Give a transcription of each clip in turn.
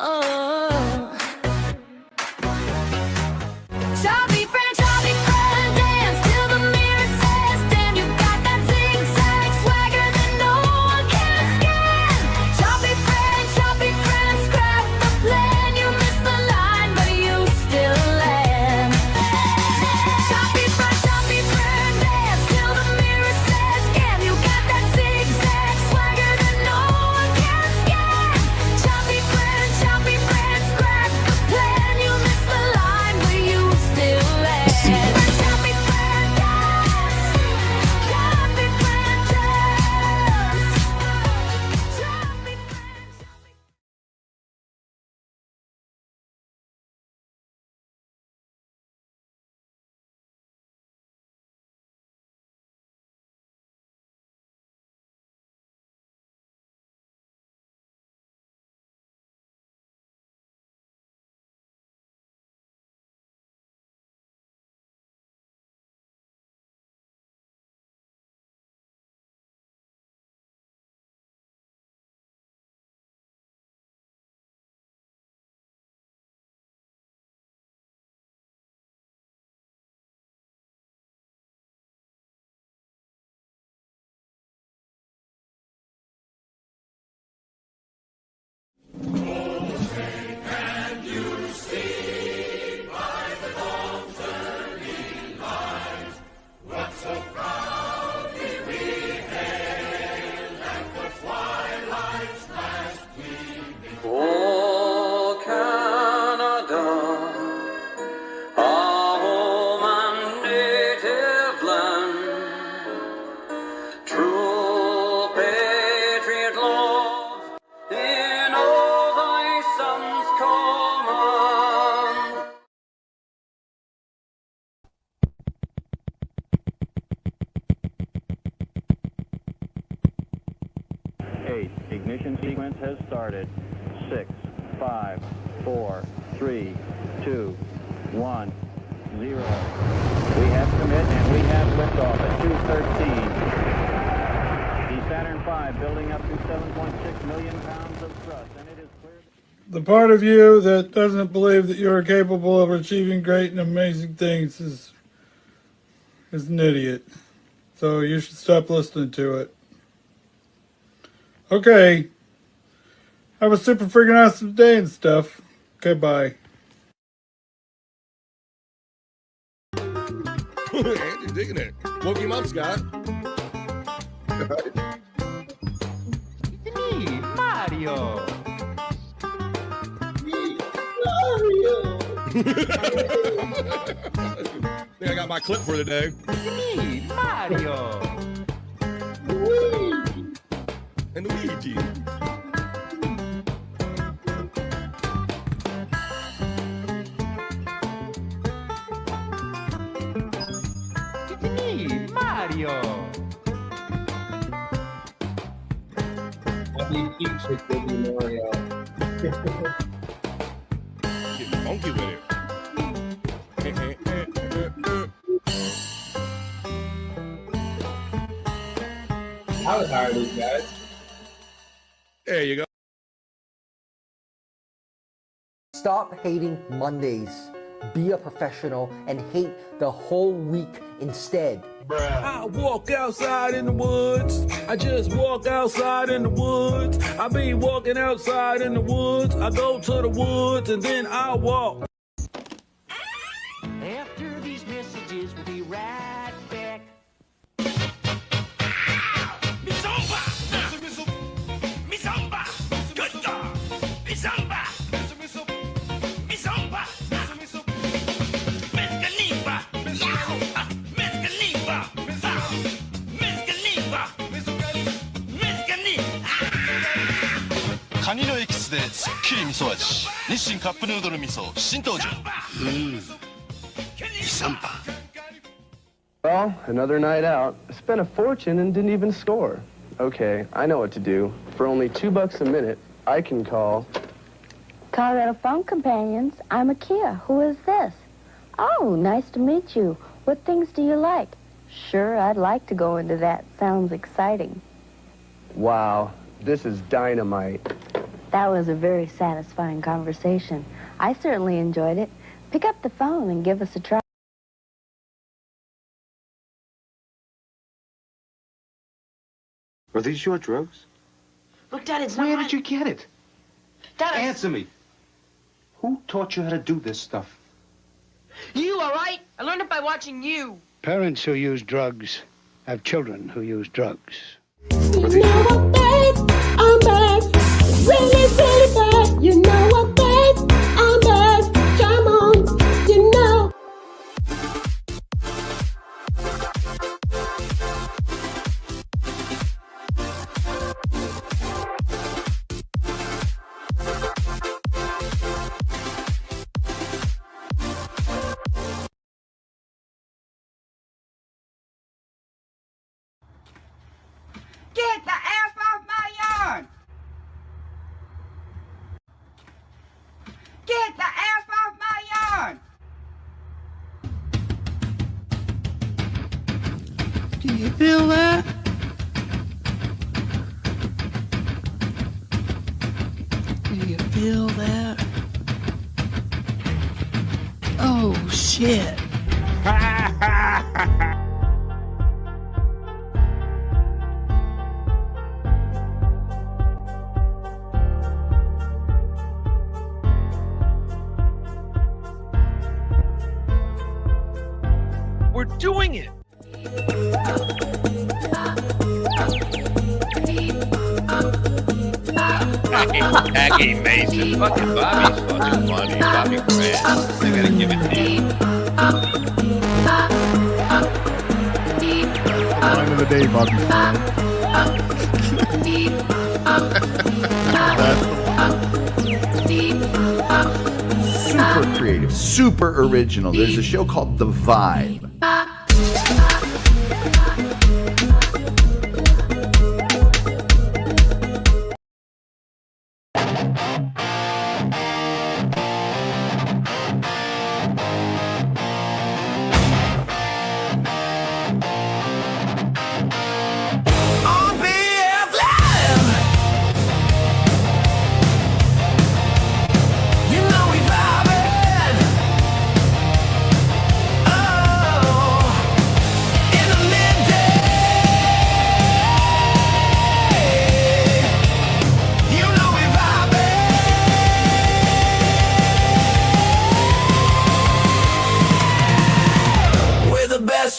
Oh. Chubby friend, dance till the mirror says, damn, you got that zigzag swagger that no one can scan. Chubby friend, scrap the plan. You missed the line, but you still land. Chubby friend, dance till the mirror says, damn, you got that zigzag swagger that no one can scan. Chubby friend, scrap the plan. You missed the line, but you still land. Chubby friend, dance. Chubby friend, dance. Chubby friend. Oh, Canada, our home and native land, true patriot love in all thy sons command. Eight. Ignition sequence has started. 6, 5, 4, 3, 2, 1, 0. We have commit and we have liftoff at 2:13. The Saturn V building up to 7.6 million pounds of thrust, and it is clear. The part of you that doesn't believe that you are capable of achieving great and amazing things is an idiot. So you should stop listening to it. Okay. Have a super freaking awesome day and stuff. Okay, bye. Andrew's digging it. Woke him up, Scott. It's me, Mario. I think I got my clip for the day. It's me, Mario. And Luigi. It's me, Mario. Mario. Getting funky with it. I would hire these guys. There you go. Stop hating Mondays. Be a professional and hate the whole week instead. I walk outside in the woods. I just walk outside in the woods. I be walking outside in the woods. I go to the woods and then I walk. After these messages, we'll be right back. Mizomba! Mizomba! Good dog! Mizomba! Mizomba! Mezcaliba! Yahoo! Mezcaliba! Mezcaliba! Mezcaliba! カニのエキスですっきり味噌味日清カップヌードル味噌新登場Well, another night out. I spent a fortune and didn't even score. Okay, I know what to do. For only $2 a minute, I can call... Colorado Phone Companions, I'm Akia. Who is this? Oh, nice to meet you. What things do you like? Sure, I'd like to go into that. Sounds exciting. Wow, this is dynamite. That was a very satisfying conversation. I certainly enjoyed it. Pick up the phone and give us a try. Are these your drugs? Look, Dad, it's Where not did you get it? Dad, Answer me. Who taught you how to do this stuff? You, all right? I learned it by watching you. Parents who use drugs have children who use drugs. You know what, babe? I'm bad. Really, really bad. You know what, babe? I'm bad. Come on. You know. Get the F off my yard! Get the F off my yard! Do you feel that? Do you feel that? Oh, shit. We're doing it. Aggie Mason. Fucking Bobby's fucking funny. Bobby Grant. I gotta give it to you. Line of the day, Bobby Super creative, super original. There's a show called The Vibe.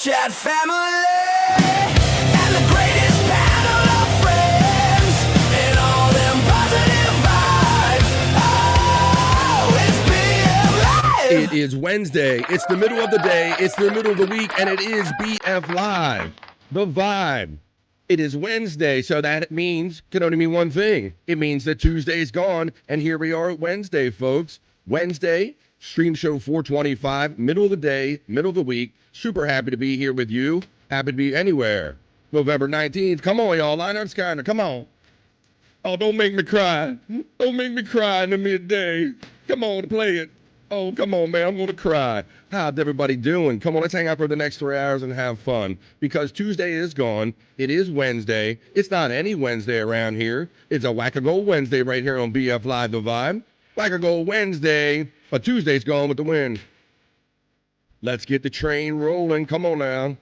Chat family and the greatest panel of friends and all them positive vibes. Oh, it's BF Live. It is Wednesday. It's the middle of the day. It's the middle of the week, and it is BF Live, the vibe. It is Wednesday, so that means can only mean one thing. It means that Tuesday is gone, and here we are at Wednesday, folks. Wednesday, stream show 425, middle of the day, middle of the week. Super happy to be here with you. Happy to be anywhere. November 19th. Come on, y'all. Line up, Skyner. Come on. Oh, don't make me cry. Don't make me cry in the midday. Come on, play it. Oh, come on, man. I'm going to cry. How's everybody doing? Come on, let's hang out for the next 3 hours and have fun. Because Tuesday is gone. It is Wednesday. It's not any Wednesday around here. It's a whack-a-go Wednesday right here on BF Live The Vibe. Whack-a-go Wednesday. But Tuesday's gone with the wind. Let's get the train rolling. Come on now.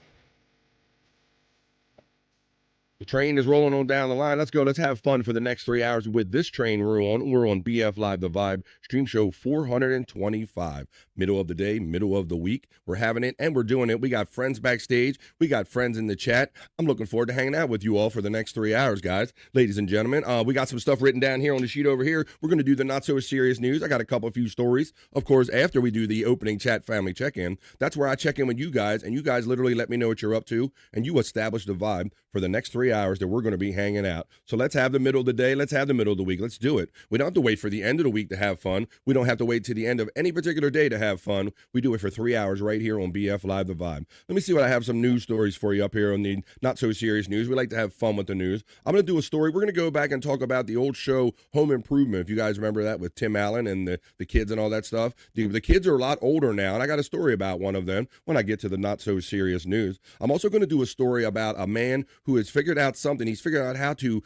The train is rolling on down the line. Let's go. Let's have fun for the next 3 hours with this train we're on. We're on BF Live The Vibe, stream show 425. Middle of the day, middle of the week. We're having it and we're doing it. We got friends backstage. We got friends in the chat. I'm looking forward to hanging out with you all for the next 3 hours, guys. Ladies and gentlemen, we got some stuff written down here on the sheet over here. We're going to do the not so serious news. I got a few stories. Of course, after we do the opening chat family check-in, that's where I check in with you guys, and you guys literally let me know what you're up to, and you establish the vibe for the next 3 hours that we're going to be hanging out. So let's have the middle of the day. Let's have the middle of the week. Let's do it. We don't have to wait for the end of the week to have fun. We don't have to wait to the end of any particular day to have fun. We do it for 3 hours right here on BF Live The Vibe. Let me see what I have some news stories for you up here on the not so serious news. We like to have fun with the news. I'm going to do a story. We're going to go back and talk about the old show Home Improvement. If you guys remember that with Tim Allen and the kids and all that stuff. The kids are a lot older now, and I got a story about one of them when I get to the not so serious news. I'm also going to do a story about a man who has figured figured out something. He's figured out how to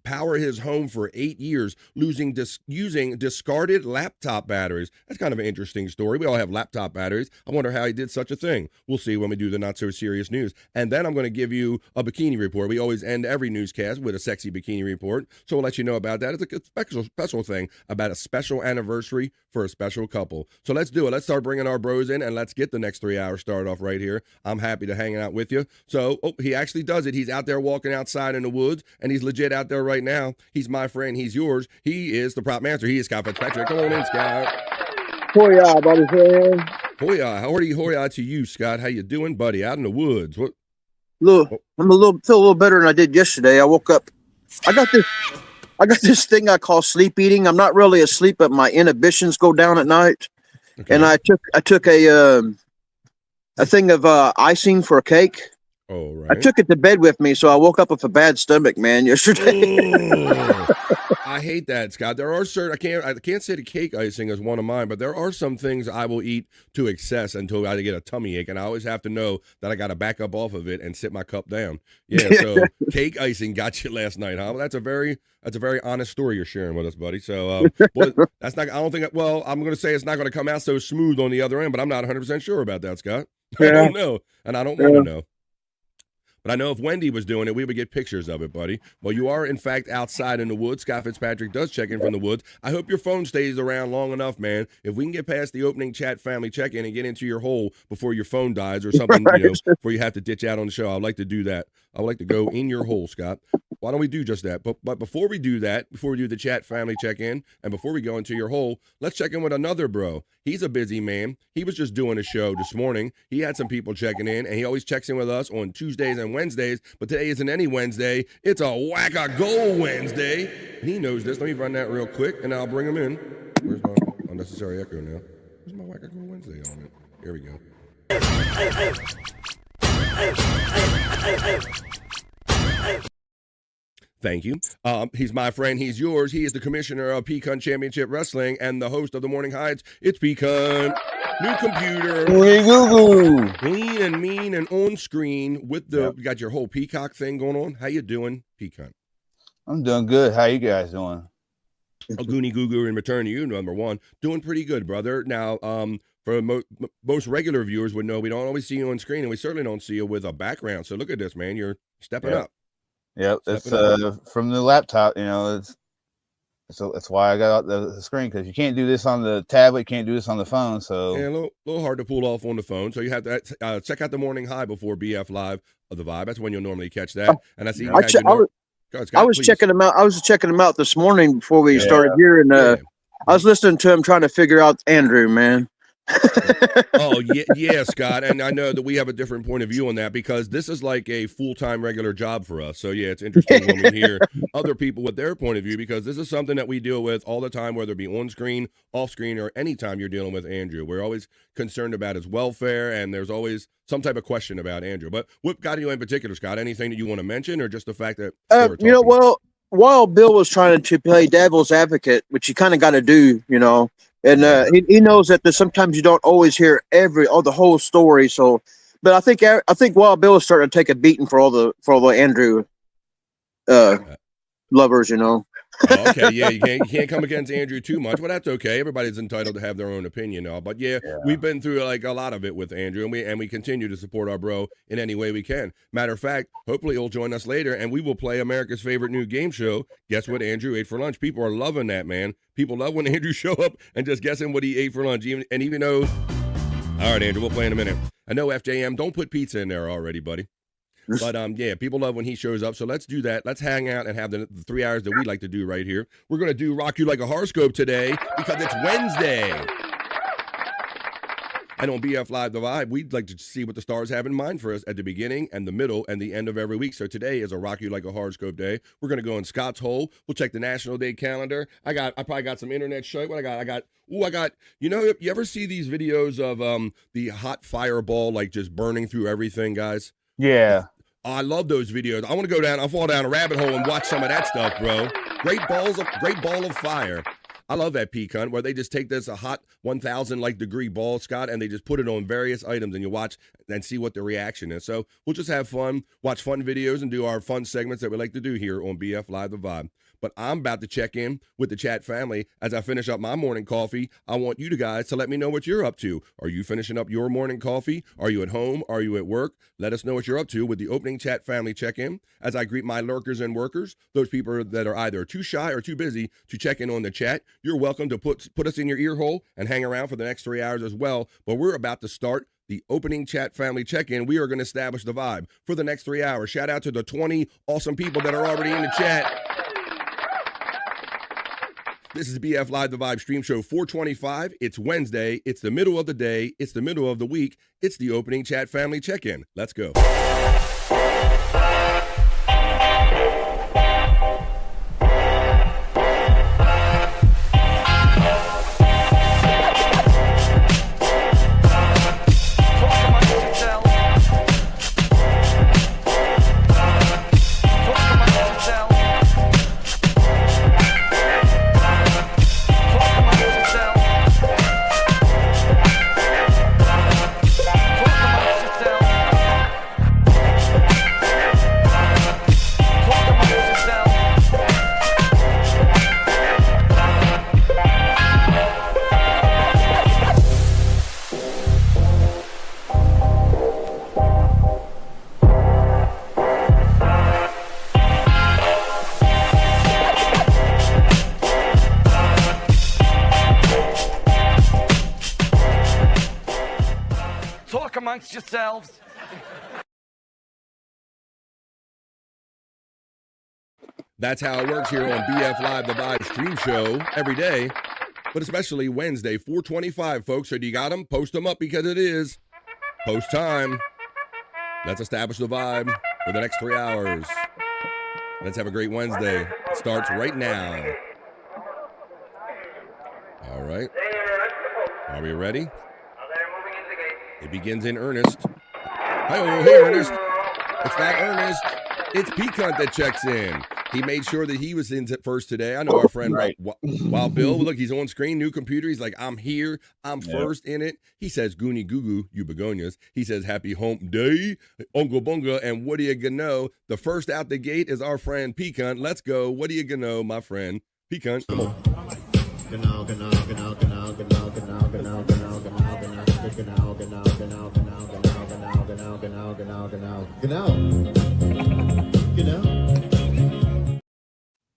power his home for 8 years using discarded laptop batteries. That's kind of an interesting story. We all have laptop batteries. I wonder how he did such a thing. We'll see when we do the not so serious news. And then I'm going to give you a bikini report. We always end every newscast with a sexy bikini report. So we'll let you know about that. It's a special thing about a special anniversary for a special couple. So let's do it. Let's start bringing our bros in and let's get the next 3 hours started off right here. I'm happy to hang out with you. So, he actually does it. He's out there walking outside in the woods, and he's legit out there right now. He's my friend. He's yours. He is the prop master. He is Scott Fitzpatrick. Come on in, Scott. Hoya, buddy friend. Hoya. Hoya to you, Scott. How you doing, buddy? Out in the woods. What? Look, feel a little better than I did yesterday. I woke up. I got this thing I call sleep eating. I'm not really asleep, but my inhibitions go down at night. Okay. And I took a thing of icing for a cake. Oh, right. I took it to bed with me, so I woke up with a bad stomach, man, yesterday. I hate that, Scott. There are certain I can't say the cake icing is one of mine, but there are some things I will eat to excess until I get a tummy ache, and I always have to know that I got to back up off of it and sit my cup down. Yeah, so cake icing got you last night, huh? Well, that's a very honest story you're sharing with us, buddy. So, that's not. I don't think. Well, I'm going to say it's not going to come out so smooth on the other end, but I'm not 100% sure about that, Scott. Yeah. I don't know, and I don't want to know. But I know if Wendy was doing it, we would get pictures of it, buddy. Well, you are, in fact, outside in the woods. Scott Fitzpatrick does check in from the woods. I hope your phone stays around long enough, man. If we can get past the opening chat family check-in and get into your hole before your phone dies or something, before you have to ditch out on the show, I'd like to do that. I would like to go in your hole, Scott. Why don't we do just that? But before we do that, before we do the chat family check-in, and before we go into your hole, let's check in with another bro. He's a busy man. He was just doing a show this morning. He had some people checking in, and he always checks in with us on Tuesdays and Wednesdays, but today isn't any Wednesday. It's a whack-a-goal Wednesday. And he knows this. Let me run that real quick, and I'll bring him in. Where's my unnecessary echo now? Where's my whack-a-goal Wednesday on it? Here we go. Thank you. He's my friend. He's yours. He is the commissioner of Pecan Championship Wrestling and the host of the Morning Hides. It's Pecan. New computer. Lean and mean and on screen with the, you got your whole peacock thing going on. How you doing, Pecan? I'm doing good. How you guys doing? A Goonie Goo Goo in return to you, number one. Doing pretty good, brother. Now, for most regular viewers would know we don't always see you on screen, and we certainly don't see you with a background. So look at this, man. You're stepping up. Yep, it's from the laptop. That's why I got out the screen, because you can't do this on the tablet, can't do this on the phone. So yeah, a little hard to pull off on the phone. So you have to check out the Morning High before BF Live of the Vibe. That's when you'll normally catch that. And that's I was checking them out. I was checking them out this morning before we started here, and I was listening to him trying to figure out Andrew, man. Oh yeah, Scott, and I know that we have a different point of view on that because this is like a full-time regular job for us. So yeah, it's interesting when we hear other people with their point of view, because this is something that we deal with all the time, whether it be on screen, off screen, or anytime you're dealing with Andrew. We're always concerned about his welfare, and there's always some type of question about Andrew. But what got you in particular, Scott? Anything that you want to mention, or just the fact that while Bill was trying to play devil's advocate, which you kind of got to do, and he knows that sometimes you don't always hear the whole story. So, but I think Wild Bill is starting to take a beating for all the Andrew lovers, Oh, okay, yeah, you can't come against Andrew too much, but that's okay. Everybody's entitled to have their own opinion, but we've been through like a lot of it with Andrew, and we continue to support our bro in any way we can. Matter of fact, hopefully he'll join us later, and we will play America's favorite new game show. Guess what Andrew ate for lunch? People are loving that, man. People love when Andrew show up and just guessing what he ate for lunch, even though. All right, Andrew, we'll play in a minute. I know FJM, don't put pizza in there already, buddy. But people love when he shows up. So let's do that. Let's hang out and have the 3 hours that we like to do right here. We're going to do Rock You Like a Horoscope today because it's Wednesday. And on BF Live The Vibe, we'd like to see what the stars have in mind for us at the beginning and the middle and the end of every week. So today is a Rock You Like a Horoscope day. We're going to go in Scott's hole. We'll check the National Day calendar. I probably got some internet shit. What I got, you ever see these videos of the hot fireball, like just burning through everything, guys? Yeah. I love those videos. I want to go down. I'll fall down a rabbit hole and watch some of that stuff, bro. Great ball of fire. I love that peak hunt where they just take this a hot 1,000 like degree ball, Scott, and they just put it on various items, and you watch and see what the reaction is. So we'll just have fun, watch fun videos, and do our fun segments that we like to do here on BF Live The Vibe. But I'm about to check in with the chat family as I finish up my morning coffee. I want you guys to let me know what you're up to. Are you finishing up your morning coffee? Are you at home? Are you at work? Let us know what you're up to with the opening chat family check-in as I greet my lurkers and workers, those people that are either too shy or too busy to check in on the chat. You're welcome to put us in your ear hole and hang around for the next 3 hours as well. But we're about to start the opening chat family check-in. We are going to establish the vibe for the next 3 hours. Shout out to the 20 awesome people that are already in the chat. This is BF Live The Vibe Stream Show 425. It's Wednesday. It's the middle of the day. It's the middle of the week. It's the opening chat family check-in. Let's go. Amongst yourselves. That's how it works here on BF Live The Vibe Stream Show every day, but especially Wednesday, 425, folks. So do you got them? Post them up because it is post time. Let's establish the vibe for the next 3 hours. Let's have a great Wednesday. It starts right now. All right. Are we ready? It begins in earnest. Hey, Ernest. It's not Ernest. It's Peacunt that checks in. He made sure that he was in first today. I know our friend Wild Bill. Look, he's on screen, new computer. He's like, I'm here. I'm first in it. He says, Goonie Goo Goo, you begonias. He says, happy home day, Uncle Bunga. And what do you gonna know? The first out the gate is our friend Peacunt. Let's go. What do you gonna know, my friend? Peacunt, come on.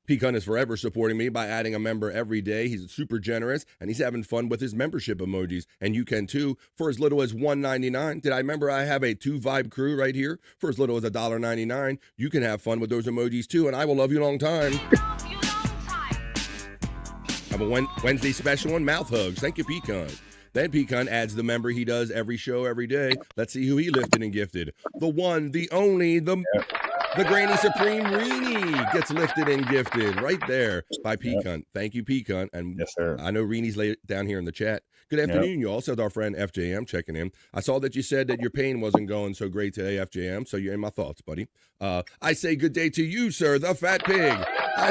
Peacunt is forever supporting me by adding a member every day. He's super generous, and he's having fun with his membership emojis. And you can too, for as little as $1.99. Did I remember I have a 2-vibe crew right here? For as little as $1.99, you can have fun with those emojis too, and I will love you long time. Have a Wednesday special on mouth hugs. Thank you, Peacunt. Then Peacunt adds the member he does every show, every day. Let's see who he lifted and gifted. The one, the only, the Granny Supreme Reenie gets lifted and gifted right there by Peacunt. Thank you, Peacunt. And yes, sir. I know Reenie's down here in the chat. Good afternoon, you all. Said our friend FJM checking in. I saw that you said that your pain wasn't going so great today, FJM, so you're in my thoughts, buddy. I say good day to you, sir, the fat pig. I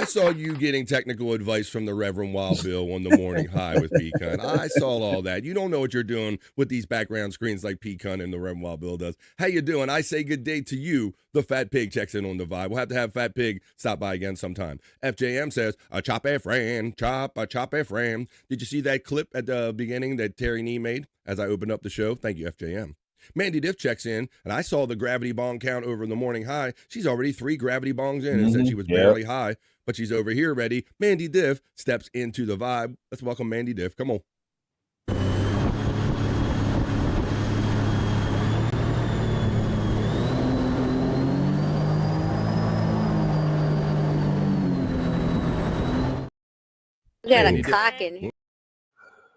saw you getting technical advice from the Reverend Wild Bill on the morning high with Peacunt. I saw all that. You don't know what you're doing with these background screens like Peacunt and the Reverend Wild Bill does. How you doing? I say good day to you. The fat pig checks in on the vibe. We'll have to have Fat Pig stop by again sometime. FJM says, a chop a friend, chop a friend. Did you see that clip at the beginning that Terry Nee made as I opened up the show? Thank you, FJM. Mandy Diff checks in, and I saw the gravity bong count over in the morning high. She's already 3 gravity bongs in and said she was barely high, but she's over here ready. Mandy Diff steps into the vibe. Let's welcome Mandy Diff. Come on. You got a cock in here.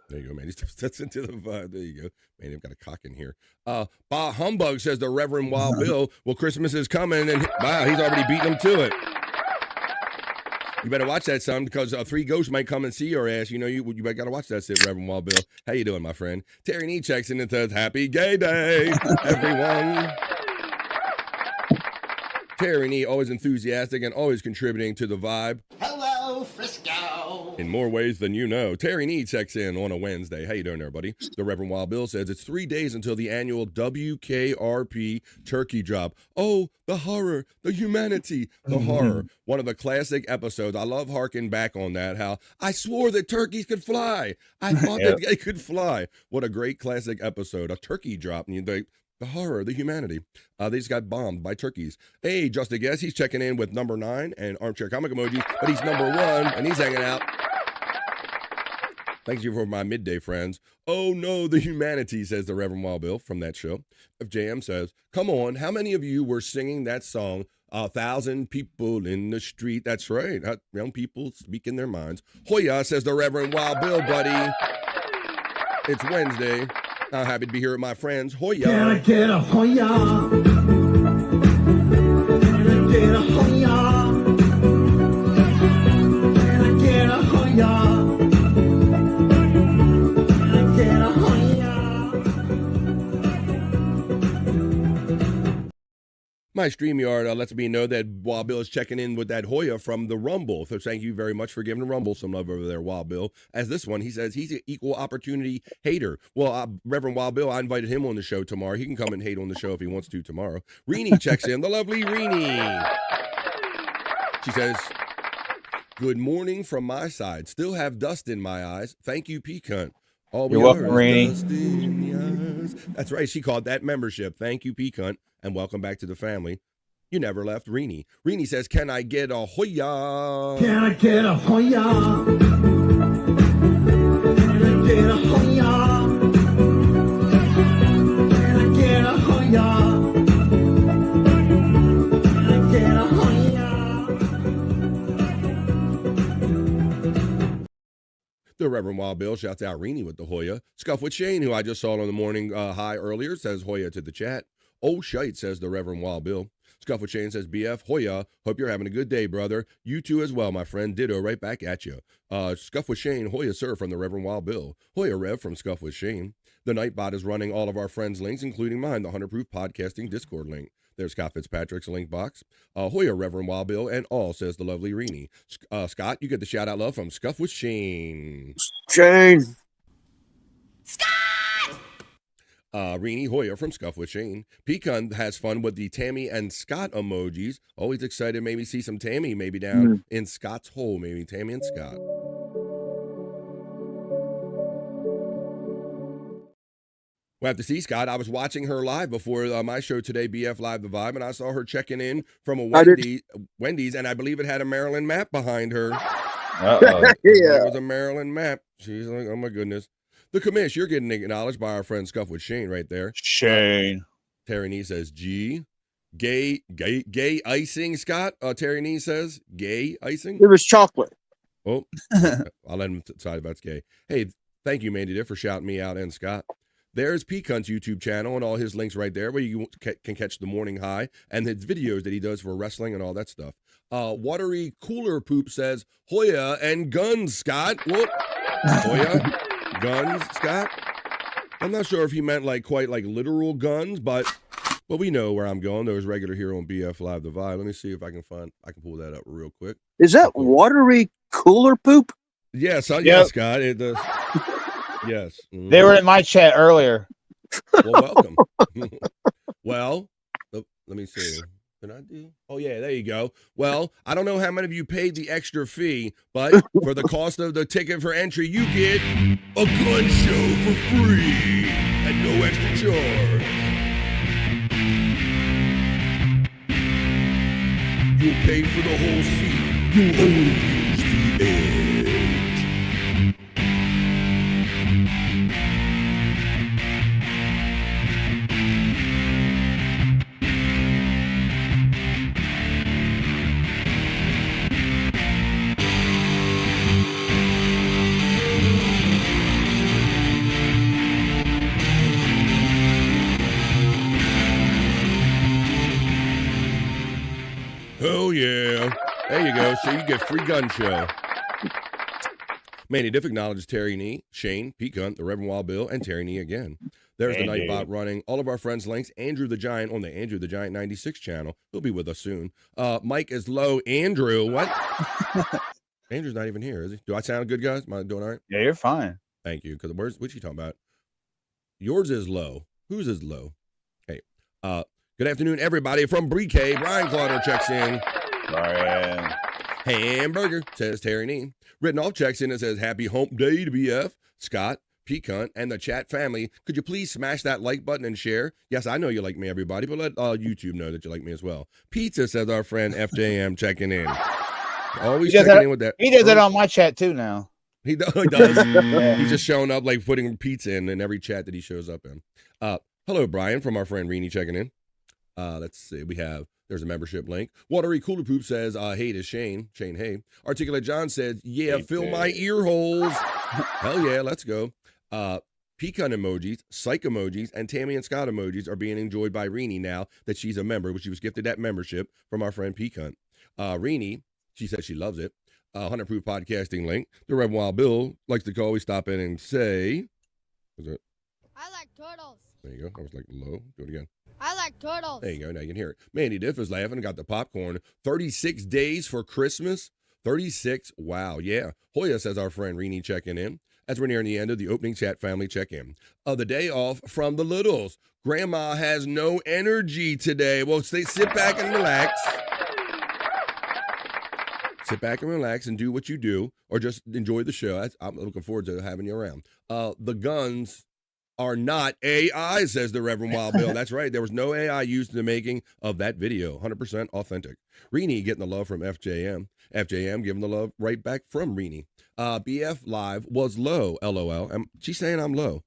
There you go, Mandy. That's into the vibe. There you go. Man, they've got a cock in here. Bah Humbug says the Reverend Wild Bill. Well, Christmas is coming, and wow, he's already beating him to it. You better watch that, son, because 3 ghosts might come and see your ass. You know, you got to watch that shit, Reverend Wild Bill. How you doing, my friend? Terry Nee checks in and says, happy gay day, everyone. Terry Nee, always enthusiastic and always contributing to the vibe. Hello, Frisco. In more ways than you know. Terry Nee checks in on a Wednesday. How you doing, everybody? The Reverend Wild Bill says it's 3 days until the annual WKRP turkey drop. Oh, the horror, the humanity, the horror. One of the classic episodes. I love harking back on that, how I swore that turkeys could fly. I thought that they could fly. What a great classic episode. A turkey drop. And the horror, the humanity. They just got bombed by turkeys. Hey, just a guess. He's checking in with number 9 and armchair comic emojis, but he's number 1 and he's hanging out. Thank you for my midday friends. Oh no, the humanity, says the Reverend Wild Bill from that show. JM says, come on, how many of you were singing that song, 1,000 people in the street? That's right, young people speaking their minds. Hoya, says the Reverend Wild Bill, buddy. It's Wednesday. I'm happy to be here with my friends. Hoya. Can I get a Hoya? Can I get a Hoya? Can I get a Hoya? My StreamYard lets me know that Wild Bill is checking in with that Hoya from the Rumble. So thank you very much for giving the Rumble some love over there, Wild Bill. As this one, he says he's an equal opportunity hater. Well, Reverend Wild Bill, I invited him on the show tomorrow. He can come and hate on the show if he wants to tomorrow. Reenie checks in, the lovely Reenie. She says, good morning from my side. Still have dust in my eyes. Thank you, P-Cunt. All You're we welcome, are is Reenie. dust in the eyes. That's right. She called that membership. Thank you, P-Cunt. And welcome back to the family. You never left, Reenie. Reenie says, can I get a Hoya? Can I get a Hoya? Can I get a Hoya? Can I get a Hoya? Can I get a Hoya? The Reverend Wild Bill shouts out Reenie with the Hoya. Scuff with Shane, who I just saw on the morning high earlier, says Hoya to the chat. Oh, Shyt, says the Reverend Wild Bill. Scuff with Shane says, BF, Hoya, hope you're having a good day, brother. You too as well, my friend. Ditto, right back at you. Scuff with Shane, Hoya, sir, from the Reverend Wild Bill. Hoya, Rev, from Scuff with Shane. The Nightbot is running all of our friends' links, including mine, the 100 Proof Podcasting Discord link. There's Scott Fitzpatrick's link box. Hoya, Reverend Wild Bill, and all, says the lovely Reenie. Scott, you get the shout-out love from Scuff with Shane. Shane. Reenie, Hoya from Scuff with Shane. Pecan has fun with the Tammy and Scott emojis. Always excited maybe see some Tammy maybe down in Scott's hole. Maybe Tammy and Scott. We'll have to see, Scott. I was watching her live before my show today, BF Live The Vibe, and I saw her checking in from a Wendy's, and I believe it had a Maryland map behind her. Uh-oh. It was a Maryland map. She's like, oh my goodness. The commish, you're getting acknowledged by our friend Scuff with Shane right there. Shane. Terry Nee says, G. Gay icing, Scott. Terry Nee says, gay icing. It was chocolate. Oh, I'll let him decide if that's gay. Hey, thank you, Mandy Diff, for shouting me out and Scott. There's P-Cunt's YouTube channel and all his links right there where you can catch the morning high and his videos that he does for wrestling and all that stuff. Watery Cooler Poop says, Hoya and guns, Scott. Whoop. Hoya. Guns, Scott? I'm not sure if he meant quite literal guns, but we know where I'm going. There's regular here on BF Live The Vibe. Let me see if I can pull that up real quick. Is that watery cooler poop? Yes, yeah, Scott. It does. Yes. Mm-hmm. They were in my chat earlier. Well, welcome. Well, let me see. Did I do? Oh, yeah, there you go. Well, I don't know how many of you paid the extra fee, but for the cost of the ticket for entry, you get a gun show for free at no extra charge. You'll pay for the whole seat. You'll only use the edge. Oh, yeah. There you go. So you get free gun show. Manny Diff acknowledges Terry Nee, Shane, Pete Cunt, the Reverend Wild Bill, and Terry Nee again. There's the Andy. Nightbot running. All of our friends' links. Andrew the Giant on the Andrew the Giant 96 channel. He'll be with us soon. Mike is low. Andrew, what? Andrew's not even here, is he? Do I sound good, guys? Am I doing all right? Yeah, you're fine. Thank you. Because what's he talking about? Yours is low. Whose is low? Hey. Good afternoon, everybody from Briquet. Brian Clauder checks in. Brian. Hamburger, says Terry Neen. Written off checks in and says, happy hump day to BF. Scott, Peacunt, and the chat family. Could you please smash that like button and share? Yes, I know you like me, everybody, but let YouTube know that you like me as well. Pizza, says our friend FJM checking in. Always checking in with that. He does that on my chat too now. He does. He's just showing up like putting pizza in every chat that he shows up in. Hello, Brian, from our friend Reenie checking in. Let's see. There's a membership link. Watery Cooler Poop says, hey to Shane. Shane, hey. Articulate John says, yeah, hey, fill my ear holes. Hell yeah, let's go. Pecan emojis, psych emojis, and Tammy and Scott emojis are being enjoyed by Reenie now that she's a member, which she was gifted that membership from our friend Pecan. Reenie, she says she loves it. 100 Proof Podcasting link. The Rev Wild Bill likes to always stop in and say, I like turtles. There you go. I was like low. Do it again. I like turtles. There you go. Now you can hear it. Mandy Diff is laughing and got the popcorn. 36 days for Christmas. 36. Wow. Yeah. Hoya, says our friend Reenie checking in. As we're nearing the end of the opening chat family check-in. The day off from the littles. Grandma has no energy today. Well, sit back and relax. Sit back and relax and do what you do, or just enjoy the show. I'm looking forward to having you around. The guns are not AI, says the Reverend Wild Bill. That's right. There was no AI used in the making of that video. 100% authentic. Reenie getting the love from FJM. FJM giving the love right back from Reenie. BF Live was low, LOL. She's saying I'm low.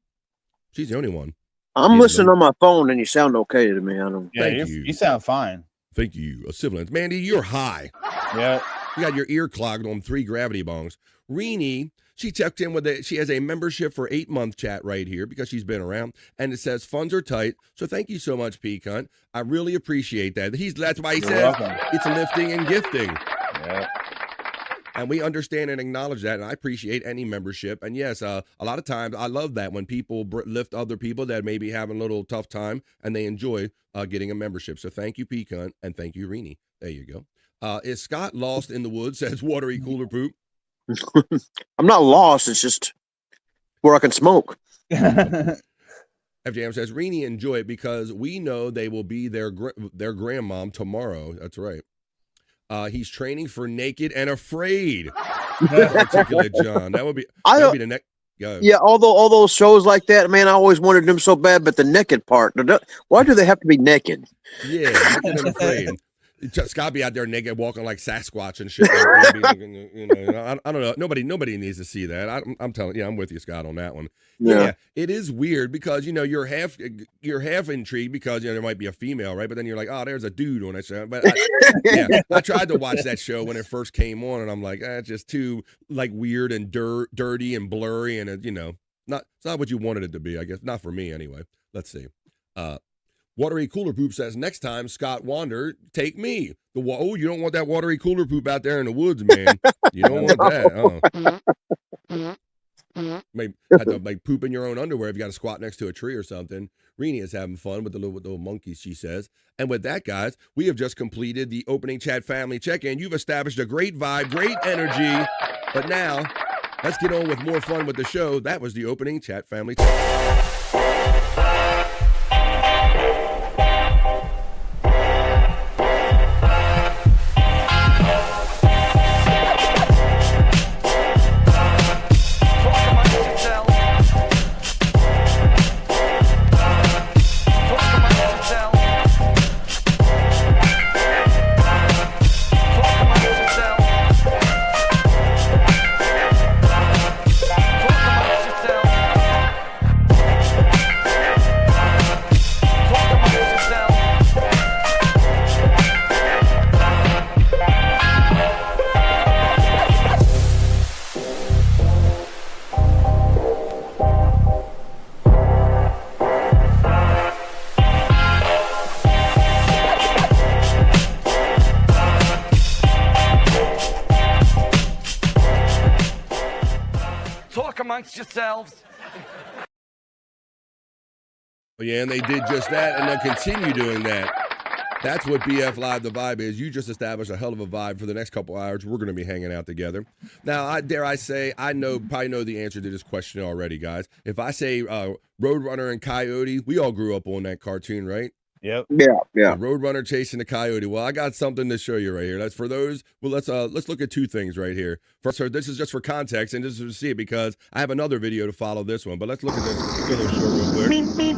She's the only one. I'm listening on my phone, and you sound okay to me. I don't. Yeah, Thank you. You sound fine. Thank you. Sibilance. Mandy, you're high. Yeah. You got your ear clogged on 3 gravity bongs. Reenie, she checked in with she has a membership for 8-month chat right here because she's been around, and it says funds are tight. So thank you so much, Peacunt. I really appreciate that. That's why he says it's lifting and gifting. Yeah. And we understand and acknowledge that, and I appreciate any membership. And yes, a lot of times I love that when people lift other people that may be having a little tough time, and they enjoy getting a membership. So thank you, Peacunt, and thank you, Reenie. There you go. Is Scott lost in the woods, says Watery Cooler Poop? I'm not lost. It's just where I can smoke. FJM says, Reenie, enjoy it because we know they will be their grandmom tomorrow. That's right. He's training for Naked and Afraid. Articulate John. That would be the next. Yeah, although all those shows like that, man, I always wanted them so bad, but the naked part, why do they have to be naked? Yeah, Naked and Afraid. Scott be out there naked, walking like Sasquatch and shit. I don't know. Nobody needs to see that. I'm telling you, I'm with you, Scott, on that one. Yeah, it is weird because you're half intrigued because there might be a female, right? But then you're like, oh, there's a dude on that show. But I tried to watch that show when it first came on, and I'm like, it's just too like weird and dirty and blurry, and it's not what you wanted it to be. I guess not for me anyway. Let's see. Watery Cooler Poop says, next time, Scott Wander, take me. You don't want that watery cooler poop out there in the woods, man. You don't want that. Maybe have to poop in your own underwear if you got to squat next to a tree or something. Reenie is having fun with the little monkeys, she says. And with that, guys, we have just completed the opening chat family check-in. You've established a great vibe, great energy. But now, let's get on with more fun with the show. That was the opening chat family check-in. Talk amongst yourselves. Yeah, and they did just that, and they'll continue doing that. That's what BF Live the Vibe is. You just established a hell of a vibe for the next couple hours. We're going to be hanging out together. Now, I probably know the answer to this question already, guys. If I say Roadrunner and Coyote, we all grew up on that cartoon, right? Yep. Yeah. The Roadrunner chasing the Coyote. Well, I got something to show you right here. That's for those. Well, let's look at two things right here. First, so this is just for context, and this is to see it because I have another video to follow this one. But let's look at this. Let's go a little short real quick. Meep, meep.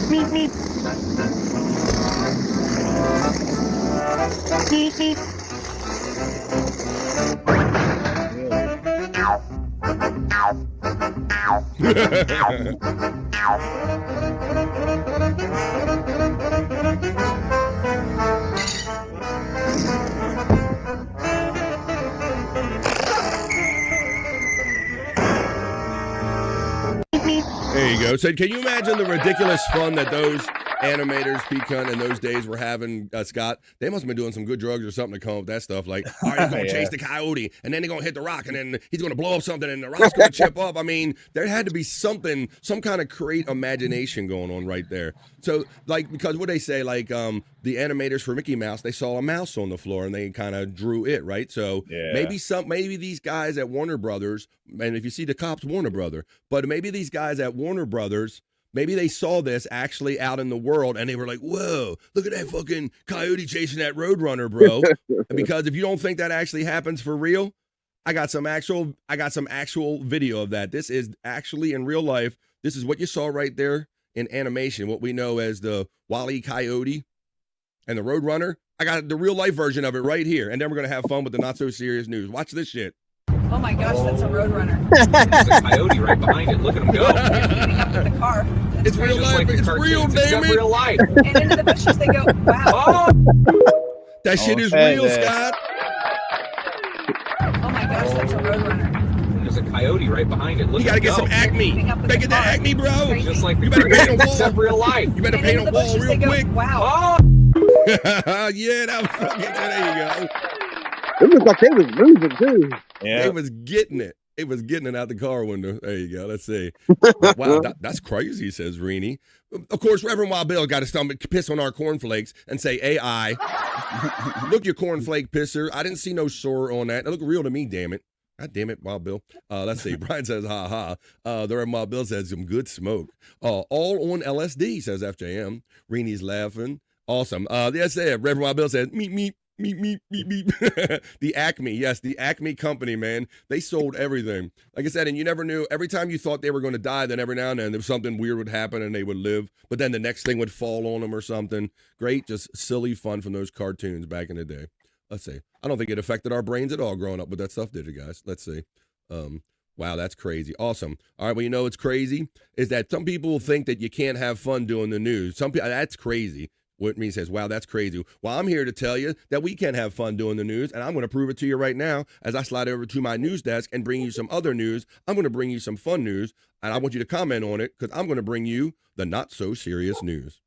Meep, meep. There you go. So can you imagine the ridiculous fun that those animators, Pecan, in those days were having, Scott? They must have been doing some good drugs or something to come up with that stuff. Like, all right, he's going to chase the coyote, and then they're going to hit the rock, and then he's going to blow up something, and the rock's going to chip up. I mean, there had to be something, some kind of great imagination going on right there. So, like, because what they say, like, the animators for Mickey Mouse, they saw a mouse on the floor, and they kind of drew it, right? So maybe these guys at Warner Brothers, and if you see the cops, Warner Brother, but maybe these guys at Warner Brothers, maybe they saw this actually out in the world and they were like, whoa, look at that fucking coyote chasing that Roadrunner, bro. Because if you don't think that actually happens for real, I got some actual video of that. This is actually in real life. This is what you saw right there in animation, what we know as the Wile E. Coyote and the Roadrunner. I got the real life version of it right here. And then we're going to have fun with the not so serious news. Watch this shit. Oh my gosh, that's a Roadrunner. There's a coyote right behind it. Look at him go. Keeping up with the car. It's real life. It's real, damn it. Real life. And into the bushes they go. Wow. That shit is real, Scott. Oh my gosh, that's a Roadrunner. There's a coyote right behind it. Look, you gotta get some Acme. Make it that Acme, bro. Just like you better paint a wall. Except real life. You better paint a wall real quick. Wow. Yeah, that was fucking. There you go. It looked like they was moving too. Yeah. They was getting it. It was getting it out the car window. There you go. Let's see. Wow, that's crazy, says Reenie. Of course, Reverend Wild Bill got to piss on our cornflakes and say AI. Look, you cornflake pisser. I didn't see no sore on that. It looked real to me, damn it. God damn it, Wild Bill. Let's see. Brian says, ha ha. The Reverend Wild Bill says, some good smoke. All on LSD, says FJM. Reenie's laughing. Awesome. Yes, Reverend Wild Bill says, meep, meep. Meep, meep, meep, meep. The Acme, yes, the Acme company, man. They sold everything. Like I said, and you never knew. Every time you thought they were going to die, then every now and then there was something weird would happen and they would live. But then the next thing would fall on them or something. Great, just silly fun from those cartoons back in the day. Let's see. I don't think it affected our brains at all growing up with that stuff, did it, guys? Let's see. Wow, that's crazy. Awesome. All right, well, you know what's crazy? Is that some people think that you can't have fun doing the news. Some people, that's crazy. Whitney says, wow, that's crazy. Well, I'm here to tell you that we can have fun doing the news, and I'm going to prove it to you right now as I slide over to my news desk and bring you some other news. I'm going to bring you some fun news, and I want you to comment on it because I'm going to bring you the not so serious news.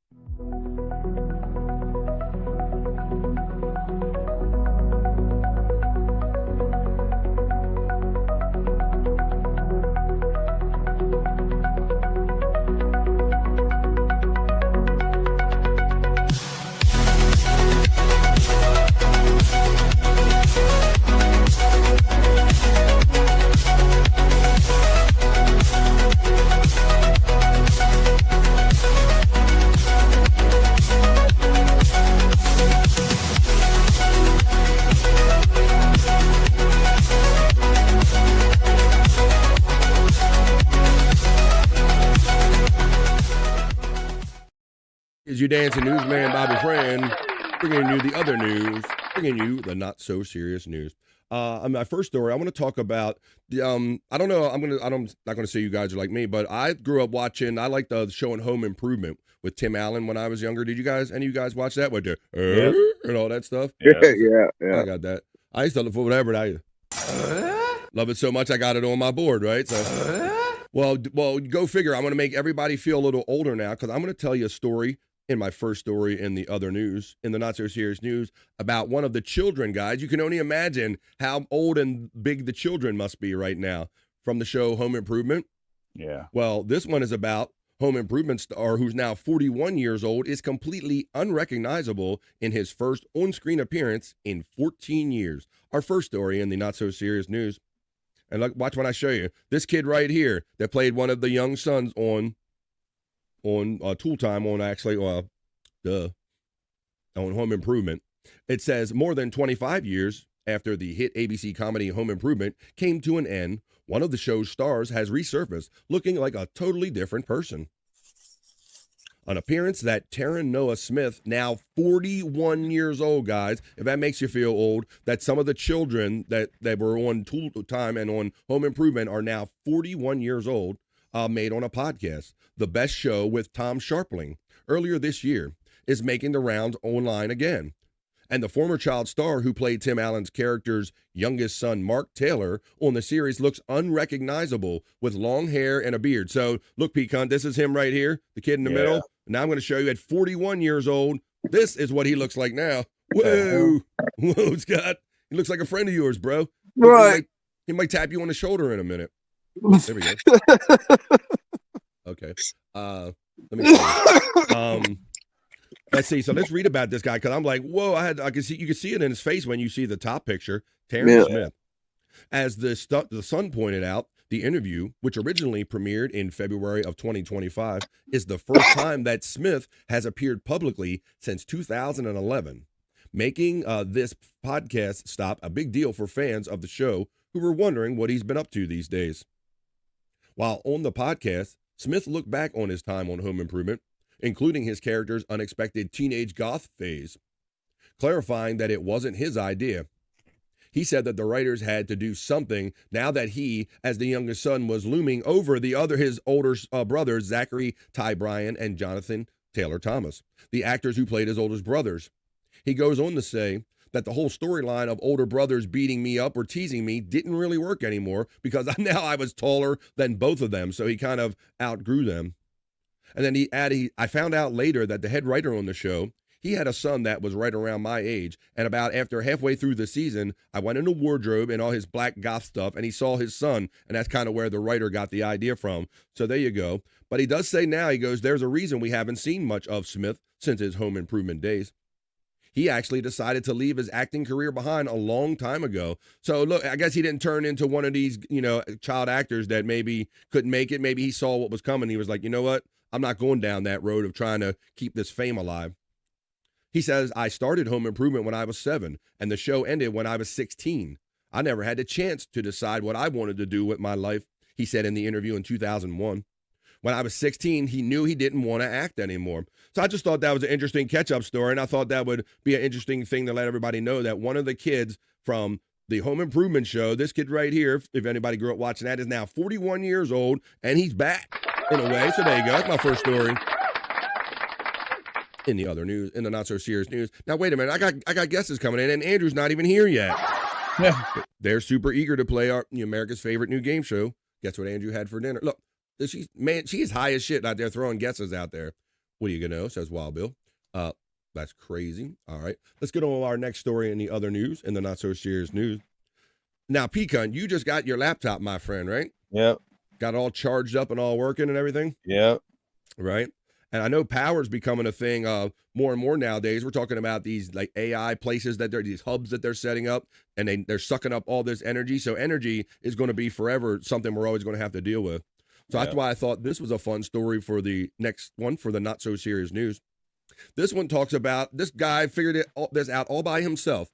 Is you dancing newsman Bobby Friend, bringing you the other news, bringing you the not so serious news. My first story, I want to talk about the I don't know, I'm not gonna say you guys are like me, but I grew up watching. I like the show Home Improvement with Tim Allen when I was younger. Did you guys, any of you guys watch that with the and all that stuff? Yeah. I got that. I used to look for whatever. Love it so much I got it on my board, right? So, well, go figure. I'm gonna make everybody feel a little older now because I'm gonna tell you a story. In my first story in the other news, in the not so serious news, about one of the children, guys. You can only imagine how old and big the children must be right now from the show Home Improvement. Yeah. Well, this one is about home improvement star who's now 41 years old is completely unrecognizable in his first on-screen appearance in 14 years. Our first story in the not so serious news. And look, watch when I show you. This kid right here that played one of the young sons on Tool Time on Home Improvement. It says more than 25 years after the hit ABC comedy Home Improvement came to an end, one of the show's stars has resurfaced looking like a totally different person. An appearance that Taryn Noah Smith, now 41 years old, guys, if that makes you feel old, that some of the children that were on Tool Time and on Home Improvement are now 41 years old, made on a podcast. The Best Show with Tom Sharpling, earlier this year, is making the rounds online again. And the former child star who played Tim Allen's character's youngest son, Mark Taylor, on the series looks unrecognizable with long hair and a beard. So, look, Pecan, this is him right here, the kid in the middle. Now I'm going to show you at 41 years old. This is what he looks like now. Whoa. Whoa, Scott. He looks like a friend of yours, bro. Right. He might tap you on the shoulder in a minute. There we go. Okay. Let me see. Let's see. So let's read about this guy because I'm like, whoa! You can see it in his face when you see the top picture. Taryn Smith, as the Sun pointed out, the interview, which originally premiered in February of 2025, is the first time that Smith has appeared publicly since 2011, making this podcast stop a big deal for fans of the show who were wondering what he's been up to these days. While on the podcast, Smith looked back on his time on Home Improvement, including his character's unexpected teenage goth phase, clarifying that it wasn't his idea. He said that the writers had to do something now that he, as the youngest son, was looming over his older brothers, Zachary Ty Bryan and Jonathan Taylor Thomas, the actors who played his oldest brothers. He goes on to say that the whole storyline of older brothers beating me up or teasing me didn't really work anymore because now I was taller than both of them, so he kind of outgrew them. And then he added, I found out later that the head writer on the show, he had a son that was right around my age. And about after halfway through the season, I went into wardrobe and all his black goth stuff, and he saw his son. And that's kind of where the writer got the idea from. So there you go. But he does say now, he goes, there's a reason we haven't seen much of Smith since his Home Improvement days. He actually decided to leave his acting career behind a long time ago. So look, I guess he didn't turn into one of these, child actors that maybe couldn't make it. Maybe he saw what was coming. He was like, you know what? I'm not going down that road of trying to keep this fame alive. He says, I started Home Improvement when I was 7, and the show ended when I was 16. I never had the chance to decide what I wanted to do with my life, he said in the interview in 2001. When I was 16, he knew he didn't want to act anymore. So I just thought that was an interesting catch-up story, and I thought that would be an interesting thing to let everybody know that one of the kids from the Home Improvement show, this kid right here, if anybody grew up watching that, is now 41 years old, and he's back in a way. So there you go. That's my first story. In the other news, in the not so serious news. Now wait a minute, I got guesses coming in, and Andrew's not even here yet. Yeah, they're super eager to play our America's favorite new game show. Guess what Andrew had for dinner? Look, she is high as shit out there throwing guesses out there. What are you gonna know? Says Wild Bill. That's crazy. All right, let's get on to our next story in the other news, in the not so serious news. Now, Pecan, you just got your laptop, my friend, right? Yep. Got it all charged up and all working and everything? Yep. Right? And I know power's becoming a thing more and more nowadays. We're talking about these like AI places these hubs that they're setting up, and they're sucking up all this energy. So energy is going to be forever something we're always going to have to deal with. So that's why I thought this was a fun story for the next one, for the not so serious news. This one talks about this guy figured this out all by himself.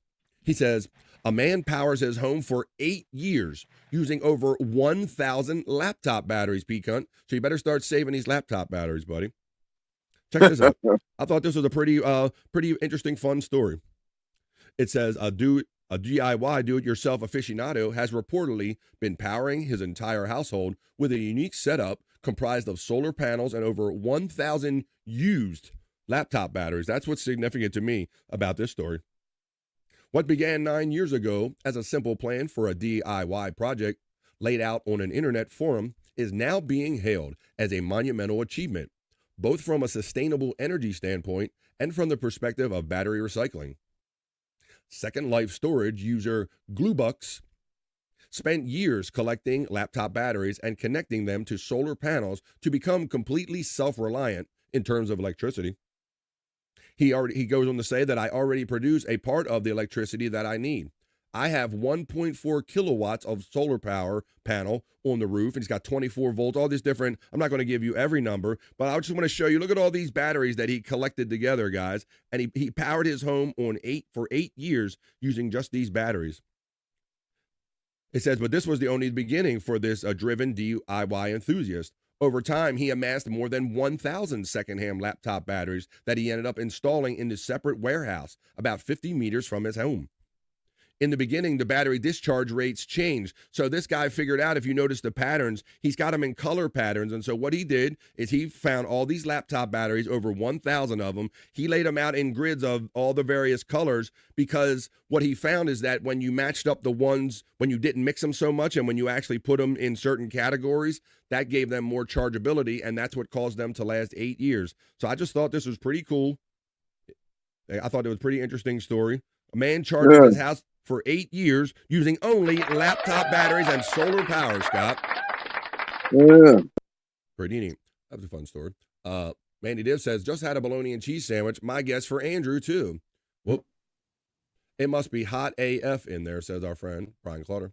He says, a man powers his home for 8 years using over 1,000 laptop batteries, Pecan. So you better start saving these laptop batteries, buddy. Check this out. I thought this was a pretty interesting, fun story. It says a DIY do-it-yourself aficionado has reportedly been powering his entire household with a unique setup comprised of solar panels and over 1,000 used laptop batteries. That's what's significant to me about this story. What began 9 years ago as a simple plan for a DIY project laid out on an internet forum is now being hailed as a monumental achievement, both from a sustainable energy standpoint and from the perspective of battery recycling. Second Life Storage user Gluebucks spent years collecting laptop batteries and connecting them to solar panels to become completely self-reliant in terms of electricity. He goes on to say that I already produce a part of the electricity that I need. I have 1.4 kilowatts of solar power panel on the roof, and he's got 24 volts, all these different, I'm not going to give you every number, but I just want to show you, look at all these batteries that he collected together, guys, and he powered his home for 8 years using just these batteries. It says, but this was the only beginning for this driven DIY enthusiast. Over time, he amassed more than 1,000 secondhand laptop batteries that he ended up installing in his separate warehouse about 50 meters from his home. In the beginning, the battery discharge rates changed. So this guy figured out, if you notice the patterns, he's got them in color patterns. And so what he did is he found all these laptop batteries, over 1,000 of them. He laid them out in grids of all the various colors, because what he found is that when you matched up the ones, when you didn't mix them so much and when you actually put them in certain categories, that gave them more chargeability, and that's what caused them to last 8 years. So I just thought this was pretty cool. I thought it was a pretty interesting story. A man charged his house for 8 years using only laptop batteries and solar power, Scott. Yeah. Pretty neat. That was a fun story. Mandy Div says, just had a bologna and cheese sandwich. My guess for Andrew, too. Whoop. It must be hot AF in there, says our friend, Brian Clutter.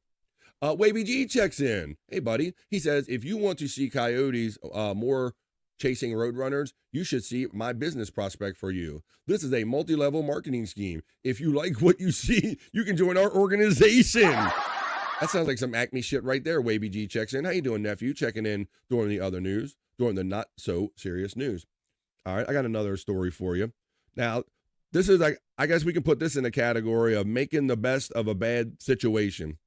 Wavy G checks in. Hey, buddy. He says, if you want to see coyotes more chasing roadrunners, you should see my business prospect for you. This is a multi-level marketing scheme. If you like what you see, you can join our organization. That sounds like some Acme shit right there. Wavy G checks in. How you doing, nephew? Checking in during the other news, during the not so serious news. All right, I got another story for you. Now, this is like, I guess we can put this in a category of making the best of a bad situation.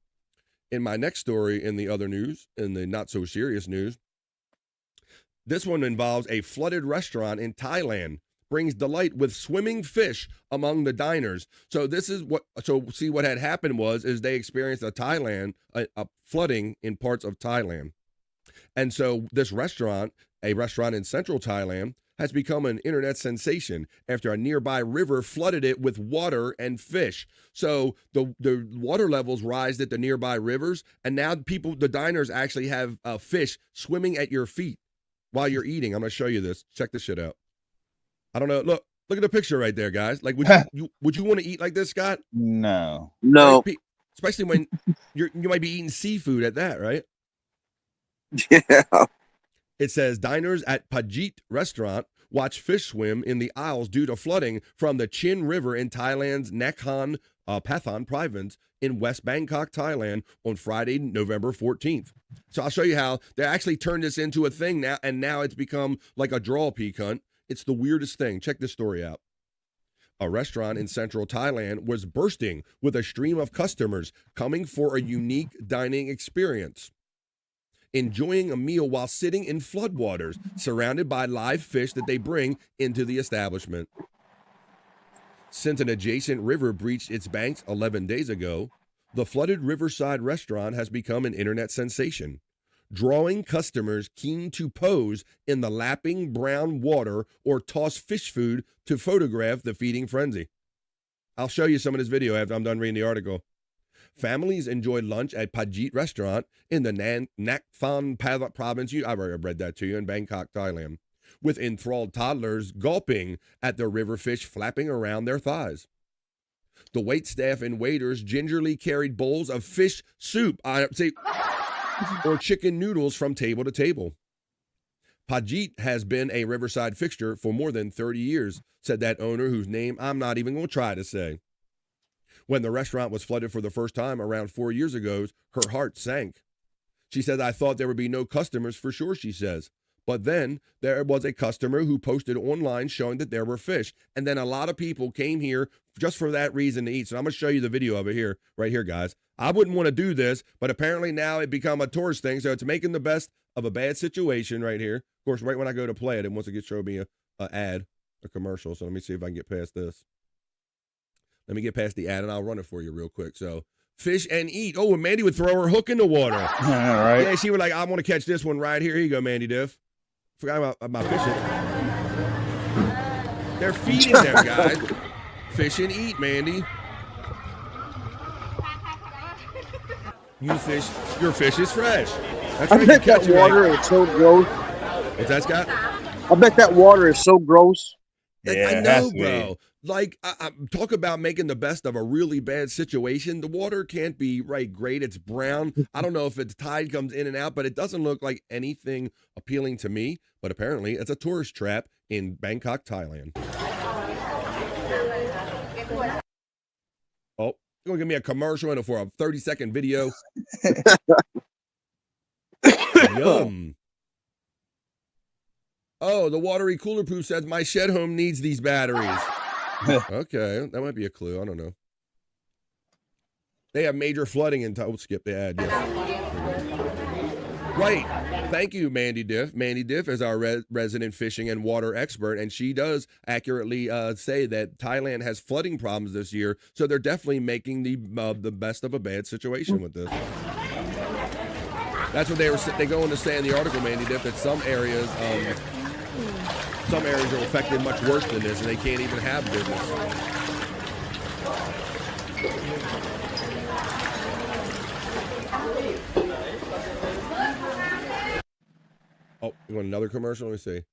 In my next story in the other news, in the not so serious news, this one involves a flooded restaurant in Thailand, brings delight with swimming fish among the diners. So what had happened is they experienced a flooding in parts of Thailand. And so this restaurant, a restaurant in central Thailand, has become an internet sensation after a nearby river flooded it with water and fish. So the water levels rise at the nearby rivers, and now the diners actually have fish swimming at your feet while you're eating. I'm going to show you this. Check this shit out. I don't know. Look at the picture right there, guys. Like, would you want to eat like this, Scott? No. Right? Especially when you might be eating seafood at that, right? Yeah. It says diners at Pajit restaurant watch fish swim in the aisles due to flooding from the Chin River in Thailand's Nakhon Pathon province in West Bangkok, Thailand on Friday, November 14th. So I'll show you how they actually turned this into a thing now, and now it's become like a draw peak hunt. It's the weirdest thing. Check this story out. A restaurant in central Thailand was bursting with a stream of customers coming for a unique dining experience, enjoying a meal while sitting in floodwaters, surrounded by live fish that they bring into the establishment. Since an adjacent river breached its banks 11 days ago, the flooded riverside restaurant has become an internet sensation, drawing customers keen to pose in the lapping brown water or toss fish food to photograph the feeding frenzy. I'll show you some of this video after I'm done reading the article. Families enjoyed lunch at Pajit restaurant in the Nakhon Pathon province. I've already read that to you, in Bangkok, Thailand, with enthralled toddlers gulping at the river fish flapping around their thighs. The wait staff and waiters gingerly carried bowls of fish soup, or chicken noodles from table to table. Pajit has been a riverside fixture for more than 30 years, said that owner, whose name I'm not even going to try to say. When the restaurant was flooded for the first time around 4 years ago, her heart sank. She said, I thought there would be no customers for sure, she says. But then there was a customer who posted online showing that there were fish. And then a lot of people came here just for that reason to eat. So I'm going to show you the video of it here, right here, guys. I wouldn't want to do this, but apparently now it become a tourist thing. So it's making the best of a bad situation right here. Of course, right when I go to play it, it wants to show me a ad, a commercial. So let me see if I can get past this. Let me get past the ad and I'll run it for you real quick. So fish and eat. Oh, and Mandy would throw her hook in the water. All right. Yeah, she was like, I want to catch this one right here. Here you go, Mandy Diff. Forgot about fishing. They're feeding there, guys. Fish and eat, Mandy. your fish is fresh. That's I right. bet You that catch it water right. is so gross. What's that, Scott? I bet that water is so gross. Yeah, I it has know, to be. bro. Like, I talk about making the best of a really bad situation. The water can't be great. It's brown. I don't know if its tide comes in and out, but it doesn't look like anything appealing to me. But apparently, it's a tourist trap in Bangkok, Thailand. Oh, you're gonna give me a commercial and for a 30-second video. Yum. Oh, the watery cooler poo says my shed home needs these batteries. Okay, that might be a clue. I don't know. They have major flooding in We'll skip the ad. Yes. Right. Thank you, Mandy Diff. Mandy Diff is our resident fishing and water expert, and she does accurately say that Thailand has flooding problems this year, so they're definitely making the best of a bad situation with this. That's what they go on to say in the article, Mandy Diff, that some areas are affected much worse than this, and they can't even have business. Oh, you want another commercial? Let me see.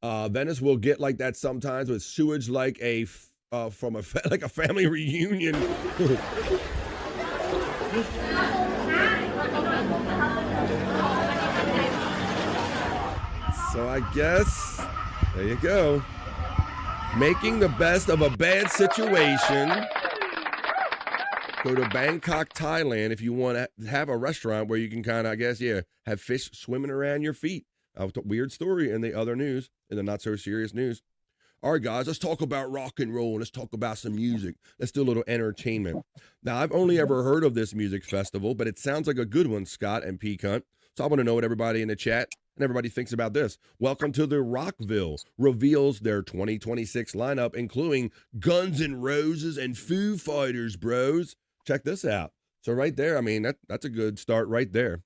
Venice will get like that sometimes with sewage, like from a family reunion. So I guess there you go. Making the best of a bad situation. Go to Bangkok, Thailand if you want to have a restaurant where you can kind of, I guess, have fish swimming around your feet. Weird story in the other news, in the not so serious news. All right, guys, let's talk about rock and roll. Let's talk about some music. Let's do a little entertainment. Now, I've only ever heard of this music festival, but it sounds like a good one, Scott and P. Cunt. So I want to know what everybody in the chat and everybody thinks about this. Welcome to the Rockville reveals their 2026 lineup, including Guns N' Roses and Foo Fighters, bros. Check this out. So right there, I mean, that's a good start right there.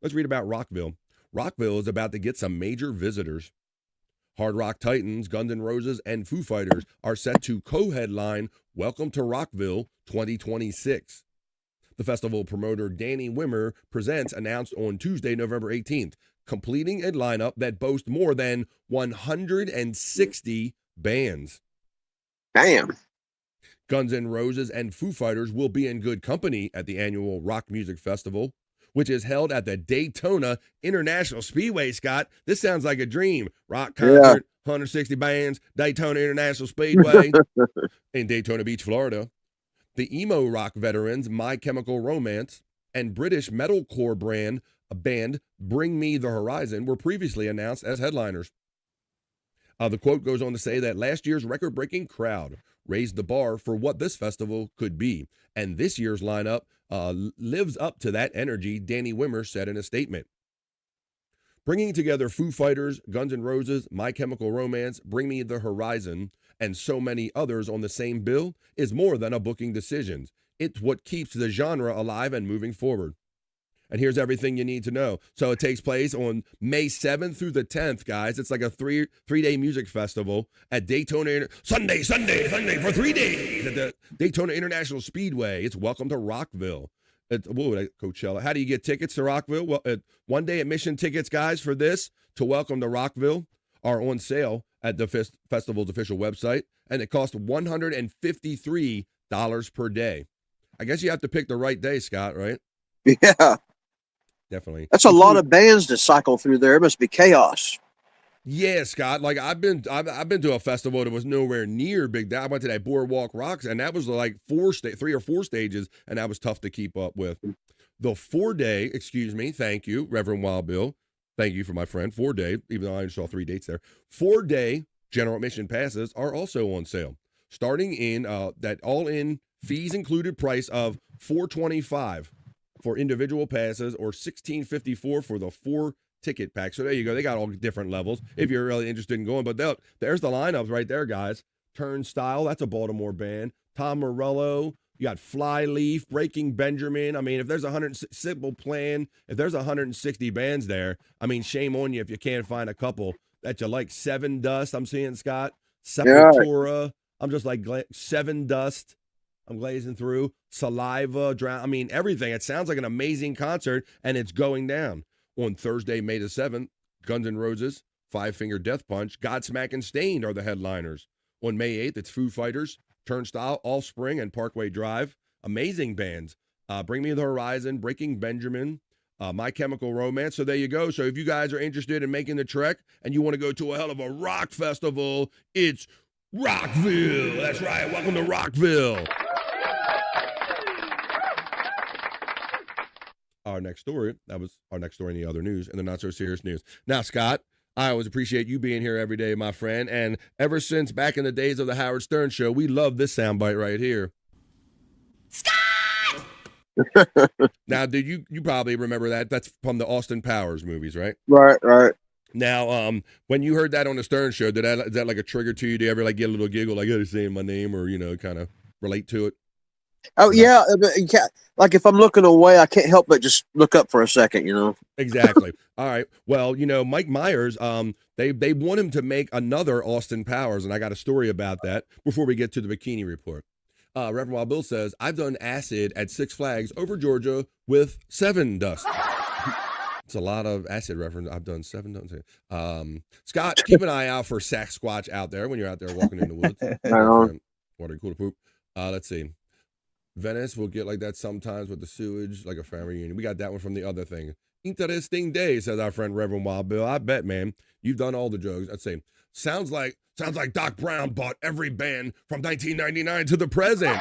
Let's read about Rockville. Rockville is about to get some major visitors. Hard Rock Titans, Guns N' Roses, and Foo Fighters are set to co-headline Welcome to Rockville 2026. The festival promoter Danny Wimmer presents announced on Tuesday, November 18th, completing a lineup that boasts more than 160 bands. Damn. Guns N' Roses and Foo Fighters will be in good company at the annual Rock Music Festival, which is held at the Daytona International Speedway, Scott. This sounds like a dream. Rock concert, 160 bands, Daytona International Speedway in Daytona Beach, Florida. The emo rock veterans My Chemical Romance and British metalcore band Bring Me the Horizon were previously announced as headliners. The quote goes on to say that last year's record-breaking crowd raised the bar for what this festival could be, and this year's lineup lives up to that energy, Danny Wimmer said in a statement. Bringing together Foo Fighters, Guns N' Roses, My Chemical Romance, Bring Me the Horizon, and so many others on the same bill is more than a booking decision. It's what keeps the genre alive and moving forward. And here's everything you need to know. So it takes place on May 7th through the 10th, guys. It's like a three-day music festival at Daytona, Sunday for 3 days at the Daytona International Speedway. It's Welcome to Rockville. Coachella. How do you get tickets to Rockville? Well, one-day admission tickets, guys, for this to Welcome to Rockville are on sale at the festival's official website, and it costs $153 per day. I guess you have to pick the right day, Scott, right? Yeah. Definitely. That's a lot of bands to cycle through there. It must be chaos. Yeah, Scott. Like I've been to a festival that was nowhere near big. I went to that Boardwalk Rocks, and that was like 3 or 4 stages, and that was tough to keep up with. The 4-day, thank you, Reverend Wild Bill. Thank you for my friend. 4-day, even though I only saw 3 dates there. 4-day general admission passes are also on sale, starting in that all-in fees included price of $425 for individual passes or $1654 for the 4 ticket pack. So there you go. They got all different levels if you're really interested in going. But there's the lineups right there, guys. Turnstile, that's a Baltimore band. Tom Morello, you got Flyleaf, Breaking Benjamin. I mean, if there's Simple Plan, if there's 160 bands there, I mean, shame on you if you can't find a couple that you like. Seven Dust, I'm seeing, Scott. Sepultura. I'm just like Seven Dust. I'm glazing through. Saliva, drown. I mean, everything. It sounds like an amazing concert, and it's going down. On Thursday, May the 7th, Guns N' Roses, Five Finger Death Punch, Godsmack and Stained are the headliners. On May 8th, it's Foo Fighters, Turnstile, Offspring, and Parkway Drive. Amazing bands. Bring Me the Horizon, Breaking Benjamin, My Chemical Romance. So there you go. So if you guys are interested in making the trek and you want to go to a hell of a rock festival, it's Rockville. That's right. Welcome to Rockville. Our next story, that was our next story in the other news and the not so serious news. Now, Scott, I always appreciate you being here every day, my friend. And ever since back in the days of the Howard Stern show, we love this soundbite right here. Now, did you probably remember that? That's from the Austin Powers movies, right? Right. Now, when you heard that on the Stern show, is that like a trigger to you? Do you ever like get a little giggle, like, they're saying my name, or, kind of relate to it? Oh, yeah. But like if I'm looking away, I can't help but just look up for a second, Exactly. All right. Well, Mike Myers, they want him to make another Austin Powers, and I got a story about that before we get to the Bikini Report. Reverend Wild Bill says, I've done acid at Six Flags over Georgia with 7 dust. It's a lot of acid reference. I've done 7 dust. Scott, keep an eye out for Sasquatch out there when you're out there walking in the woods. Water cool to poop. Let's see. Venice will get like that sometimes with the sewage, like a family reunion. We got that one from the other thing. Interesting day, says our friend Reverend Wild Bill. I bet, man, you've done all the drugs. I'd say, sounds like Doc Brown bought every band from 1999 to the present.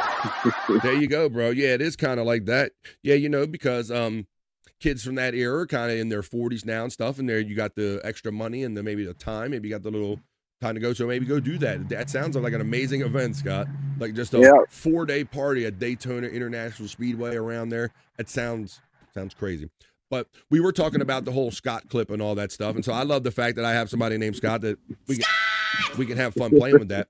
There you go, bro. Yeah, it is kind of like that. Yeah, because kids from that era are kind of in their 40s now and stuff, and there you got the extra money and maybe the time. Maybe you got the little time to go, so maybe go do that. That sounds like an amazing event, Scott. Like just a 4-day party at Daytona International Speedway around there. It sounds crazy. But we were talking about the whole Scott clip and all that stuff, and so I love the fact that I have somebody named Scott that we can have fun playing with that.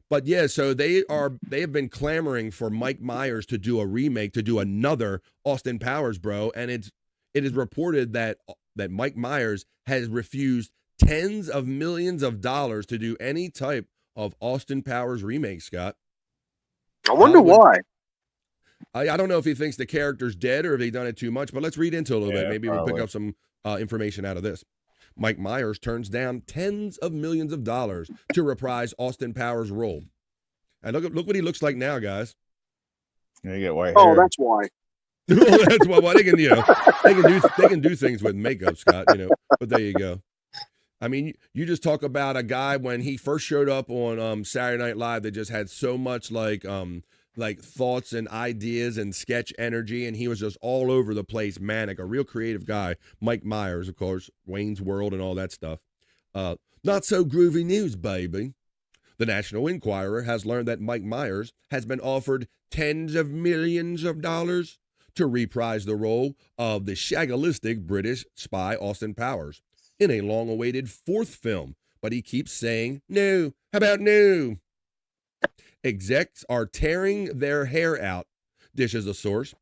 But yeah, so they have been clamoring for Mike Myers to do a remake, to do another Austin Powers, bro. And it is reported that Mike Myers has refused tens of millions of dollars to do any type of Austin Powers remake, Scott. I wonder why. I don't know if he thinks the character's dead or if they've done it too much, but let's read into it a little bit. Maybe we'll pick up some information out of this. Mike Myers turns down tens of millions of dollars to reprise Austin Powers' role. And look what he looks like now, guys. You get white hair. Oh, that's why. That's why. Well, they can do things with makeup, Scott. But there you go. I mean, you just talk about a guy when he first showed up on Saturday Night Live that just had so much like thoughts and ideas and sketch energy, and he was just all over the place, manic, a real creative guy. Mike Myers, of course, Wayne's World and all that stuff. Not so groovy news, baby. The National Enquirer has learned that Mike Myers has been offered tens of millions of dollars to reprise the role of the shagalistic British spy Austin Powers in a long-awaited 4th film, but he keeps saying no. How about no? Execs are tearing their hair out, dishes a source.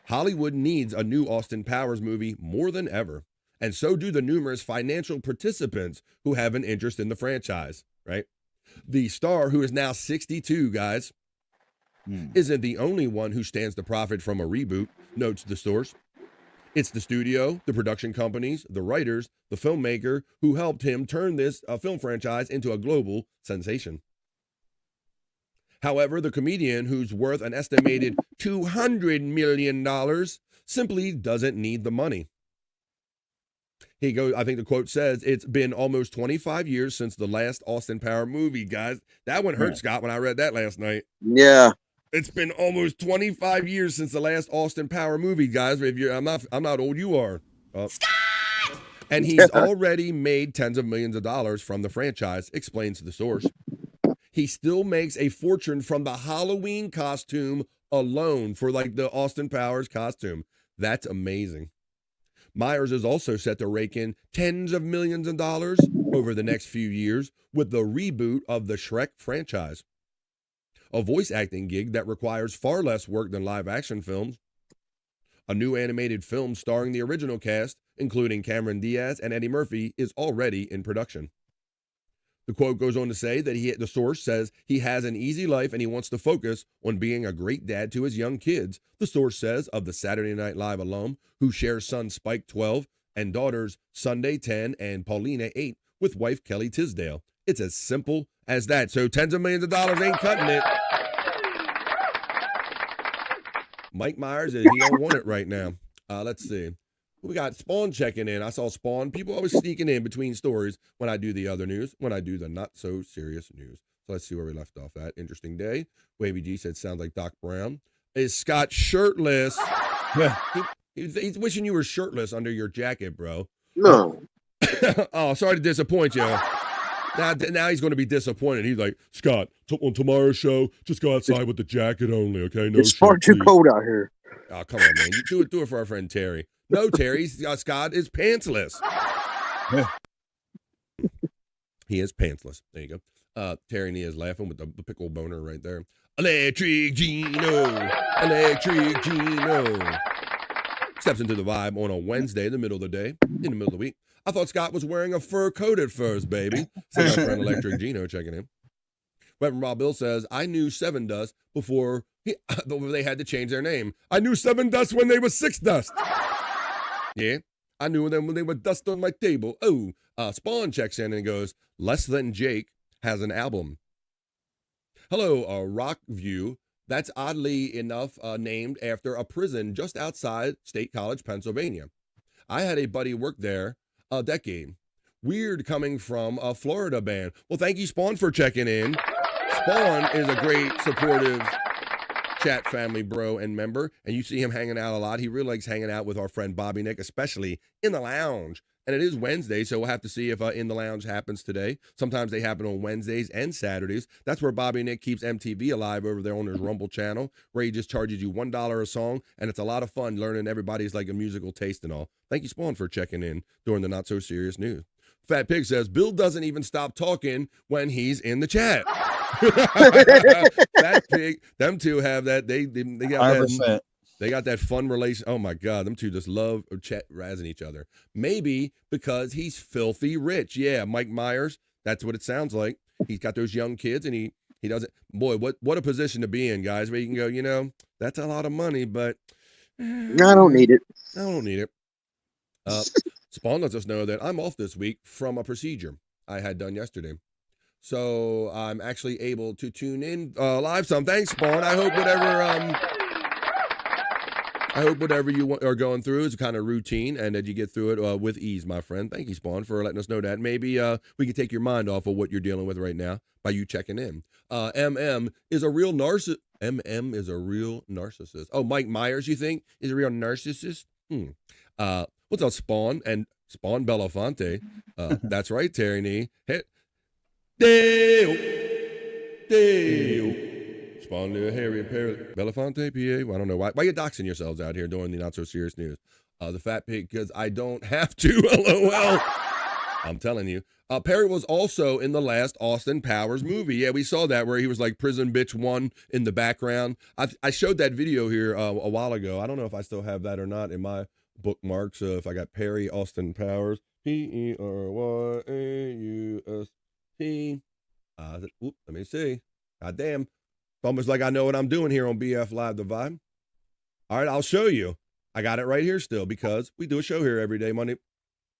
Hollywood needs a new Austin Powers movie more than ever, and so do the numerous financial participants who have an interest in the franchise, right? The star, who is now 62, guys, isn't the only one who stands to profit from a reboot, notes the source. It's the studio, the production companies, the writers, the filmmaker who helped him turn this film franchise into a global sensation. However, the comedian, who's worth an estimated $200 million, simply doesn't need the money. He goes, I think the quote says, it's been almost 25 years since the last Austin Powers movie, guys. That one hurt, Scott, when I read that last night. Yeah. It's been almost 25 years since the last Austin Powers movie, guys. If you're, I'm not old, you are. And he's already made tens of millions of dollars from the franchise, explains the source. He still makes a fortune from the Halloween costume alone, for like the Austin Powers costume. That's amazing. Myers is also set to rake in tens of millions of dollars over the next few years with the reboot of the Shrek franchise, a voice acting gig that requires far less work than live action films. A new animated film starring the original cast, including Cameron Diaz and Eddie Murphy, is already in production. The quote goes on to say that the source says he has an easy life and he wants to focus on being a great dad to his young kids. The source says of the Saturday Night Live alum who shares son Spike 12 and daughters Sunday 10 and Paulina 8 with wife Kelly Tisdale. It's as simple as that. So tens of millions of dollars ain't cutting it. Mike Myers, he don't want it right now. Let's see. We got Spawn checking in. I saw Spawn. People always sneaking in between stories when I do the other news, when I do the not so serious news. So let's see where we left off at. Interesting day. Wavy G said, sounds like Doc Brown. Is Scott shirtless? He's wishing you were shirtless under your jacket, bro. No. Oh, sorry to disappoint you. Now he's going to be disappointed. He's like, Scott, on tomorrow's show, just go outside with the jacket only, okay? No, it's far too cold out here. Oh, come on, man. You do it for our friend Terry. No, Terry, Scott is pantsless. He is pantsless. There you go. Terry and he is laughing with the pickle boner right there. Electric Gino. Electric Gino. Steps into the vibe on a Wednesday, in the middle of the day, in the middle of the week. I thought Scott was wearing a fur coat at first, baby. Said our friend Electric Gino checking in. Reverend Rob Bill says, I knew Seven Dust before they had to change their name. I knew Seven Dust when they were Six Dust. Yeah, I knew them when they were dust on my table. Oh, Spawn checks in and goes, Less Than Jake has an album. Hello, Rockview. That's oddly enough named after a prison just outside State College, Pennsylvania. I had a buddy work there a decade. Weird coming from a Florida band. Well, thank you, Spawn, for checking in. Spawn is a great, supportive chat family bro and member, and you see him hanging out a lot. He really likes hanging out with our friend Bobby Nick, especially in the lounge. And it is Wednesday, so we'll have to see if In the Lounge happens today. Sometimes they happen on Wednesdays and Saturdays. That's where Bobby Nick keeps MTV alive over there on his Rumble channel, where he just charges you $1 a song, and it's a lot of fun learning everybody's like a musical taste and all. Thank you, Spawn, for checking in during the Not So Serious News. Fat Pig says, Bill doesn't even stop talking when he's in the chat. Fat Pig, them two have that. They got 100%. That. They got that fun relation. Oh my God, them two just love chat razzing each other. Maybe because he's filthy rich. Yeah, Mike Myers. That's what it sounds like. He's got those young kids, and he doesn't. Boy, what a position to be in, guys. Where you can go, that's a lot of money, but I don't need it. I don't need it. Spawn lets us know that I'm off this week from a procedure I had done yesterday. So I'm actually able to tune in live some. Thanks, Spawn. I hope whatever you are going through is kind of routine and that you get through it with ease, my friend. Thank you, Spawn, for letting us know that. Maybe we can take your mind off of what you're dealing with right now by you checking in. MM is a real narcissist. MM is a real narcissist. Oh, Mike Myers, you think, is a real narcissist? What's up, Spawn? And Spawn Belafonte. That's right, Terry Nee. Hey, Dale. Spawn Harry Belafonte, PA. I don't know why you doxing yourselves out here doing the Not So Serious News. The Fat Pig, because I don't have to. LOL. I'm telling you. Perry was also in the last Austin Powers movie. Yeah, we saw that where he was like Prison Bitch 1 in the background. I showed that video here a while ago. I don't know if I still have that or not in my bookmarks. If I got Perry Austin Powers, Peryaust. Let me see. God damn. It's almost like I know what I'm doing here on BF Live The Vibe. All right, I'll show you. I got it right here still because we do a show here every day, Monday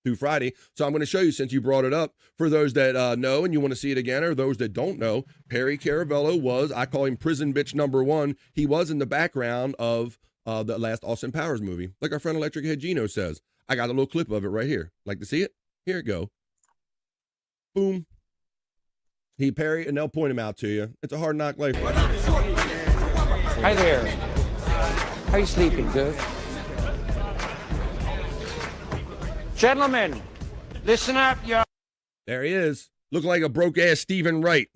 through Friday. So I'm going to show you since you brought it up. For those that know and you want to see it again, or those that don't know, Perry Caravello was, I call him Prison Bitch #1. He was in the background of the last Austin Powers movie. Like our friend Electric Head Gino says. I got a little clip of it right here. Like to see it? Here it go. Boom. Perry, and they'll point him out to you. It's a hard knock life. Hi there. How you sleeping? Good? Gentlemen, listen up, y'all. There he is. Look like a broke-ass Stephen Wright.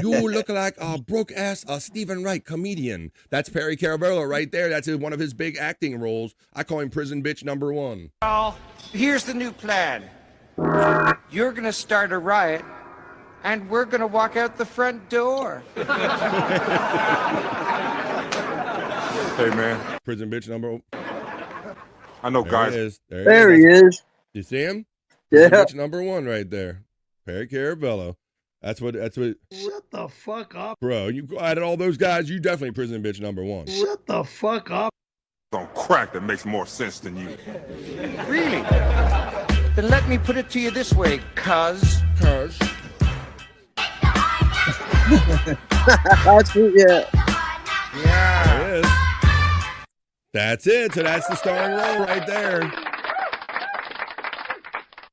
You look like a broke-ass Stephen Wright comedian. That's Perry Caravello right there. That's one of his big acting roles. I call him Prison Bitch #1. Well, here's the new plan. You're going to start a riot, and we're going to walk out the front door. Hey, man. Prison Bitch #1. I know, there guys. He is. There he is. You see him? Yeah. Prison Bitch #1 right there. Perry Caravello. That's what. Shut the fuck up. Bro, you added all those guys. You definitely prison bitch number one. Shut the fuck up. On crack that makes more sense than you. Really? Then let me put it to you this way, cuz. That's it, yeah. There it is. That's it. So that's the starring role right there.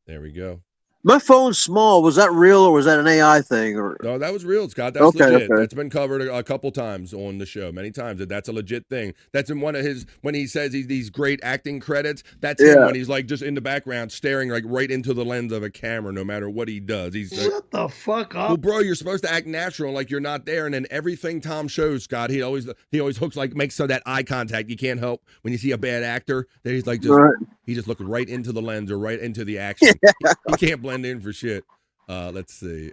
There we go. My phone's small. Was that real or was that an AI thing? Or No, that was real, Scott. That's legit. That's been covered a couple times on the show, many times. That's a legit thing. That's in one of his, when he says these great acting credits, that's him when he's like just in the background staring like right into the lens of a camera no matter what he does. He's Shut the fuck up. Well, bro, you're supposed to act natural like you're not there. And then everything Tom shows, Scott, he always hooks like, makes so that eye contact. You can't help when you see a bad actor that he's like he just looks right into the lens or right into the action. He can't blend in for shit. Let's see.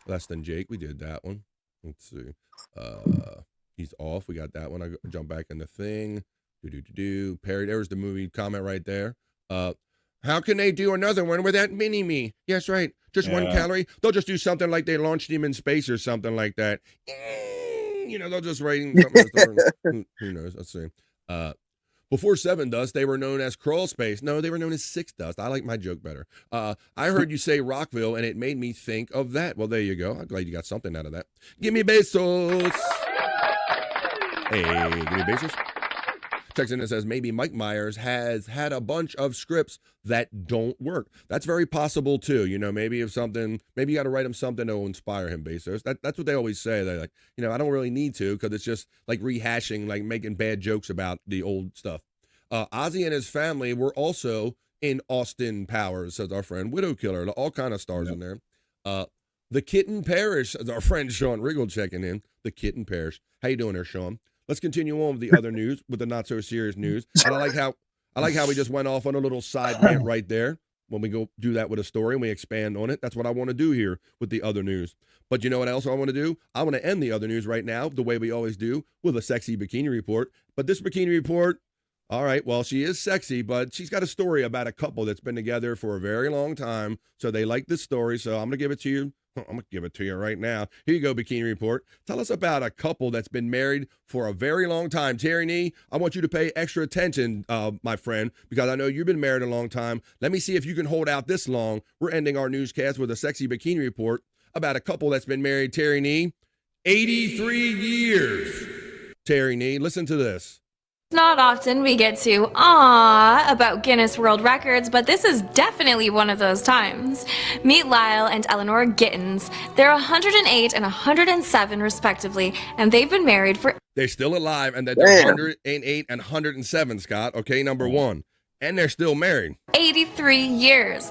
Less Than Jake, we did that one. Let's see. He's off. We got that one. I jump back in the thing. Perry, there's the movie comment right there. How can they do another one without mini-me? Yes, right. Just 1 calorie. They'll just do something like they launched him in space or something like that. You know, they'll just write something. Who knows? Let's see. Before 7 Dust, they were known as Crawl Space. No, they were known as 6 Dust. I like my joke better. I heard you say Rockville, and it made me think of that. Well, there you go. I'm glad you got something out of that. Give me Bezos. Hey, give me Bezos. Checks in and says, maybe Mike Myers has had a bunch of scripts that don't work. That's very possible, too. You know, maybe you got to write him something that will inspire him, Bezos. That's what they always say. They're like, you know, I don't really need to because it's just like rehashing, like making bad jokes about the old stuff. Ozzy and his family were also in Austin Powers, says our friend Widow Killer. All kind of stars in there. The Kitten Parish, as our friend Sean Riggle checking in. The Kitten Parish. How you doing there, Sean? Let's continue on with the other news, with the not so serious news. And I like how we just went off on a little side rant right there. When we go do that with a story and we expand on it, that's what I want to do here with the other news. But you know what else I want to do? I want to end the other news right now, the way we always do, with a sexy bikini report. But this bikini report, all right, well, she is sexy, but she's got a story about a couple that's been together for a very long time. So they like this story. So I'm going to give it to you. I'm going to give it to you right now. Here you go, Bikini Report. Tell us about a couple that's been married for a very long time. Terry Nee, I want you to pay extra attention, my friend, because I know you've been married a long time. Let me see if you can hold out this long. We're ending our newscast with a sexy Bikini Report about a couple that's been married, Terry Nee, 83 years. Terry Nee, listen to this. Not often we get to about Guinness World Records, but this is definitely one of those times. Meet Lyle and Eleanor Gittins. They're 108 and 107 respectively, and they've been married for... They're still alive, and they're 108 and 107, Scott. Okay, number one. And they're still married. 83 years.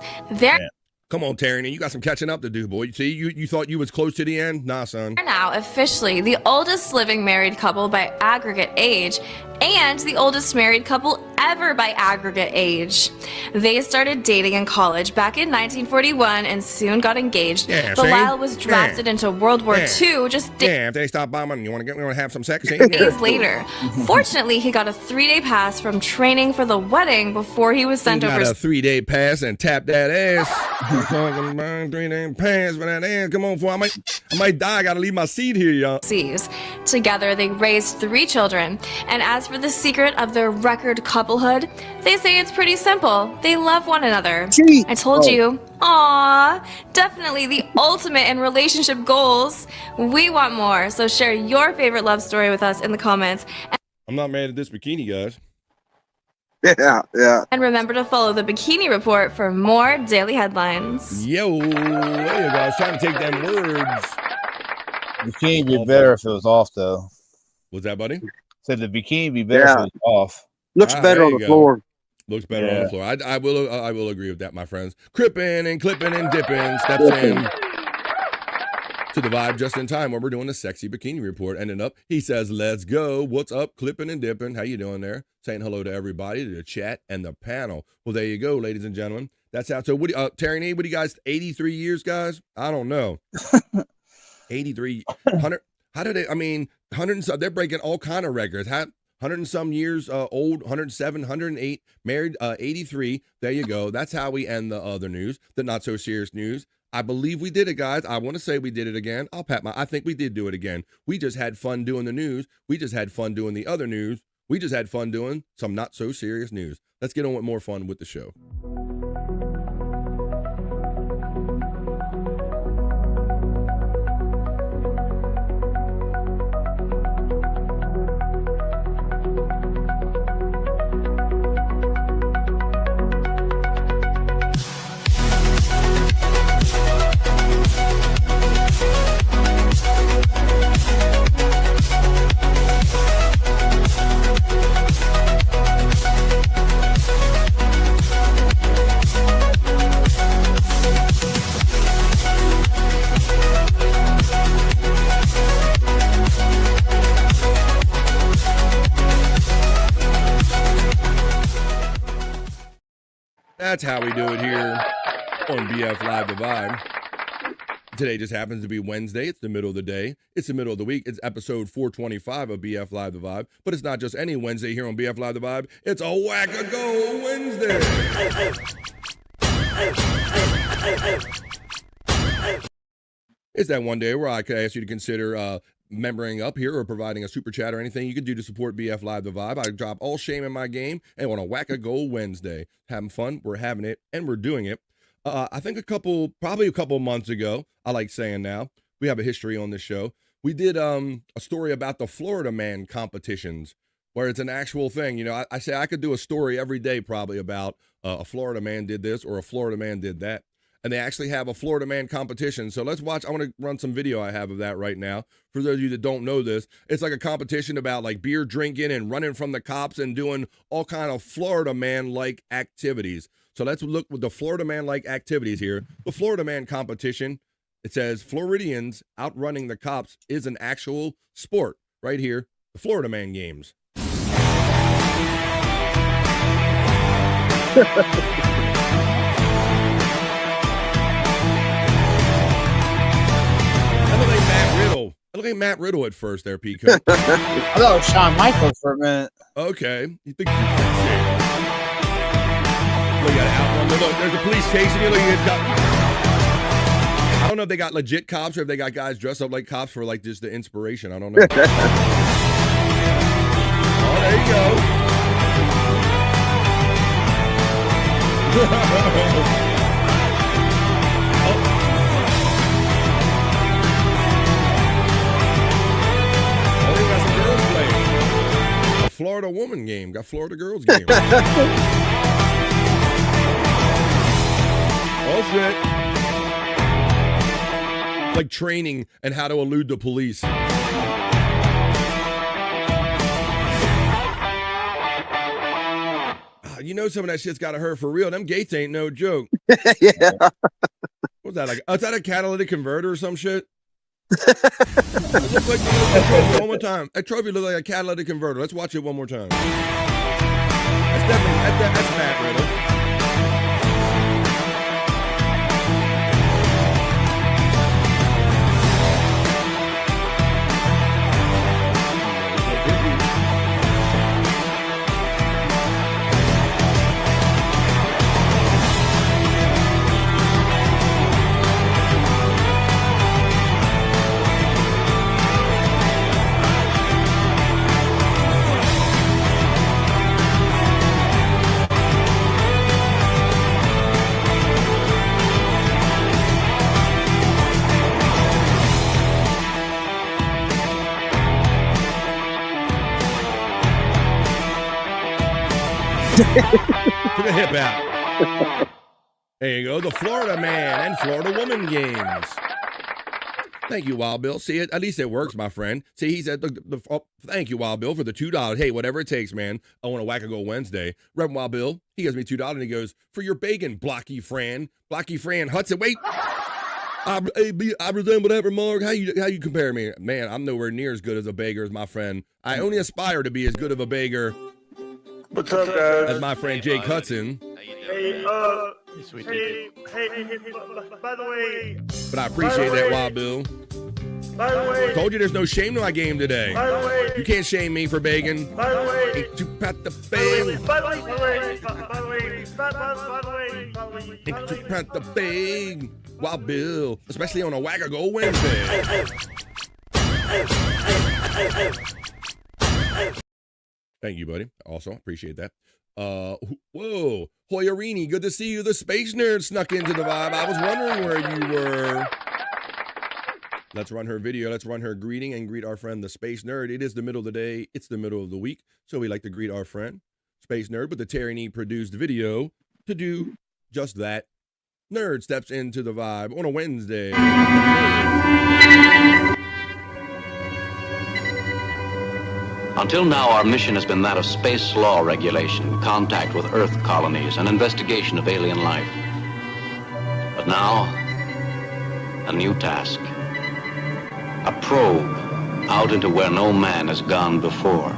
Come on, Terry, you got some catching up to do, boy. See, you thought you was close to the end? Nah, son. They're now officially the oldest living married couple by aggregate age, and the oldest married couple ever by aggregate age. They started dating in college back in 1941 and soon got engaged. Yeah, but Lyle was drafted into World War II just if they stop bombing, you want to have some sex? days later. Fortunately, he got a 3-day pass from training for the wedding before he was sent He over. got a 3-day pass and tap that ass. I'm talking about 3-day pass for that ass. Come on, fool. I might die. I gotta leave my seat here, y'all. Together, they raised 3 children. And as for the secret of their record couplehood, they say it's pretty simple. They love one another. I told you. Aww. Definitely the ultimate in relationship goals. We want more, so share your favorite love story with us in the comments. I'm not mad at this bikini, guys. Yeah. And remember to follow the Bikini Report for more daily headlines. Yo, there you go. I was trying to take them words. Bikini would be better if it was off, though. What's that, buddy? Said the bikini would be better if it was off. Looks better on the floor. Looks better on the floor. I will agree with that, my friends. Crippin' and clipping and dipping steps in to the vibe just in time when we're doing the sexy bikini report. Ending up, he says, "Let's go. What's up, clipping and dipping? How you doing there? Saying hello to everybody, to the chat and the panel." Well, there you go, ladies and gentlemen. That's how. So, Terry Nee, what do you guys? 83 years, guys? I don't know. 83, 100. How did they? I mean, hundreds. They're breaking all kind of records. 100 and some years old, 107, 108, married 83. There you go. That's how we end the other news, the not so serious news. I believe we did it, guys. I want to say we did it again. I think we did do it again. We just had fun doing the news. We just had fun doing the other news. We just had fun doing some not so serious news. Let's get on with more fun with the show. That's how we do it here on BF Live The Vibe. Today just happens to be Wednesday. It's the middle of the day. It's the middle of the week. It's episode 425 of BF Live The Vibe. But it's not just any Wednesday here on BF Live The Vibe. It's a whack-a-go Wednesday. It's that one day where I could ask you to consider membering up here or providing a super chat or anything you can do to support BF Live The Vibe. I drop all shame in my game and want to whack a goal Wednesday. Having fun, we're having it, and we're doing it. I think probably a couple months ago, I like saying now, we have a history on this show. We did a story about the Florida Man competitions, where it's an actual thing. You know, I say I could do a story every day probably about a Florida man did this or a Florida man did that. And they actually have a Florida Man competition. So let's watch. I want to run some video I have of that right now. For those of you that don't know this, it's like a competition about like beer drinking and running from the cops and doing all kind of Florida Man-like activities. So let's look with the Florida Man-like activities here. The Florida Man competition, it says Floridians outrunning the cops is an actual sport. Right here, the Florida Man games. I look like Matt Riddle at first there, Pico. I thought it was Shawn Michaels for a minute. Okay. You think you shit. Look at outrun. Look, there's the police chasing you. Look at I don't know if they got legit cops or if they got guys dressed up like cops for like just the inspiration. I don't know. Oh, there you go. Florida woman game. Got Florida girls game. Oh, shit. Like training and how to elude the police. You know some of that shit's got to hurt for real. Them gates ain't no joke. Yeah. What's that like? Oh, is that a catalytic converter or some shit? It looks like one more time. That trophy looks like a catalytic converter. Let's watch it one more time. That's definitely that's Matt Riddle. To the hip out. There you go. The Florida Man and Florida Woman games. Thank you, Wild Bill. See, at least it works, my friend. See, he said, thank you, Wild Bill, for the $2. Hey, whatever it takes, man. I want to whack a go Wednesday. Reverend Wild Bill, he gives me $2 and he goes, for your bacon, Blocky Fran Hudson. Wait. I resemble that remark. How you compare me? Man, I'm nowhere near as good as a beggar as my friend. I only aspire to be as good of a beggar. What's up, guys? As my friend Jake Hudson. Hey, by the way. But I appreciate that, Wild Bill. By the way. Told you there's no shame to my game today. By the way. You can't shame me for begging. By the way. Ain't to pat the bag. By the way. Ain't to pat the bag. Wild Bill. Especially on a Wagger Go Wednesday. Thank you, buddy. Also, appreciate that. Whoa. Hoyerini, good to see you. The space nerd snuck into the vibe. I was wondering where you were. Let's run her video. Let's run her greeting and greet our friend, the Space Nerd. It is the middle of the day. It's the middle of the week. So we like to greet our friend, Space Nerd, with the Tyranny produced video to do just that. Nerd steps into the vibe on a Wednesday. Until now, our mission has been that of space law regulation, contact with Earth colonies, and investigation of alien life. But now, a new task. A probe out into where no man has gone before.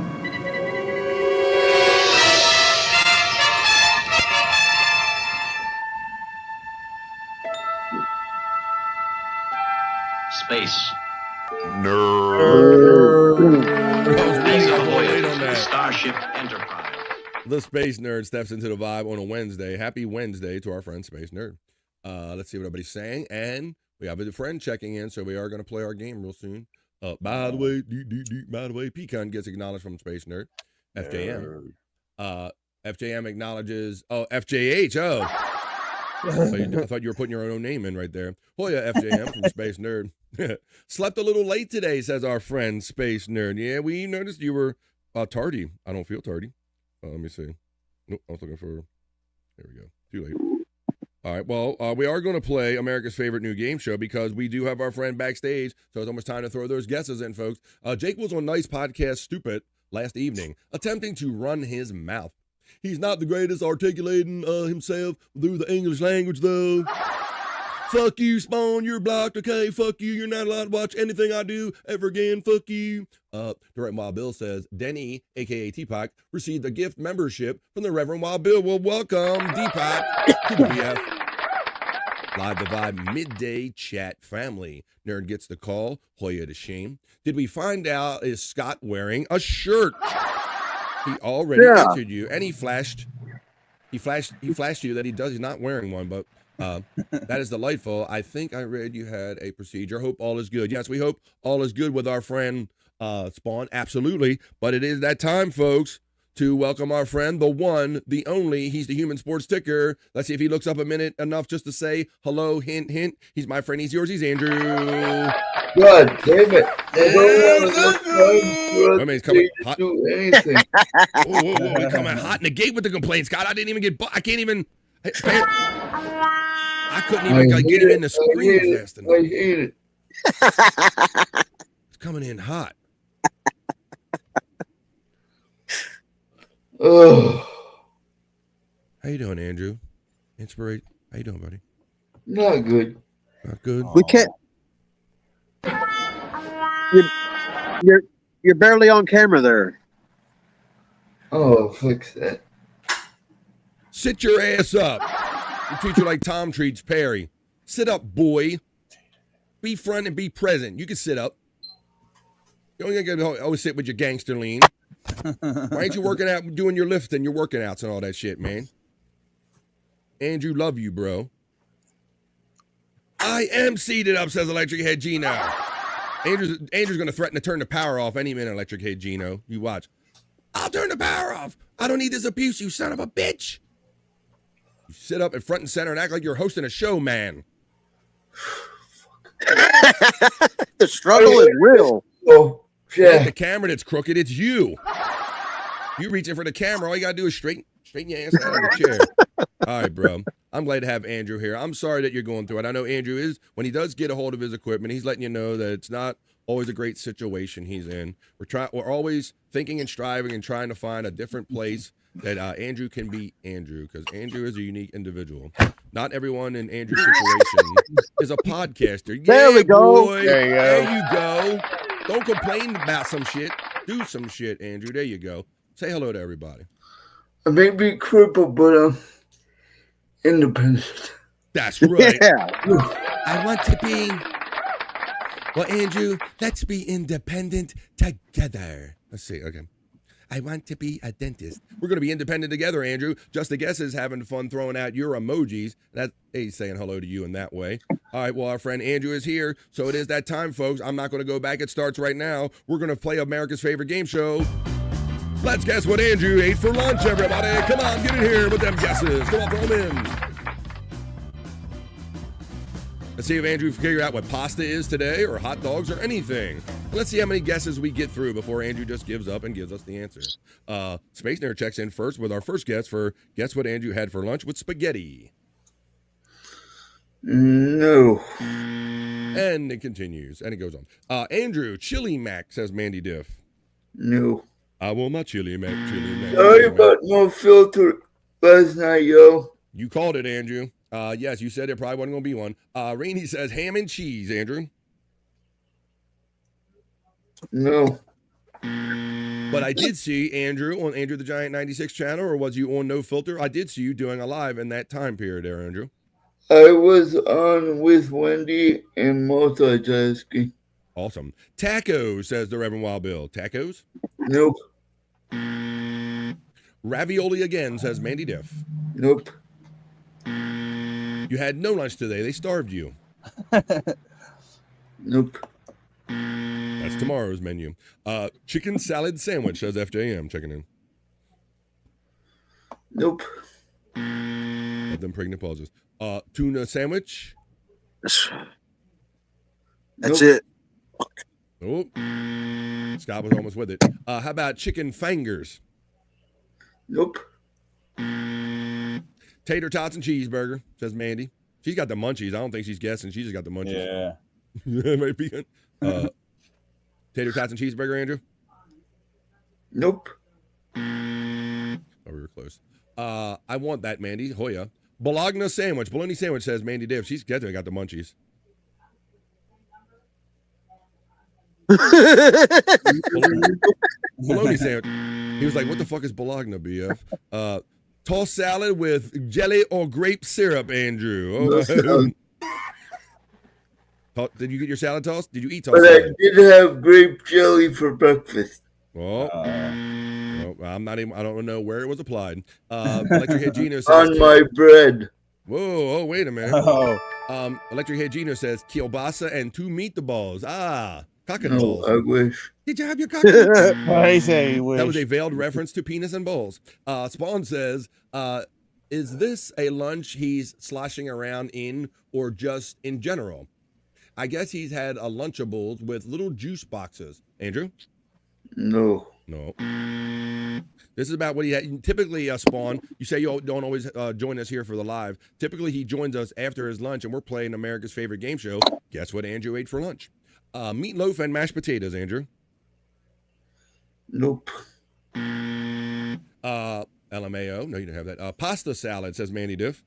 Space. Starship Enterprise. The Space Nerd steps into the vibe on a Wednesday. Happy Wednesday to our friend Space Nerd. Let's see what everybody's saying. And we have a friend checking in, so we are going to play our game real soon. By the way, Pecan gets acknowledged from Space Nerd. FJM. FJM acknowledges. Oh, FJH. Oh. I thought you were putting your own name in right there. Hoya FJM from Space Nerd. Slept a little late today, says our friend Space Nerd. Yeah, we noticed you were tardy. I don't feel tardy. Let me see. Nope, I was looking for. There we go. Too late. All right, well, we are going to play America's favorite new game show because we do have our friend backstage, so it's almost time to throw those guesses in, folks. Jake was on Nice Podcast Stupid last evening, attempting to run his mouth. He's not the greatest articulating himself through the English language, though. Fuck you, Spawn, you're blocked, okay? Fuck you, you're not allowed to watch anything I do ever again, fuck you. Direct Wild Bill says, Denny, a.k.a. Teapot, received a gift membership from the Reverend Wild Bill. Well, welcome, Teapot, to the BF Live the Vibe Midday Chat family. Nerd gets the call, Hoya to shame. Did we find out, is Scott wearing a shirt? He already answered you, and he flashed you that he's not wearing one, but that is delightful. I think I read you had a procedure. Hope all is good. Yes, we hope all is good with our friend Spawn. Absolutely. But it is that time, folks, to welcome our friend, the one, the only. He's the Human Sports Ticker. Let's see if he looks up a minute enough just to say hello, hint, hint. He's my friend. He's yours. He's Andrew. God damn it. I mean, he's coming hot. Do anything. Whoa. He's coming hot in the gate with the complaints. God, I didn't even get, I can't even. I couldn't even get him in the screen fast enough. I hate it. It's coming in hot. Oh. How you doing, Andrew? Inspiration. How you doing, buddy? Not good. Not good. We can't. You're barely on camera there. Oh, fix that. Sit your ass up. We treat you like Tom treats Perry. Sit up, boy. Be front and be present. You can sit up. You don't gotta always sit with your gangster lean. Why ain't you working out, doing your lift and your working outs and all that shit, man? Andrew, love you, bro. I am seated up, says Electric Head Gino. Andrew's going to threaten to turn the power off any minute, Electric Head Gino. You watch. I'll turn the power off. I don't need this abuse, you son of a bitch. You sit up in front and center and act like you're hosting a show, man. The struggle is real. Oh, yeah. It's the camera that's crooked. It's you. You reaching for the camera. All you got to do is straighten your ass out of the chair. All right, bro. I'm glad to have Andrew here. I'm sorry that you're going through it. I know Andrew is, when he does get a hold of his equipment, he's letting you know that it's not always a great situation he's in. We're always thinking and striving and trying to find a different place that Andrew can be Andrew, because Andrew is a unique individual. Not everyone in Andrew's situation is a podcaster. There we go. Boy. There you go. Don't complain about some shit. Do some shit, Andrew. There you go. Say hello to everybody. I may be crippled, but I'm independent. That's right. Yeah. I want to be Well, Andrew, let's be independent together. Let's see. Okay. I want to be a dentist. We're going to be independent together, Andrew. Just the guesses having fun throwing out your emojis. That's he's saying hello to you in that way. All right, well, our friend Andrew is here. So it is that time, folks. I'm not going to go back. It starts right now. We're going to play America's favorite game show. Let's guess what Andrew ate for lunch, everybody. Come on, get in here with them guesses. Come on, throw them in. Let's see if Andrew can figure out what pasta is today or hot dogs or anything. Let's see how many guesses we get through before Andrew just gives up and gives us the answer. Space Nerd checks in first with our first guess for guess what Andrew had for lunch with spaghetti. No. And it continues, and it goes on. Andrew, Chili Mac, says Mandy Diff. No. I want my Chili Mac, Chili Mac. Sorry about no filter last night, yo. You called it, Andrew. Yes, you said it probably wasn't going to be one. Rainey says ham and cheese, Andrew. No. But I did see Andrew on Andrew the Giant 96 channel, or was you on No Filter? I did see you doing a live in that time period there, Andrew. I was on with Wendy and multitasking. Awesome. Tacos, says the Reverend Wild Bill. Tacos? Nope. Ravioli again, says Mandy Diff. Nope. You had no lunch today. They starved you. Nope. That's tomorrow's menu. Chicken salad sandwich, says FJM, checking in. Nope. Let them pregnant pauses. Tuna sandwich. That's it. Oh, Scott was almost with it. How about chicken fingers? Nope. Tater tots and cheeseburger, says Mandy. She's got the munchies. I don't think she's guessing. She just got the munchies. Yeah. Might be good. Tater tots and cheeseburger, Andrew? Nope. Oh, we were close. I want that, Mandy. Hoya. Bologna sandwich. Bologna sandwich, says Mandy Div. She's definitely got the munchies. Bologna sandwich. He was like, what the fuck is Bologna, BF? Tossed salad with jelly or grape syrup, Andrew. Oh, did you get your salad tossed? Did you eat tossed salad? I did have grape jelly for breakfast. Oh, I'm not even. I don't know where it was applied. Electric Head Gino says on my bread. Whoa! Oh, wait a minute. Oh. Electric Head Gino says kielbasa and 2 meatballs. Cock and No, balls. I wish. Did you have your cock and balls? I say wish. That was a veiled reference to penis and balls. Spawn says, is this a lunch he's sloshing around in or just in general? I guess he's had a Lunchables with little juice boxes. Andrew? No. No. This is about what he had. Typically, Spawn, you say you don't always join us here for the live. Typically, he joins us after his lunch, and we're playing America's favorite game show. Guess what Andrew ate for lunch? Meatloaf and mashed potatoes, Andrew. Nope. LMAO. No, you didn't have that. Pasta salad, says Mandy Diff.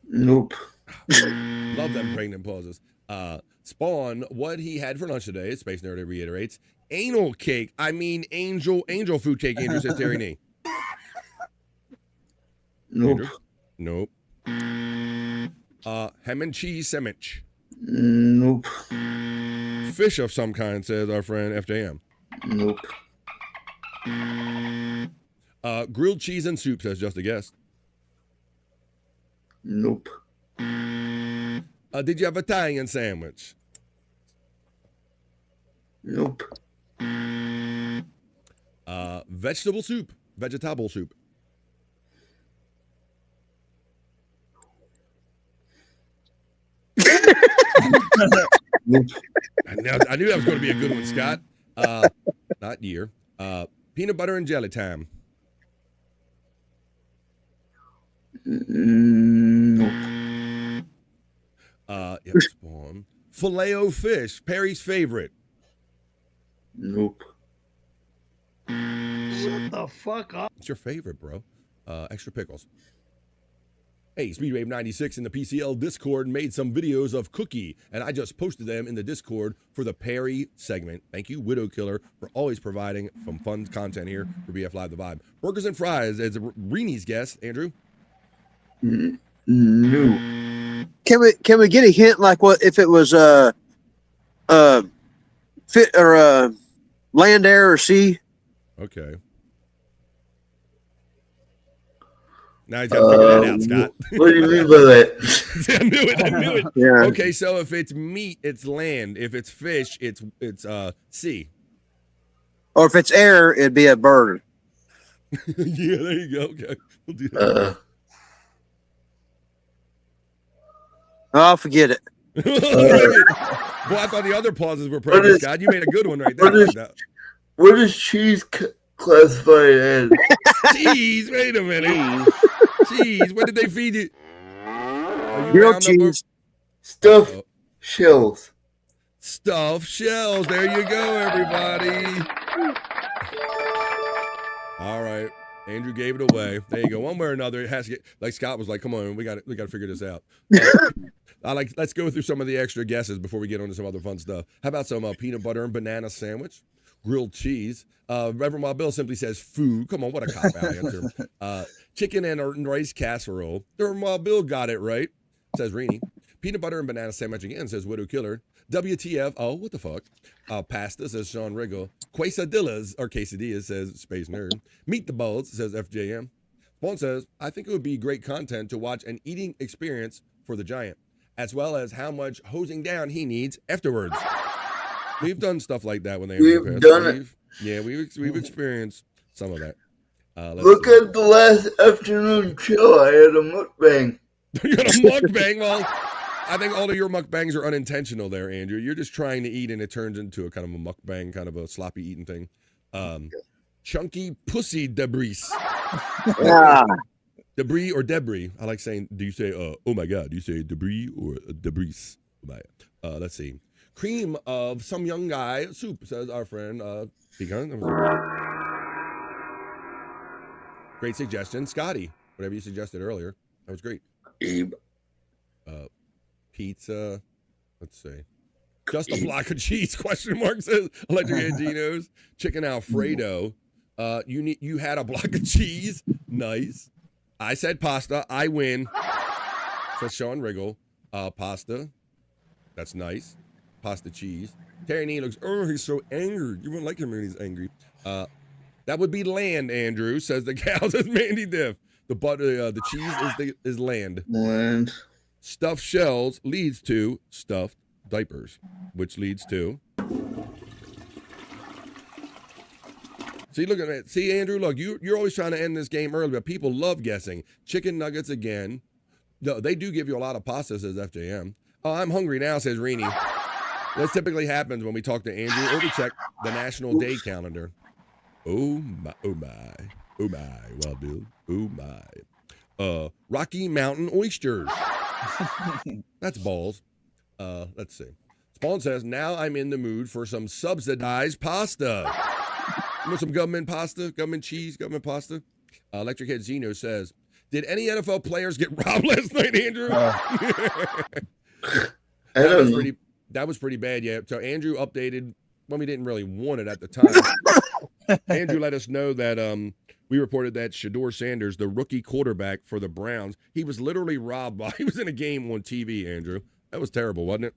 Nope. Love them pregnant pauses. Spawn, what he had for lunch today, Space Nerd reiterates, anal cake. I mean angel food cake, Andrew says Terry Nee. Nope. Andrew? Nope. Ham and cheese sandwich. Nope. Fish of some kind, says our friend FJM. Nope. Grilled cheese and soup, says Just a Guest. Nope. Did you have Italian sandwich? Nope. Vegetable soup. Vegetable soup. Nope. I knew that was going to be a good one, Scott. Not year. Peanut butter and jelly time. Nope. Yep, Spawn. Filet-O-Fish, Perry's favorite. Nope. Shut the fuck up. It's your favorite, bro. Extra pickles. Hey, Speedwave 96 in the PCL Discord made some videos of Cookie, and I just posted them in the Discord for the Perry segment. Thank you, Widow Killer, for always providing some fun content here for BF Live The Vibe. Burgers and fries as Reenie's guest, Andrew. No. Can we get a hint like what if it was fit or land, air, or sea? Okay. Now you got to figure that out, Scott. What do you mean by that? I knew it. Yeah. Okay, so if it's meat, it's land. If it's fish, it's sea. Or if it's air, it'd be a bird. Yeah, there you go. Okay, we'll do that. I'll forget it. Boy, I thought the other pauses were perfect, Scott. You made a good one right there. What is cheese classified as? Cheese? Wait a minute. Cheese? What did they feed you? Grilled cheese. Stuffed shells. Stuffed shells. There you go, everybody. All right. Andrew gave it away. There you go. One way or another, it has to get like Scott was like, "Come on, we got to figure this out." Let's go through some of the extra guesses before we get on to some other fun stuff. How about some peanut butter and banana sandwich, grilled cheese? Reverend Wild Bill simply says food. Come on, what a cop-out answer. Chicken and rice casserole. Reverend Wild Bill got it right, says Rini. Peanut butter and banana sandwich again, says Widow Killer. WTF? Oh, what the fuck? Pasta, says Sean Riggle. Quesadillas, says Space Nerd. Meat the balls, says FJM. Spawn says, I think it would be great content to watch an eating experience for the giant, as well as how much hosing down he needs afterwards. We've done stuff like that when they We've done it. Yeah, we've experienced some of that. Look at the last afternoon show. I had a mukbang. You got a mukbang? Well, I think all of your mukbangs are unintentional there, Andrew. You're just trying to eat and it turns into a kind of a mukbang, kind of a sloppy eating thing. Chunky pussy debris. Debris or debris. I like saying, do you say, oh my God, do you say debris or debris? Let's see. Cream of some young guy soup, says our friend Pecan. Great suggestion. Scotty, whatever you suggested earlier. That was great. Pizza. Let's see. Just a block of cheese, question mark, says Electric Anginos. Chicken Alfredo. You had a block of cheese. Nice. I said pasta. I win. Says Sean Riggle. Pasta. That's nice. Pasta cheese. Terry Nee looks, he's so angry. You wouldn't like him when he's angry. That would be land, Andrew, says the cow, says Mandy Diff. The cheese is land. Land. Stuffed shells leads to stuffed diapers, which leads to. See, look at that. See, Andrew, look, you're always trying to end this game early, but people love guessing. Chicken nuggets again. No, they do give you a lot of pasta, says FJM. Oh, I'm hungry now, says Rini. That typically happens when we talk to Andrew or we check the National Day calendar. Oh my, Wild Bill. Oh my. Rocky Mountain oysters. That's balls. Let's see. Spawn says, now I'm in the mood for some subsidized pasta. You want some government pasta, government cheese, government pasta? Electric Head Zeno says, did any NFL players get robbed last night, Andrew? That was pretty bad, yeah. So Andrew updated when we didn't really want it at the time. Andrew let us know that we reported that Shador Sanders, the rookie quarterback for the Browns, he was literally robbed while he was in a game on TV, Andrew. That was terrible, wasn't it?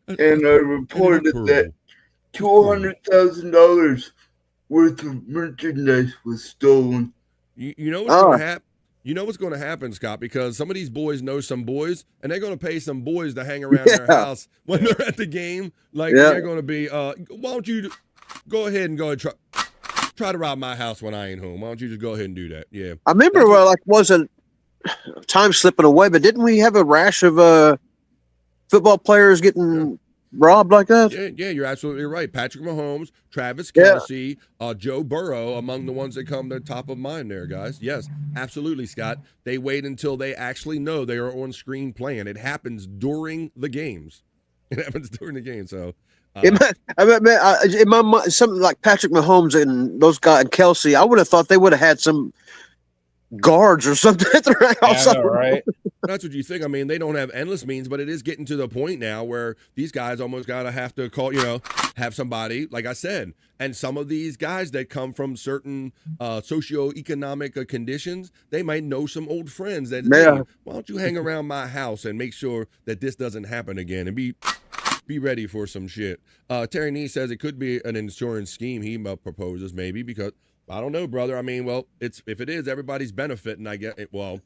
And I reported that $200,000 worth of merchandise was stolen. You know what's going to happen? You know what's going to happen, Scott, because some of these boys know some boys, and they're going to pay some boys to hang around their house when they're at the game. Like, they're going to be, why don't you go ahead and try to rob my house when I ain't home? Why don't you just go ahead and do that? Yeah. I remember, wasn't time slipping away, but didn't we have a rash of football players getting robbed like that? Yeah, you're absolutely right. Patrick Mahomes, Travis Kelce, Joe Burrow, among the ones that come to the top of mind there, guys. Yes, absolutely, Scott. They wait until they actually know they are on screen playing. It happens during the games. It happens during the game, so... in my mind, something like Patrick Mahomes and those guys and Kelce, I would have thought they would have had some guards or something at their house. Yeah, I know, right? That's what you think. I mean, they don't have endless means, but it is getting to the point now where these guys almost gotta have to call, have somebody, like I said. And some of these guys that come from certain socioeconomic conditions, they might know some old friends that, hey, why don't you hang around my house and make sure that this doesn't happen again, and be ready for some shit. Terry Nee says it could be an insurance scheme he proposes, maybe, because I don't know, brother. I mean, well, if it is, everybody's benefiting. I get it. Well,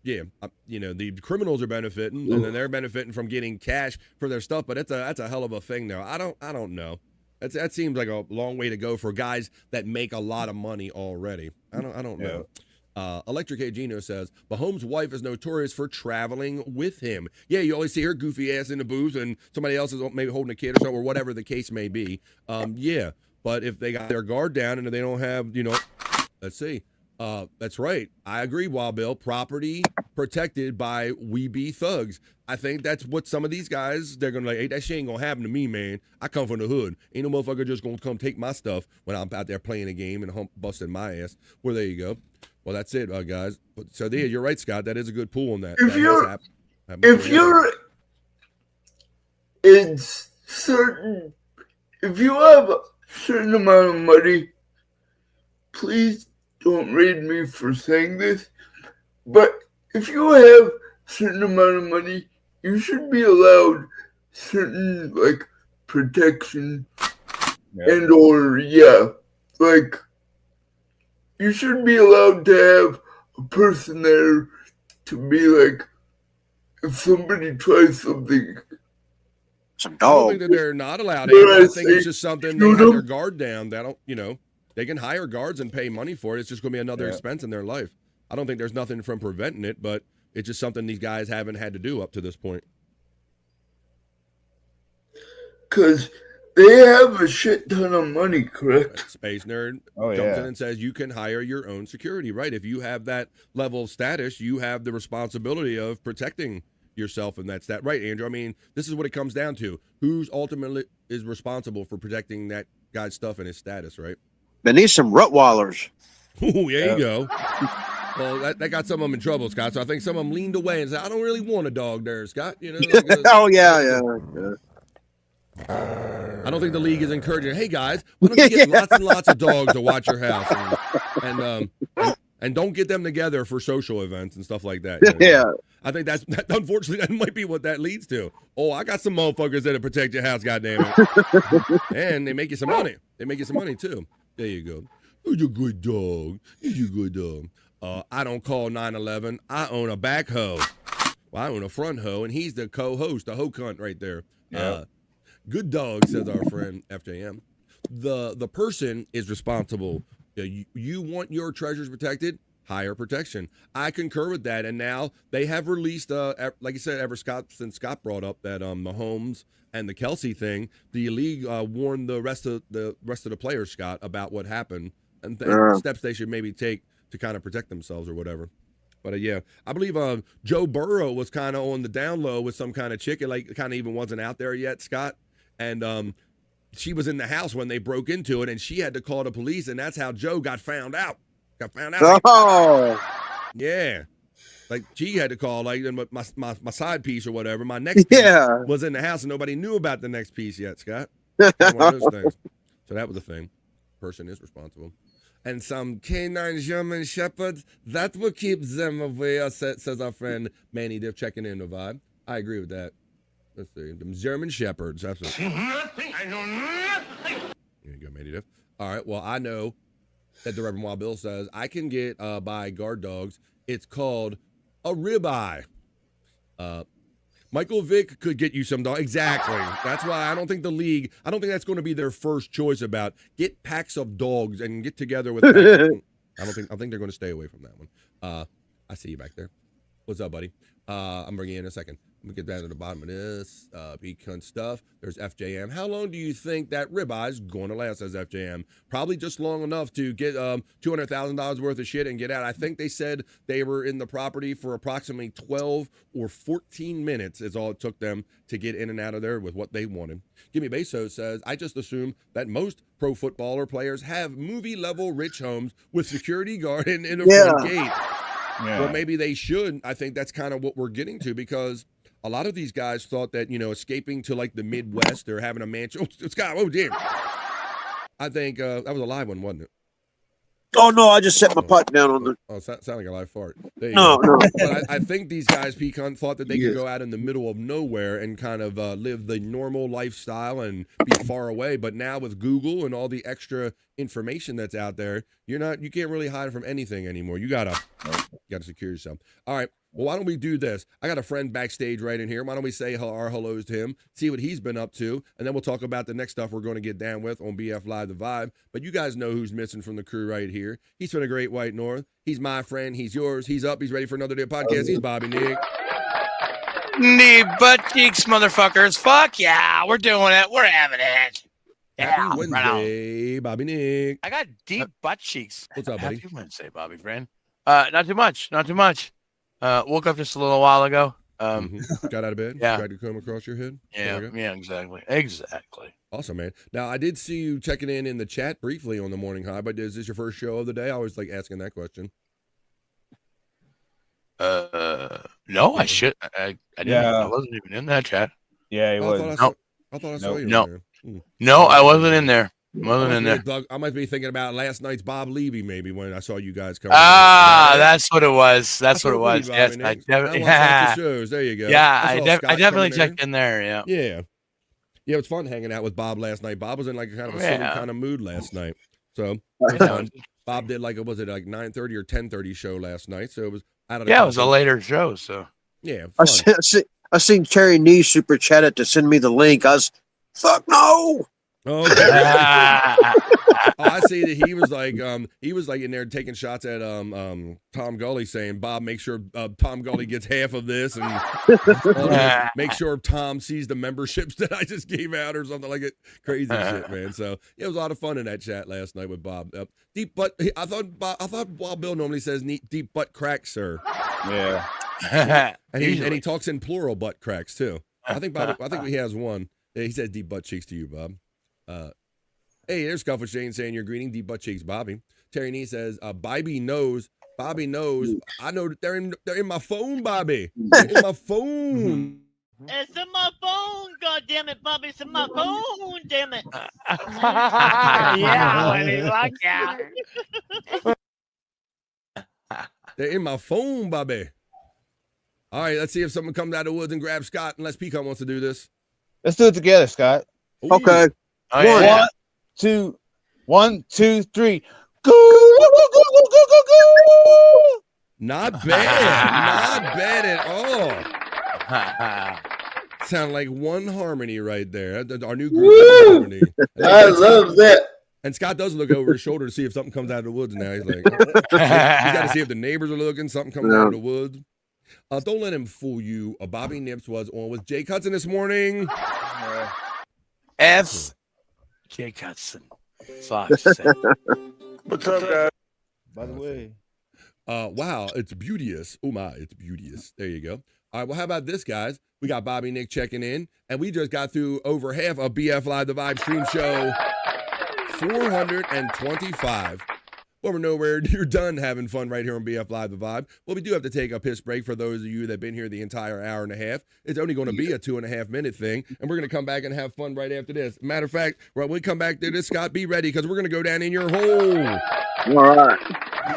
yeah, the criminals are benefiting, and then they're benefiting from getting cash for their stuff. But that's a hell of a thing, though. I don't know. That seems like a long way to go for guys that make a lot of money already. I don't know. Electric A Gino says Mahomes' wife is notorious for traveling with him. Yeah, you always see her goofy ass in the booth, and somebody else is maybe holding a kid or something, or whatever the case may be. Yeah, but if they got their guard down and they don't have, let's see. That's right. I agree, Wild Bill. Property protected by we be thugs. I think that's what some of these guys, they're going to like, hey, that shit ain't going to happen to me, man. I come from the hood. Ain't no motherfucker just going to come take my stuff when I'm out there playing a game and busting my ass. Well, there you go. Well, that's it, guys. So there, you're right, Scott. That is a good pool on that. If you're if you have a certain amount of money, please don't read me for saying this, but if you have a certain amount of money, you should be allowed certain protection and or you should be allowed to have a person there to be if somebody tries something. Some I don't think that they're not allowed. I think it's just something they have their guard down. They don't, they can hire guards and pay money for it. It's just going to be another expense in their life. I don't think there's nothing from preventing it, but it's just something these guys haven't had to do up to this point. Because they have a shit ton of money, correct? Space Nerd jumps in and says you can hire your own security, right? If you have that level of status, you have the responsibility of protecting yourself, and that's that. Right, Andrew? I mean, this is what it comes down to. Who's ultimately is responsible for protecting that guy's stuff and his status, right? They need some Rottweilers. Oh, there you go. Well, that got some of them in trouble, Scott. So I think some of them leaned away and said, I don't really want a dog there, Scott. Oh, yeah. I don't think the league is encouraging, hey, guys, why don't you get lots and lots of dogs to watch your house? And don't get them together for social events and stuff like that. Yeah. I think unfortunately, that might be what that leads to. Oh, I got some motherfuckers that'll protect your house, goddammit. And they make you some money. They make you some money, too. There you go. You're a good dog. You're a good dog. I don't call 911. I own a back hoe. Well, I own a front hoe, and he's the co-host, the hoe cunt right there. Yeah. Good dog, says our friend FJM. The person is responsible. You want your treasures protected? Higher protection. I concur with that. And now they have released, like you said, since Scott brought up that Mahomes and the Kelsey thing, the league warned the rest of the players, Scott, about what happened and steps they should maybe take to kind of protect themselves or whatever. But yeah, I believe Joe Burrow was kind of on the down low with some kind of chick. It kind of even wasn't out there yet, Scott. And she was in the house when they broke into it, and she had to call the police, and that's how Joe got found out. Oh. Yeah. Like, she had to call, my side piece or whatever. My next piece was in the house, and nobody knew about the next piece yet, Scott. One of those things. So that was a thing. Person is responsible. And some canine German shepherds, that will keep them away, says our friend Manny Diff, checking in the vibe. I agree with that. Let's see. Them German shepherds. Absolutely. I know nothing. There you go, Manny Diff. All right. Well, I know that the Reverend Wild Bill says I can get by guard dogs. It's called a ribeye. Michael Vick could get you some dog. Exactly. That's why I don't think that's going to be their first choice about get packs of dogs and get together with I think they're going to stay away from that one. I see you back there. What's up, buddy? I'm bringing you in a second. Let me get down to the bottom of this. Pecan stuff. There's FJM. How long do you think that ribeye is going to last, says FJM? Probably just long enough to get $200,000 worth of shit and get out. I think they said they were in the property for approximately 12 or 14 minutes is all it took them to get in and out of there with what they wanted. Gimme Beso says, I just assume that most pro footballer players have movie-level rich homes with security guard in the front gate. Well, maybe they should. I think that's kind of what we're getting to, because a lot of these guys thought that, escaping to like the Midwest or having a mansion. Oh, Scott, oh, damn. I think that was a live one, wasn't it? Oh, no, I just set my pipe down on the... Oh, sound like a live fart. There you No, go. no. But I think these guys, Pecan, thought that they could go out in the middle of nowhere and kind of live the normal lifestyle and be far away. But now with Google and all the extra information that's out there, you can't really hide from anything anymore. You gotta secure yourself. All right. Well, why don't we do this? I got a friend backstage right in here. Why don't we say our hellos to him, see what he's been up to, and then we'll talk about the next stuff we're going to get down with on BF Live The Vibe. But you guys know who's missing from the crew right here. He's from the Great White North. He's my friend. He's yours. He's up. He's ready for another day of podcast. He's Bobby Nick. Knee butt cheeks, motherfuckers. Fuck yeah, we're doing it. We're having it. Happy Wednesday, Bobby Nick. I got deep butt cheeks. What's up, buddy? Happy Wednesday, Bobby friend. Not too much. Woke up just a little while ago. Got out of bed? Yeah. Tried to come across your head? Yeah, exactly. Awesome, man. Now, I did see you checking in the chat briefly on the Morning High, but is this your first show of the day? I always like asking that question. No, I should. I didn't. I wasn't even in that chat. Yeah, he was. I thought I saw you in No. there. No, I wasn't in there. I might be thinking about last night's Bob Levy, maybe, when I saw you guys come. That's what it was. That's what it was. Yes, I definitely. Yeah. Shows. There you go. Yeah, I definitely checked in there. Yeah. Yeah. Yeah, it was fun hanging out with Bob last night. Bob was in like kind of a silly kind of mood last night. So it was fun. Bob did like 9:30 or 10:30 show last night. So it was out of it was a later show. So yeah, I seen Terry Nee super chatted to send me the link. I was fuck no. Oh, I see that he was like in there taking shots at Tom Gully, saying, Bob, make sure Tom Gully gets half of this, and make sure Tom sees the memberships that I just gave out or something like it. Crazy shit, man. So it was a lot of fun in that chat last night with Bob. Deep butt. I thought Wild Bill normally says deep butt cracks, sir. Yeah. and he talks in plural butt cracks too. I think he has one. Yeah, he says deep butt cheeks to you, Bob. Hey, there's Scuffle Shane saying you're greeting deep butt cheeks, Bobby. Terry Nee says, Bobby knows. I know that they're in my phone, Bobby. They're in my phone. It's in my phone, goddammit, Bobby. It's in my phone, damn it. Yeah, when he's like, yeah. They're in my phone, Bobby. All right, let's see if someone comes out of the woods and grabs Scott, unless Pecan wants to do this. Let's do it together, Scott. Ooh. Okay. Oh, yeah. 1, 2, 3. Go, go, go, go, go, go, go, go. Not bad. Not bad at all. Sound like one harmony right there. Our new group harmony. I love that. And Scott does look over his shoulder to see if something comes out of the woods now. He's like, he's got to see if the neighbors are looking, something comes out of the woods. Don't let him fool you. Bobby Nips was on with Jake Hudson this morning. F. Jake Hudson. Fox. What's up, guys? By the way. Wow, it's beauteous. Oh my, it's beauteous. There you go. All right, well, how about this, guys? We got Bobby Nick checking in, and we just got through over half of BF Live The Vibe stream show 425. Over nowhere, you're done having fun right here on BF Live The Vibe. Well, we do have to take a piss break for those of you that have been here the entire hour and a half. It's only going to be a 2.5 minute thing, and we're going to come back and have fun right after this. Matter of fact, when we come back to this, Scott, be ready, because we're going to go down in your hole. All right.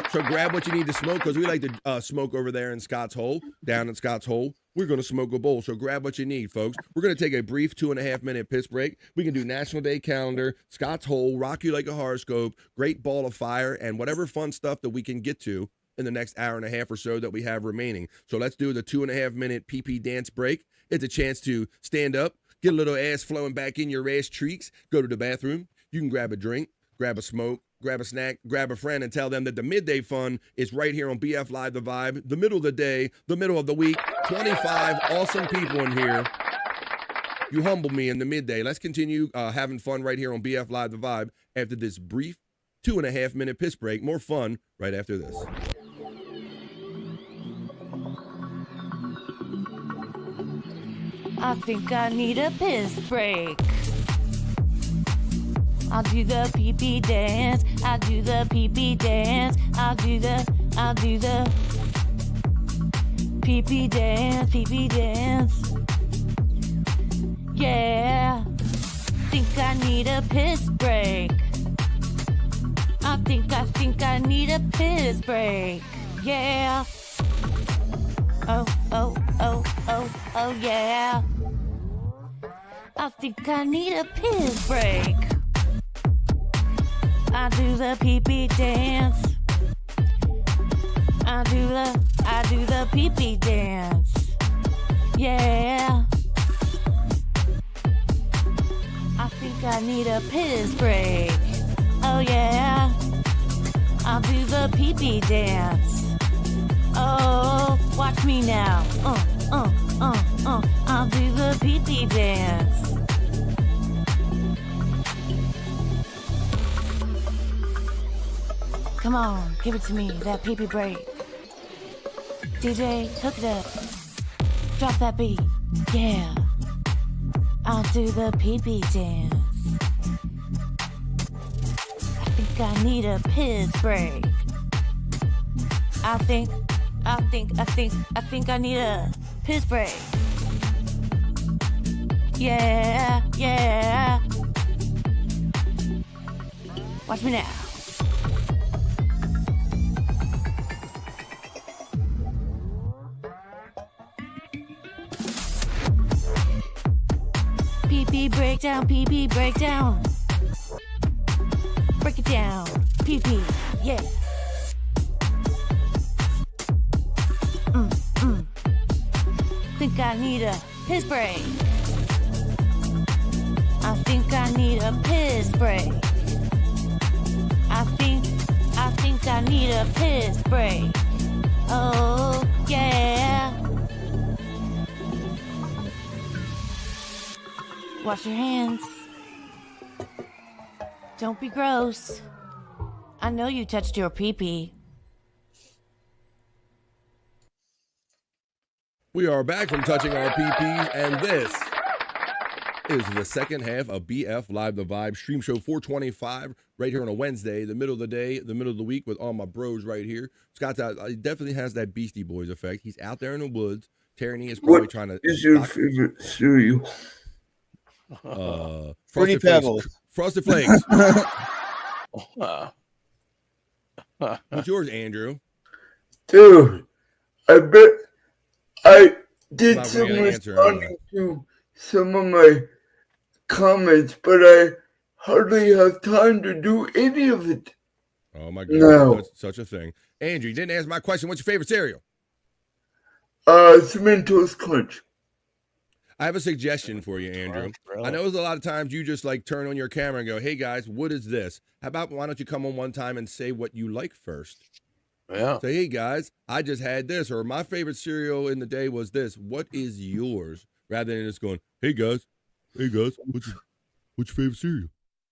So grab what you need to smoke, because we like to smoke over there in Scott's hole, down in Scott's hole. We're going to smoke a bowl, so grab what you need, folks. We're going to take a brief 2.5 minute piss break. We can do National Day Calendar, Scott's Hole, Rock You Like a Horoscope, Great Ball of Fire, and whatever fun stuff that we can get to in the next hour and a half or so that we have remaining. So let's do the 2.5 minute PP dance break. It's a chance to stand up, get a little ass flowing back in your ass cheeks, go to the bathroom. You can grab a drink, grab a smoke, grab a snack, grab a friend, and tell them that the midday fun is right here on BF Live The Vibe, the middle of the day, the middle of the week. 25 awesome people in here. You humble me in the midday. Let's continue having fun right here on BF Live The Vibe after this brief 2.5 minute piss break. More fun right after this. I think I need a piss break. I'll do the pee-pee dance. I'll do the pee-pee dance. I'll do the pee-pee dance, pee-pee dance. Yeah. Think I need a piss break. I think I need a piss break. Yeah. Oh, yeah. I think I need a piss break. I do the pee-pee dance. I do the pee-pee dance. Yeah. I think I need a piss break. Oh yeah. I'll do the pee-pee dance. Oh, watch me now. I'll do the pee-pee dance. Come on, give it to me, that pee-pee break. DJ, hook it up. Drop that beat. Yeah. I'll do the pee-pee dance. I think I need a piss break. I think I need a piss break. Yeah, yeah. Watch me now. Pee-pee breakdown, pee-pee breakdown. Break it down, pee-pee, yeah. Think I need a piss break. I think I need a piss break. I think I need a piss break. Oh, yeah. Wash your hands. Don't be gross. I know you touched your pee-pee. We are back from touching our PPs, and this is the second half of BF Live the Vibe Stream Show 425, right here on a Wednesday, the middle of the day, the middle of the week, with all my bros right here. Scott definitely has that Beastie Boys effect. He's out there in the woods. Tyranny is probably trying to. What is your favorite cereal? Fruity Pebbles. Frosted Flakes. What's yours, Andrew? Dude, I bet I did Not some really answer, responding to some of my comments, but I hardly have time to do any of it. Oh my goodness, No. such a thing. Andrew, you didn't answer my question. What's your favorite cereal? Cinnamon Toast Crunch. I have a suggestion for you, Andrew. I know there's a lot of times you just like turn on your camera and go, hey guys, what is this? How about why don't you come on one time and say what you like first? Yeah. Say, hey guys, I just had this, or my favorite cereal in the day was this. What is yours? Rather than just going, hey guys, what's your favorite cereal?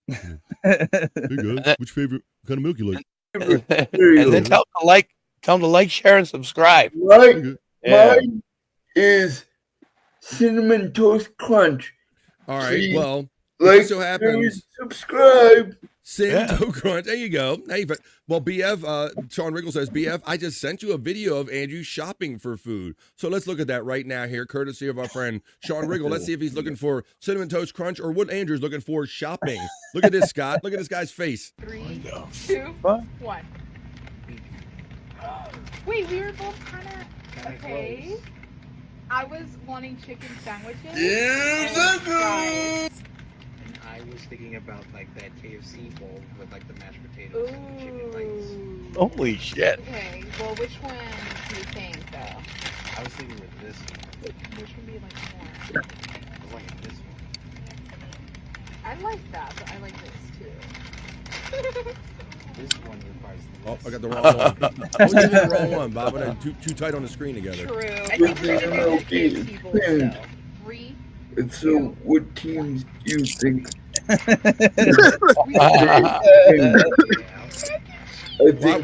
Hey guys, which favorite kind of milk you like? And then tell them to like, share, and subscribe. Mine is Cinnamon Toast Crunch. All right, Please well, like, it so happens. Subscribe. Cinnamon Crunch. There you go. Hey, well, BF, Sean Riggle says, BF, I just sent you a video of Andrew shopping for food. So let's look at that right now here, courtesy of our friend Sean Riggle. Let's see if he's looking for Cinnamon Toast Crunch or what Andrew's looking for shopping. Look at this, Scott. Look at this guy's face. 3, 2, 1. Wait, we were both kind of okay. I was wanting chicken sandwiches. And fries. And I was thinking about like that KFC bowl with like the mashed potatoes and the chicken bites. Holy shit. Okay, well, which one do you think, though? I was thinking with this one. Which one do you like more? I like this one. I like that, but I like this too. This one requires Oh, I got the wrong one. I was giving the wrong one, Bob. But too tight on the screen together. True. I think we're going to do the KFC bowls, though. 3. And so, what teams do you think?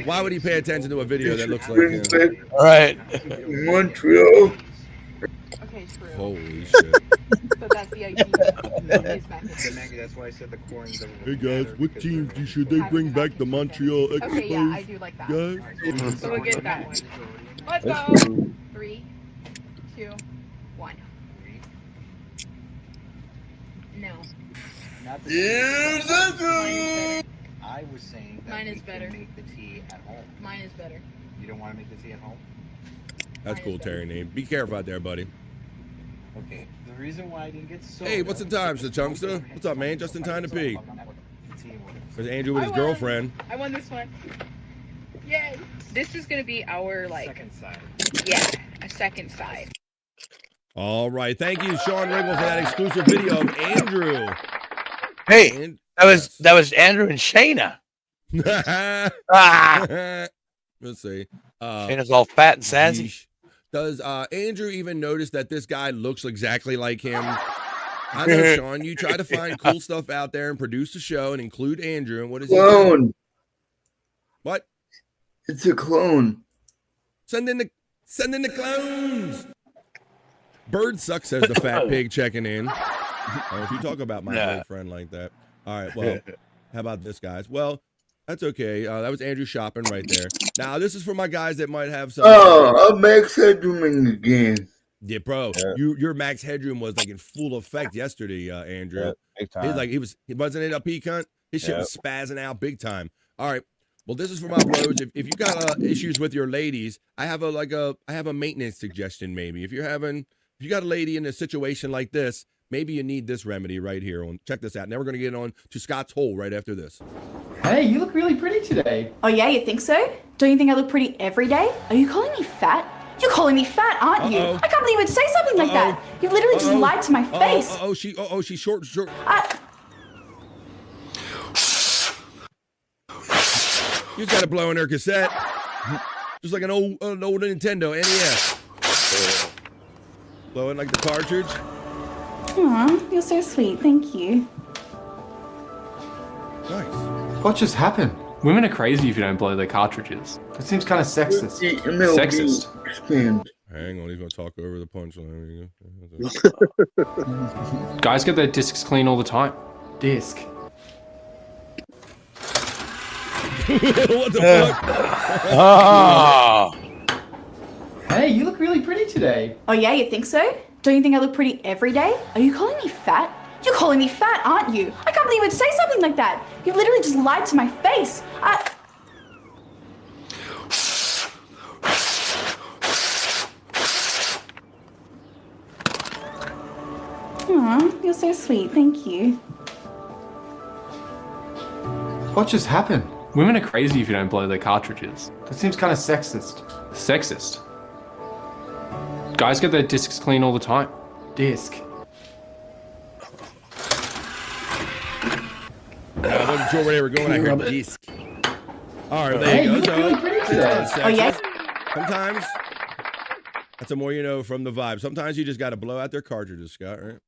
Why would he pay attention to a video that looks like him? All right. Montreal. Okay, true. Holy shit. So that's the idea. That's why I said the corns. Hey guys, what teams should they bring back the Montreal Expos? Okay, yeah, I do like that. Guys? So we'll get that one. Let's go. 3, 2, 1. No. Not the Yes, Mine is better. I was saying that Mine we is can better. make the tea at home. Mine is better. You don't want to make the tea at home? That's cool, Terry name. Be careful out there, buddy. Okay. The reason why I didn't get soda. Hey, what's the time, Mr. Chunkster? What's up, man? Just in time to pee. The tea was. There's Andrew with his I won. girlfriend. I won this one. Yay. This is going to be our, like... Second side. Yeah, a second side. All right. Thank you, Sean Riggle, for that exclusive video of Andrew. Hey, that was Andrew and Shayna. Let's see. Shayna's all fat and sassy. yeesh. Does Andrew even notice that this guy looks exactly like him? I know, Sean. You try to find cool stuff out there and produce a show and include Andrew. And what is he doing? Clone. What? It's a clone. Send in the clones. Bird sucks, says the fat pig checking in. Oh, if you talk about my boyfriend like that. All right, well, how about this, guys? Well, that's okay. That was Andrew shopping right there. Now, this is for my guys that might have some. Oh, I'm max headrooming again. Yeah, bro. Your max headroom was like in full effect yesterday, Andrew. Yeah, big time. He wasn't it a peacunt? His shit was spazzing out big time. All right. Well, this is for my bros. If you got issues with your ladies, I have a maintenance suggestion. Maybe if you got a lady in a situation like this, maybe you need this remedy right here. Check this out. Now we're gonna get on to Scott's hole right after this. Hey, you look really pretty today. Oh yeah, you think so? Don't you think I look pretty every day? Are you calling me fat? You're calling me fat, aren't you? I can't believe you'd say something like that. You literally just lied to my face. She's short. You just got to blow in her cassette, just like an old Nintendo NES. Blow in like the cartridge. Aw, you're so sweet. Thank you. Nice. What just happened? Women are crazy if you don't blow their cartridges. It seems kind of sexist. Sexist. Hang on, he's gonna talk over the punchline. Guys get their discs clean all the time. Disc. What the fuck? Oh. Hey, you look really pretty today. Oh yeah, you think so? Don't you think I look pretty every day? Are you calling me fat? You're calling me fat, aren't you? I can't believe you'd say something like that. You literally just lied to my face. Aw, you're so sweet. Thank you. What just happened? Women are crazy if you don't blow their cartridges. That seems kind of sexist. Sexist. Guys get their discs clean all the time. Disc. I wasn't sure where they were going. I heard disc. All right, there you go. Really pretty today. Oh yeah. Sometimes that's the more you know from the vibe. Sometimes you just got to blow out their cartridges, Scott. Right?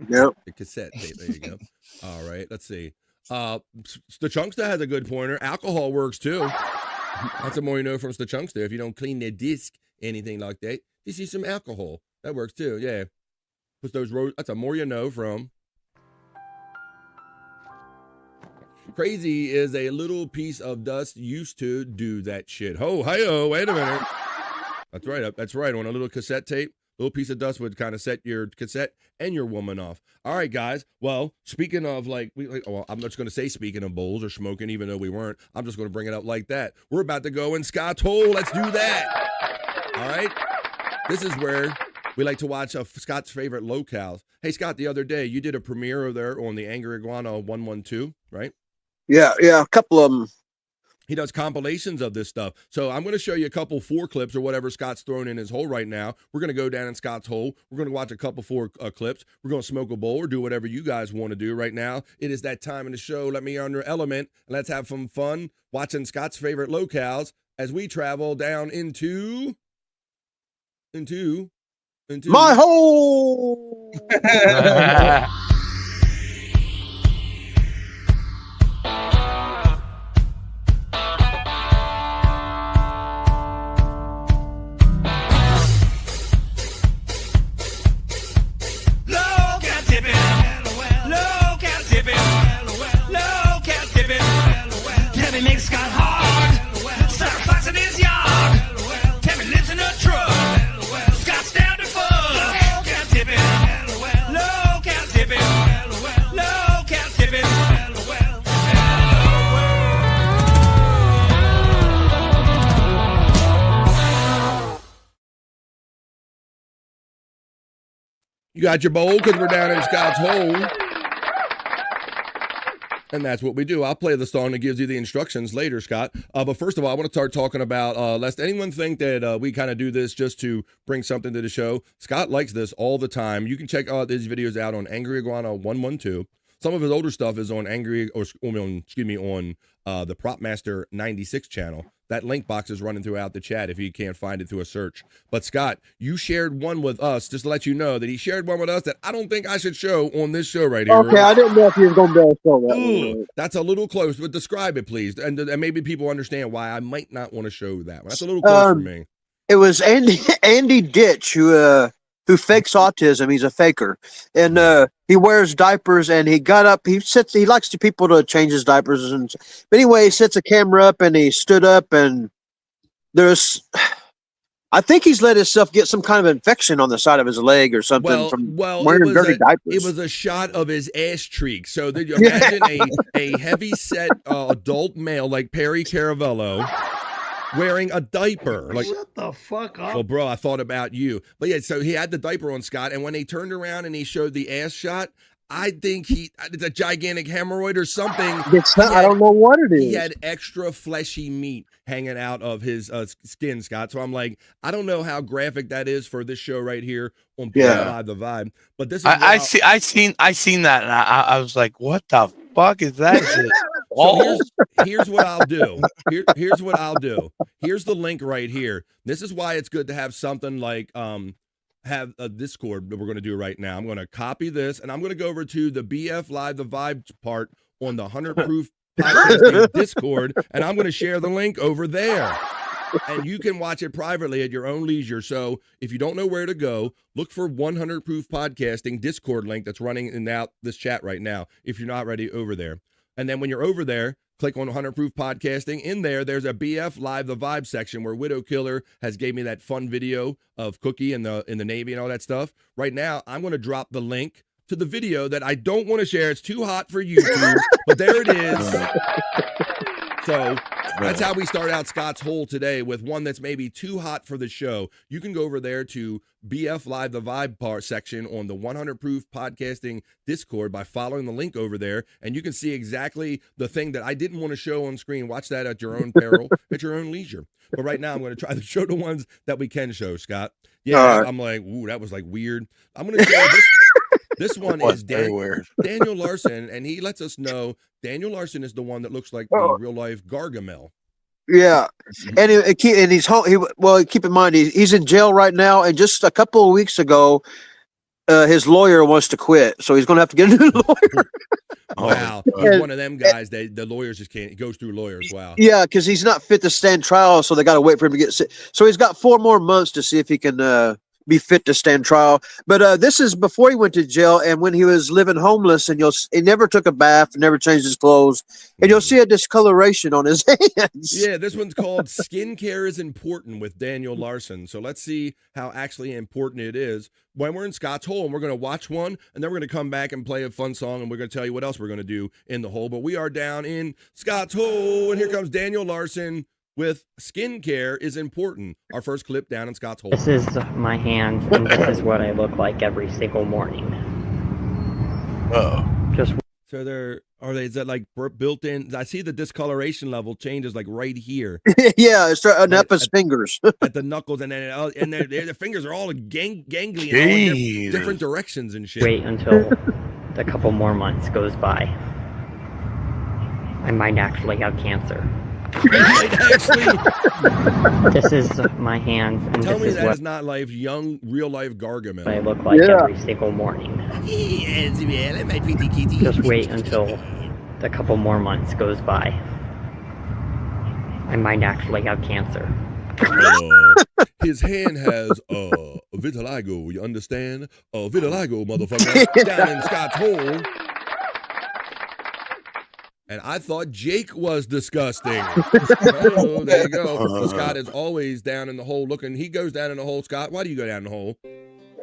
Yep. The cassette tape. There you go. All right. Let's see. The Chunkster has a good pointer. Alcohol works too. That's the more you know from the Chunkster. If you don't clean their disc, anything like that, you see some alcohol. That works too. Yeah. Put those that's a more you know from. Crazy is a little piece of dust used to do that shit. Hi-oh, wait a minute. That's right. That's right. On a little cassette tape, a little piece of dust would kind of set your cassette and your woman off. All right, guys. Well, speaking of I'm just going to say speaking of bowls or smoking, even though we weren't. I'm just going to bring it up like that. We're about to go in Scott's hole. Let's do that. All right. This is where we like to watch Scott's favorite locales. Hey, Scott, the other day you did a premiere there on the Angry Iguana 112, right? Yeah, a couple of them. He does compilations of this stuff. So I'm going to show you a couple 4 clips or whatever Scott's thrown in his hole right now. We're going to go down in Scott's hole. We're going to watch a couple 4 clips. We're going to smoke a bowl or do whatever you guys want to do right now. It is that time in the show. Let me on your element. And let's have some fun watching Scott's favorite locales as we travel down into my hole. Scott down to fun. You got your bowl because we're down in Scott's hole. And that's what we do. I'll play the song that gives you the instructions later, Scott. But first of all, I want to start talking about, lest anyone think that we kind of do this just to bring something to the show. Scott likes this all the time. You can check out these videos out on Angry Iguana 112. Some of his older stuff is on on the Prop Master 96 channel. That link box is running throughout the chat if you can't find it through a search. But Scott, you shared one with us, just to let you know that he shared one with us that I don't think I should show on this show right here. Okay, I didn't know if you were going to be able to show that one. Ooh, that's a little close, but describe it, please. And maybe people understand why I might not want to show that one. That's a little close for me. It was Andy Ditch who fakes autism. He's a faker, and he wears diapers. And he got up. He likes to people to change his diapers. And but anyway, he sets a camera up, and he stood up. And I think he's let himself get some kind of infection on the side of his leg or something from wearing dirty diapers. It was a shot of his ass cheek. So did you imagine a heavy set adult male like Perry Caravello wearing a diaper? Like, shut the fuck up. Well, bro, I thought about you. But yeah, so he had the diaper on, Scott, and when he turned around and he showed the ass shot, I think it's a gigantic hemorrhoid or something. I don't know what it is. He had extra fleshy meat hanging out of his skin, Scott. So I'm like, I don't know how graphic that is for this show right here on Live the Vibe. But this is I seen that, and I was like, what the fuck is that shit? So here's what I'll do. Here's what I'll do. Here's the link right here. This is why it's good to have something like have a Discord that we're going to do right now. I'm going to copy this, and I'm going to go over to the BF Live the Vibe part on the 100 Proof Podcasting Discord, and I'm going to share the link over there. And you can watch it privately at your own leisure. So if you don't know where to go, look for 100 Proof Podcasting Discord link that's running in this chat right now if you're not already over there. And then when you're over there, click on 100 Proof Podcasting. In there's a BF Live the Vibe section where Widow Killer has gave me that fun video of Cookie in the Navy and all that stuff. Right now, I'm going to drop the link to the video that I don't want to share. It's too hot for YouTube, but there it is. So that's how we start out Scott's Hole today, with one that's maybe too hot for the show. You can go over there to BF Live the Vibe part section on the 100 Proof Podcasting Discord by following the link over there, and you can see exactly the thing that I didn't want to show on screen. Watch that at your own peril, at your own leisure. But right now, I'm going to try to show the ones that we can show, Scott. Yeah, I'm like, ooh, that was like weird. I'm going to show this. This one is Daniel Larson, and he lets us know Daniel Larson is the one that looks like the real life Gargamel. Yeah, and he's home. Keep in mind he's in jail right now, and just a couple of weeks ago, his lawyer wants to quit, so he's going to have to get a new lawyer. Wow, he's one of them guys. The lawyers just can't. It goes through lawyers. Wow. Yeah, because he's not fit to stand trial, so they got to wait for him to get sick. So he's got 4 more months to see if he can be fit to stand trial. But this is before he went to jail, and when he was living homeless, and he never took a bath, never changed his clothes, and you'll see a discoloration on his hands. Yeah, this one's called Skincare is Important with Daniel Larson. So let's see how actually important it is when we're in Scott's Hole, and we're going to watch one, and then we're going to come back and play a fun song, and we're going to tell you what else we're going to do in the hole. But we are down in Scott's Hole, and here comes Daniel Larson with Skincare is Important. Our first clip down in Scott's Hole. This is my hand, and this is what I look like every single morning. So is that like built in? I see the discoloration level changes like right here. Yeah, it's up his fingers. At the knuckles, and then the fingers are all gangly in all different directions and shit. Wait until a couple more months goes by. I might actually have cancer. This is my hands, and Tell this me is that what is not life, young, real life Gargamel. I look like every single morning. Just wait until a couple more months goes by. I might actually have cancer. His hand has vitiligo, you understand? Vitiligo, motherfucker, down in Scott's Hole. And I thought Jake was disgusting. Oh, there you go. So Scott is always down in the hole looking. He goes down in the hole, Scott. Why do you go down in the hole?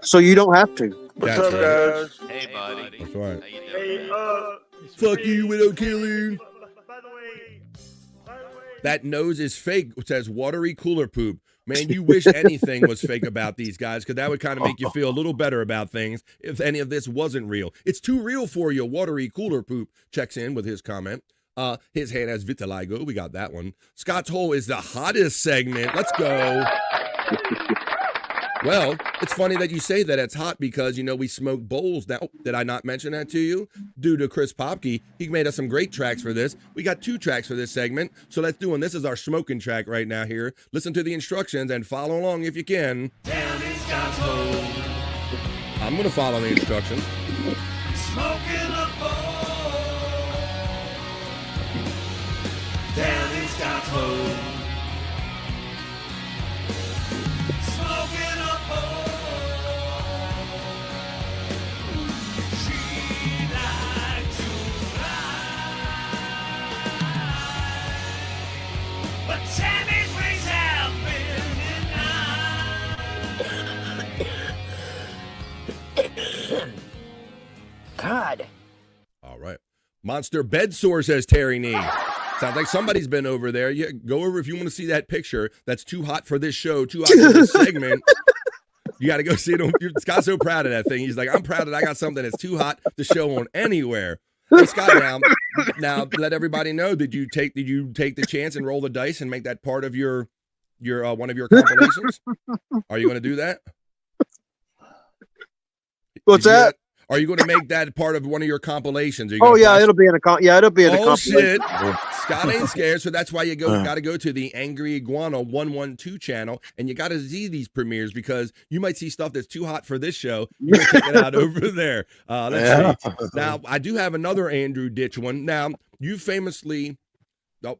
So you don't have to. What's up, guys? Hey, buddy. That's right. How you doing? Hey, Fuck you, Widow Killer. by the way, That nose is fake, says watery cooler poop. Man, you wish anything was fake about these guys, because that would kind of make you feel a little better about things if any of this wasn't real. It's too real for you. Watery cooler poop checks in with his comment. His hand has vitiligo. We got that one. Scott's Hole is the hottest segment. Let's go. Well, it's funny that you say that it's hot because, you know, we smoke bowls now. Did I not mention that to you? Due to Chris Popke, he made us some great tracks for this. We got 2 tracks for this segment. So let's do one. This is our smoking track right now here. Listen to the instructions and follow along if you can. Down in Scott's Hole. I'm going to follow the instructions. Smoking a bowl. Down in Scott's Hole. Smoking a bowl. She likes to fly, but Tammy's wings have been denied. God. All right. Monster bed sore, says Terry Nee. Sounds like somebody's been over there. Yeah, go over if you want to see that picture. That's too hot for this show, too hot for this segment. You got to go see it. Scott's so proud of that thing. He's like, I'm proud that I got something that's too hot to show on anywhere. Hey, Scott, now let everybody know. Did you take the chance and roll the dice and make that part of your one of your compilations? Are you going to do that? What's that? Are you going to make that part of one of your compilations? Oh yeah, it'll be in a compilation. Oh shit! Scott ain't scared, so that's why you got to go to the Angry Iguana 112 channel, and you got to see these premieres because you might see stuff that's too hot for this show. You can check it out over there. Let's see. Now I do have another Andrew Ditch one. Now you famously,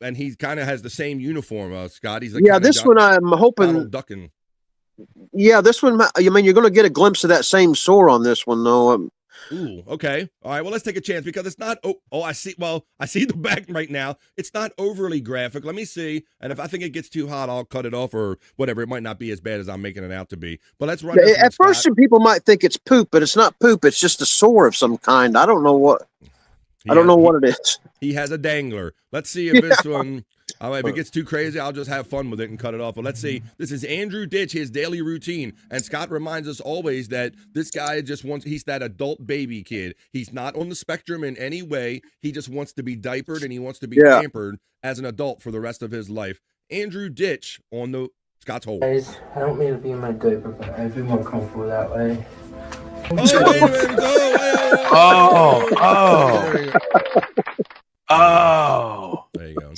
and he kind of has the same uniform, Scott. He's like this one I'm hoping. Ducking. Yeah, this one. I mean, you're going to get a glimpse of that same sore on this one, though. Ooh, okay. All right, well, let's take a chance because it's not, I see the back right now. It's not overly graphic. Let me see. And if I think it gets too hot, I'll cut it off or whatever. It might not be as bad as I'm making it out to be. But let's run this at first, some people might think it's poop, but it's not poop. It's just a sore of some kind. I don't know what. I don't know what it is. He has a dangler. Let's see if this one, if it gets too crazy, I'll just have fun with it and cut it off. But let's see. This is Andrew Ditch, his daily routine. And Scott reminds us always that this guy he's that adult baby kid. He's not on the spectrum in any way. He just wants to be diapered and he wants to be pampered as an adult for the rest of his life. Andrew Ditch on the Scott's Hole. Guys, I don't mean to be in my diaper, but I feel more comfortable that way. Oh, wait a minute. Oh. There you go.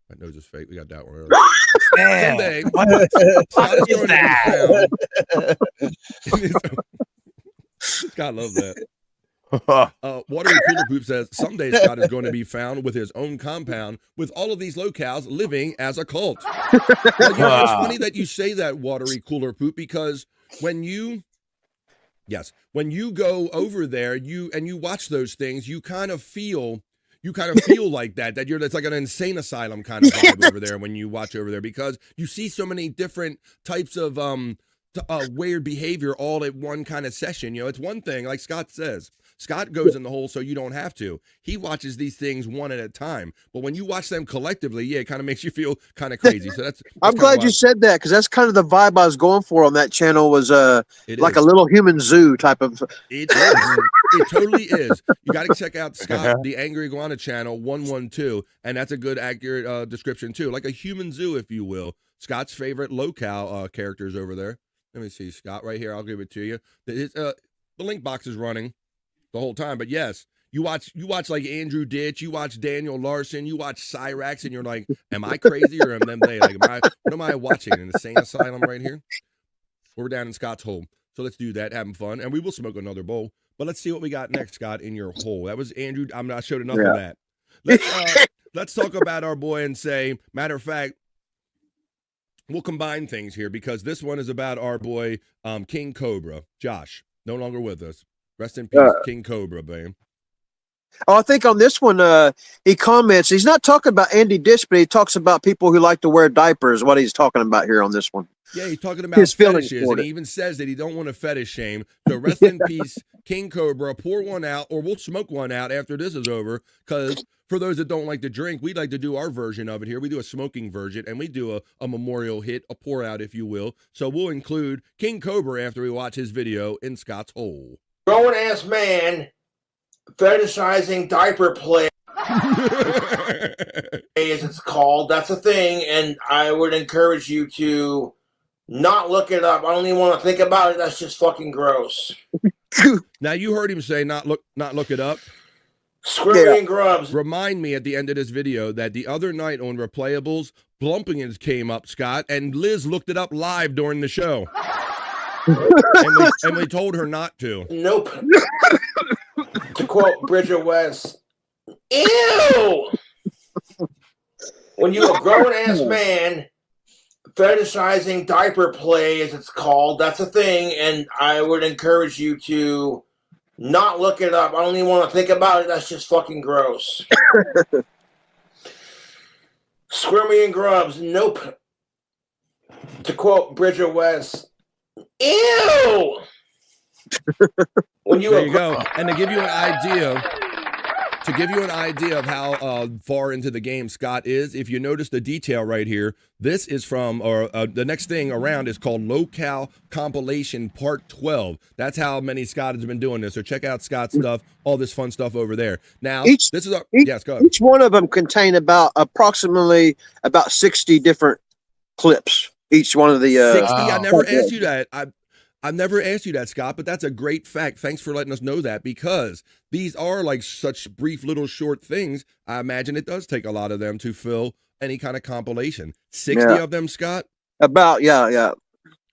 My nose is fake. We got that one earlier. Man. Someday, Scott is going to be found. Scott loves that. Watery Cooler Poop says, someday Scott is going to be found with his own compound with all of these locales living as a cult. Well, it's funny that you say that, Watery Cooler Poop, because when you go over there, you watch those things, you kind of feel like that it's like an insane asylum kind of vibe over there when you watch over there, because you see so many different types of weird behavior all at one kind of session. You know, it's one thing, like Scott says, Scott goes in the hole so you don't have to. He watches these things one at a time. But when you watch them collectively, it kind of makes you feel kind of crazy. So that's I'm glad you said that, because that's kind of the vibe I was going for on that channel, was like a little human zoo type of. It is. It totally is. You got to check out Scott, the Angry Iguana channel 112, and that's a good, accurate description too, like a human zoo, if you will. Scott's favorite locale characters over there. Let me see, Scott, right here. I'll give it to you. The link box is running the whole time, but yes, you watch like Andrew Ditch, you watch Daniel Larson, you watch Cyrax, and you're like, am I crazy or am they? Like, what am I watching? An insane asylum right here? We're down in Scott's hole, so let's do that, having fun, and we will smoke another bowl. But let's see what we got next, Scott, in your hole. That was Andrew. I showed enough of that. Let's talk about our boy and say, matter of fact, we'll combine things here because this one is about our boy, King Cobra. Josh, no longer with us. Rest in peace, King Cobra, man. Oh, I think on this one, he comments. He's not talking about Andy Dish, but he talks about people who like to wear diapers. What he's talking about here on this one. Yeah, he's talking about His feelings fetishes, toward and he it. even says that he don't want to fetish shame. So rest in peace, King Cobra. Pour one out, or we'll smoke one out after this is over. Because for those that don't like to drink, we'd like to do our version of it here. We do a smoking version, and we do a memorial hit, a pour out, if you will. So we'll include King Cobra after we watch his video in Scott's Hole. Grown ass man fetishizing diaper play, as it's called. That's a thing, and I would encourage you to not look it up. I don't even want to think about it. That's just fucking gross. Now you heard him say not look it up. Squirmy and grubs. Remind me at the end of this video that the other night on Replayables, Blumpingans came up, Scott, and Liz looked it up live during the show. and we told her not to. Nope. To quote Bridget West, ew! When you're a grown-ass man fetishizing diaper play, as it's called, that's a thing, and I would encourage you to not look it up. I don't even want to think about it. That's just fucking gross. Squirmy and grubs. Nope. To quote Bridget West, ew! When there you go. And to give you an idea of how far into the game Scott is, if you notice the detail right here, this is from, the next thing around is called Locale Compilation Part 12. That's how many Scott has been doing this. So check out Scott's stuff, all this fun stuff over there. Now, yes, go ahead. Each one of them contain approximately about 60 different clips. Each one of the 60. I never asked you that. I've never asked you that, Scott, but that's a great fact. Thanks for letting us know that, because these are like such brief little short things. I imagine it does take a lot of them to fill any kind of compilation. 60 of them, Scott? About, yeah.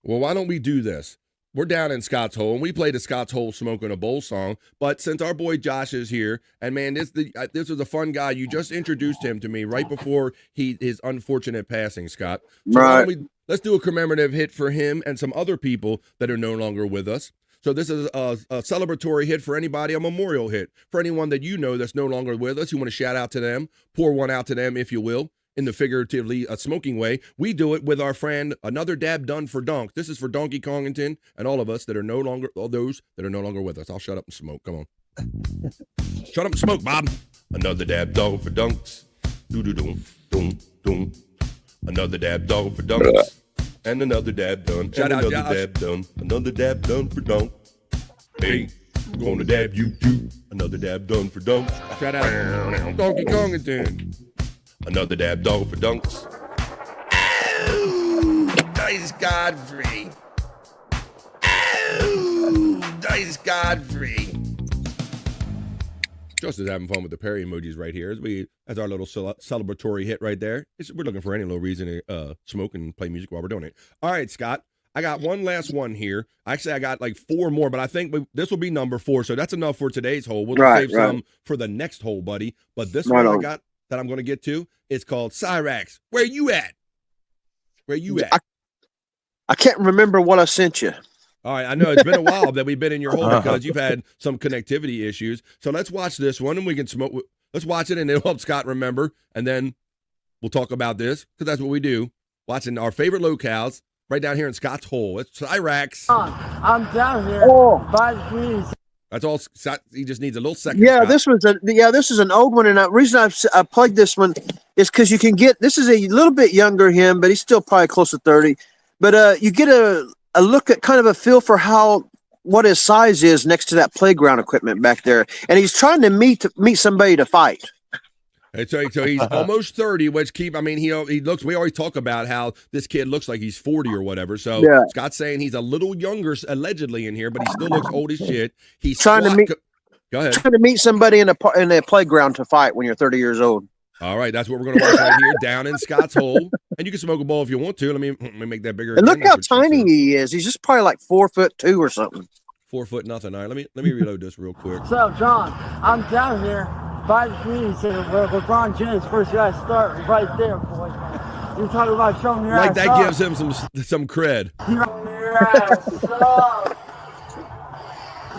Well, why don't we do this? We're down in Scott's Hole, and we played a Scott's Hole Smoking a Bowl song, but since our boy Josh is here, and man, this is a fun guy. You just introduced him to me right before his unfortunate passing, Scott. So why don't let's do a commemorative hit for him and some other people that are no longer with us. So this is a celebratory hit for anybody, a memorial hit for anyone that you know that's no longer with us. You want to shout out to them, pour one out to them, if you will, in the figuratively smoking way. We do it with our friend, Another Dab Done for Donk. This is for Donkey Kongington and all of us that are no longer, all those that are no longer with us. I'll shut up and smoke. Come on. Shut up and smoke, Bob. Another dab dog for dunks. Doo-doo-doom, doom, doom. Another dab dog for dunks. And another dab done. Shout out, Josh. Dab done. Another dab done for dunk. Hey, gonna dab you too. Another dab done for dunks. Shout out Donkey Kongington. Another dab dog for dunks. Oh, Dice Godfrey. Oh, Dice Godfrey. Just as having fun with the Perry emojis right here as our little celebratory hit right there. We're looking for any little reason to smoke and play music while we're doing it. All right, Scott, I got one last one here. Actually, I got like 4 more, but I think this will be number 4. So that's enough for today's hole. We'll save some for the next hole, buddy. But this one I got that I'm going to get to is called Cyrax. Where you at? Where you at? I can't remember what I sent you. All right, I know it's been a while that we've been in your hole because you've had some connectivity issues. So let's watch this one and we can smoke. Let's watch it and it'll help Scott remember. And then we'll talk about this because that's what we do. Watching our favorite locales right down here in Scott's Hole. It's Cyrax. I'm down here by the trees. That's all. He just needs a little second. Yeah, Scott. this is an old one, and the reason I played this one is because you can get. This is a little bit younger him, but he's still probably close to 30. But you get a look at kind of a feel for what his size is next to that playground equipment back there, and he's trying to meet somebody to fight. So he's almost 30, which he looks. We always talk about how this kid looks like he's 40 or whatever. So Scott's saying he's a little younger allegedly in here, but he still looks old as shit. He's trying to meet. Go ahead. Trying to meet somebody in a playground to fight when you're 30 years old. All right, that's what we're going to watch right here down in Scott's Hole. And you can smoke a bowl if you want to. Let me make that bigger. And look how tiny he is. He's just probably like 4'2" or something. 4 foot nothing. All right, let me reload this real quick. So, John, I'm down here by the trees where LeBron James first got to start right there, boy. You're talking about showing your like ass that up. gives him some cred. Your ass up.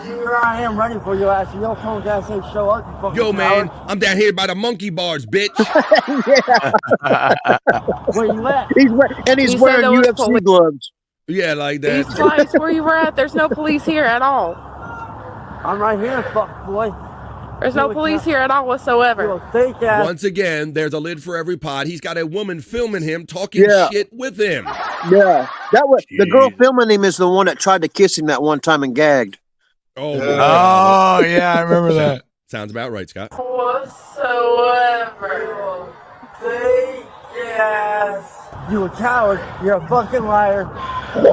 You Here I am ready for your ass. You don't come gas ain't show up, you fucking Yo, man, coward. I'm down here by the monkey bars, bitch. Where you at? He's You said wearing there was UFC gloves. Yeah, like that. East Slice, where you were at, there's no police here at all. I'm right here, fuck boy. There's no police here at all whatsoever. Once again, there's a lid for every pot. He's got a woman filming him, talking shit with him. Yeah, that was the girl filming him is the one that tried to kiss him that one time and gagged. Oh, yeah, I remember that. Sounds about right, Scott. Whatsoever. Fake ass. You a coward. You're a fucking liar.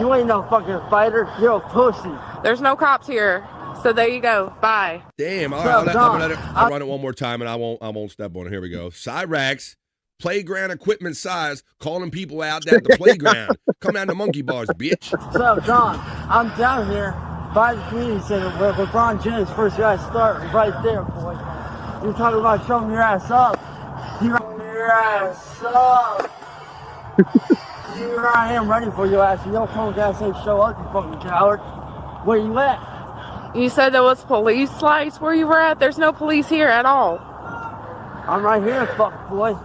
You ain't no fucking fighter. You're a pussy. There's no cops here. So there you go. Bye. Damn. All right, I'll run it one more time, and I won't step on it. Here we go. Cyrax, playground equipment size, calling people out at the playground. Come down to monkey bars, bitch. What's up, John? I'm down here by the community center where LeBron James first got started right there, boy. You're talking about showing your ass up. You're your ass up. Here I am ready for your ass. You don't come gas ain't show up, you fucking coward. Where you at? You said there was police lights where you were at. There's no police here at all. I'm right here, fuck boy.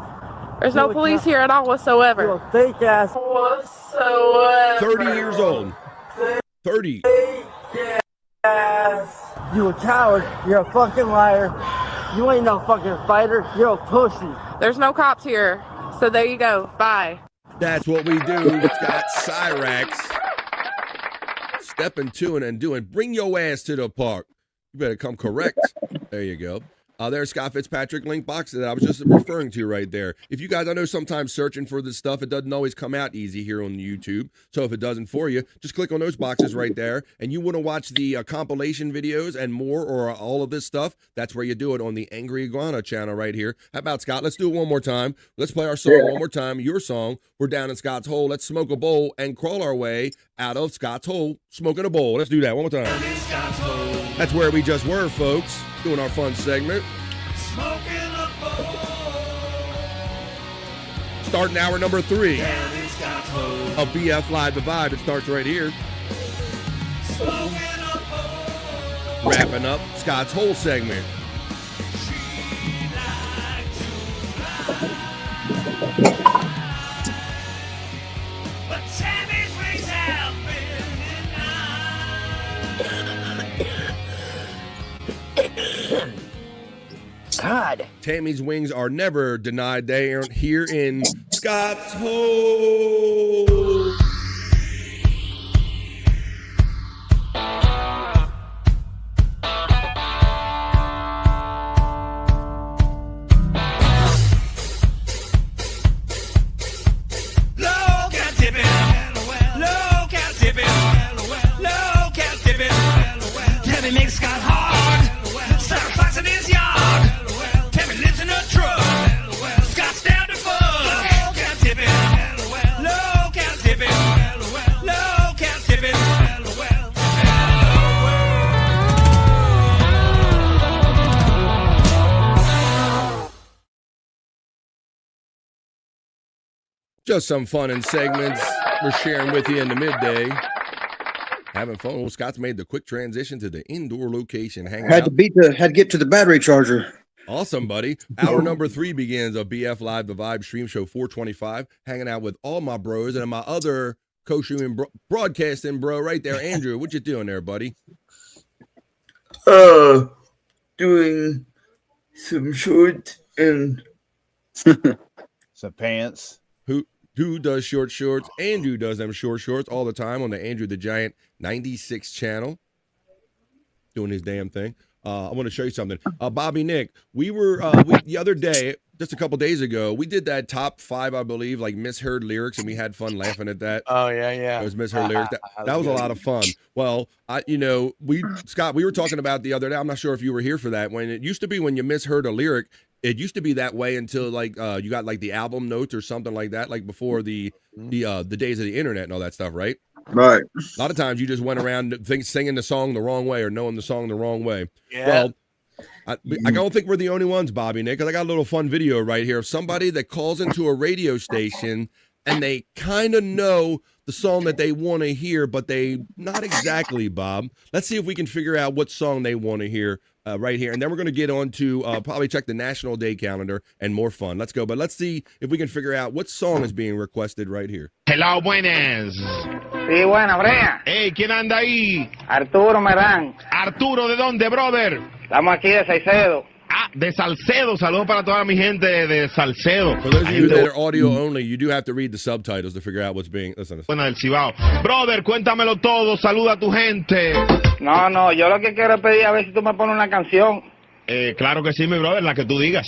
There's no police here at all whatsoever. You're a fake ass. Whatsoever. 30 years old. 30. Fake ass. You a coward. You're a fucking liar. You ain't no fucking fighter. You're a pussy. There's no cops here. So there you go. Bye. That's what we do. Scott Cyrax stepping to it and doing. Bring your ass to the park. You better come correct. There you go. There's Scott Fitzpatrick link box that I was just referring to right there. If you guys, I know sometimes searching for this stuff, it doesn't always come out easy here on YouTube. So if it doesn't for you, just click on those boxes right there. And you want to watch the compilation videos and more, or all of this stuff, that's where you do it on the Angry Iguana channel right here. How about, Scott? Let's do it one more time. Let's play our song one more time. Your song. We're down in Scott's hole. Let's smoke a bowl and crawl our way out of Scott's hole, smoking a bowl. Let's do that one more time. That's where we just were, folks, doing our fun segment. Starting hour number 3 of BF Live The Vibe. It starts right here. Wrapping up Scott's whole segment. God. Tammy's wings are never denied. They aren't here in Scott's hole. Tammy makes Scott hard. Started foxing his yard. Tammy lives in a truck. Scott's down to fuck. Low cat tipping. Low cat tipping. Low cat tipping. Just some fun and segments we're sharing with you in the midday. Having fun. Well, Scott's made the quick transition to the indoor location. Hanging Had out. to get to the battery charger. Awesome, buddy. Hour number 3 begins of BF Live The Vibe Stream Show 425. Hanging out with all my bros and my other co-shooting broadcasting bro right there. Andrew, what you doing there, buddy? Doing some shorts and some pants. Who does short shorts? Andrew does them short shorts all the time on the Andrew the Giant 96 channel. Doing his damn thing. I want to show you something. Bobby Nick, we were the other day, just a couple days ago, we did that top 5, I believe, like misheard lyrics, and we had fun laughing at that. Oh yeah. It was misheard lyrics. That was a lot of fun. Well, Scott, we were talking about the other day. I'm not sure if you were here for that. When it used to be when you misheard a lyric, it used to be that way until like you got like the album notes or something like that, like before the days of the internet and all that stuff, right? Right. A lot of times you just went around singing the song the wrong way or knowing the song the wrong way. Yeah. Well, I don't think we're the only ones, Bobby Nick, because I got a little fun video right here of somebody that calls into a radio station and they kind of know the song that they want to hear, but they not exactly, Bob. Let's see if we can figure out what song they want to hear right here. And then we're going to get on to probably check the National Day calendar and more fun. Let's go. But let's see if we can figure out what song is being requested right here. Hello, buenas. Sí, buena, Brea. Hey, ¿quién anda ahí? Arturo Merán. Arturo, ¿de dónde, brother? Estamos aquí de Salcedo. Ah, de Salcedo. Saludos para toda mi gente de Salcedo. For those of you that are audio only, you do have to read the subtitles to figure out what's being... Listen. Buena del Cibao. Brother, cuéntamelo todo. Saluda a tu gente. No, yo lo que quiero es pedir a ver si tú me pones una canción. Claro que sí, mi brother, la que tú digas.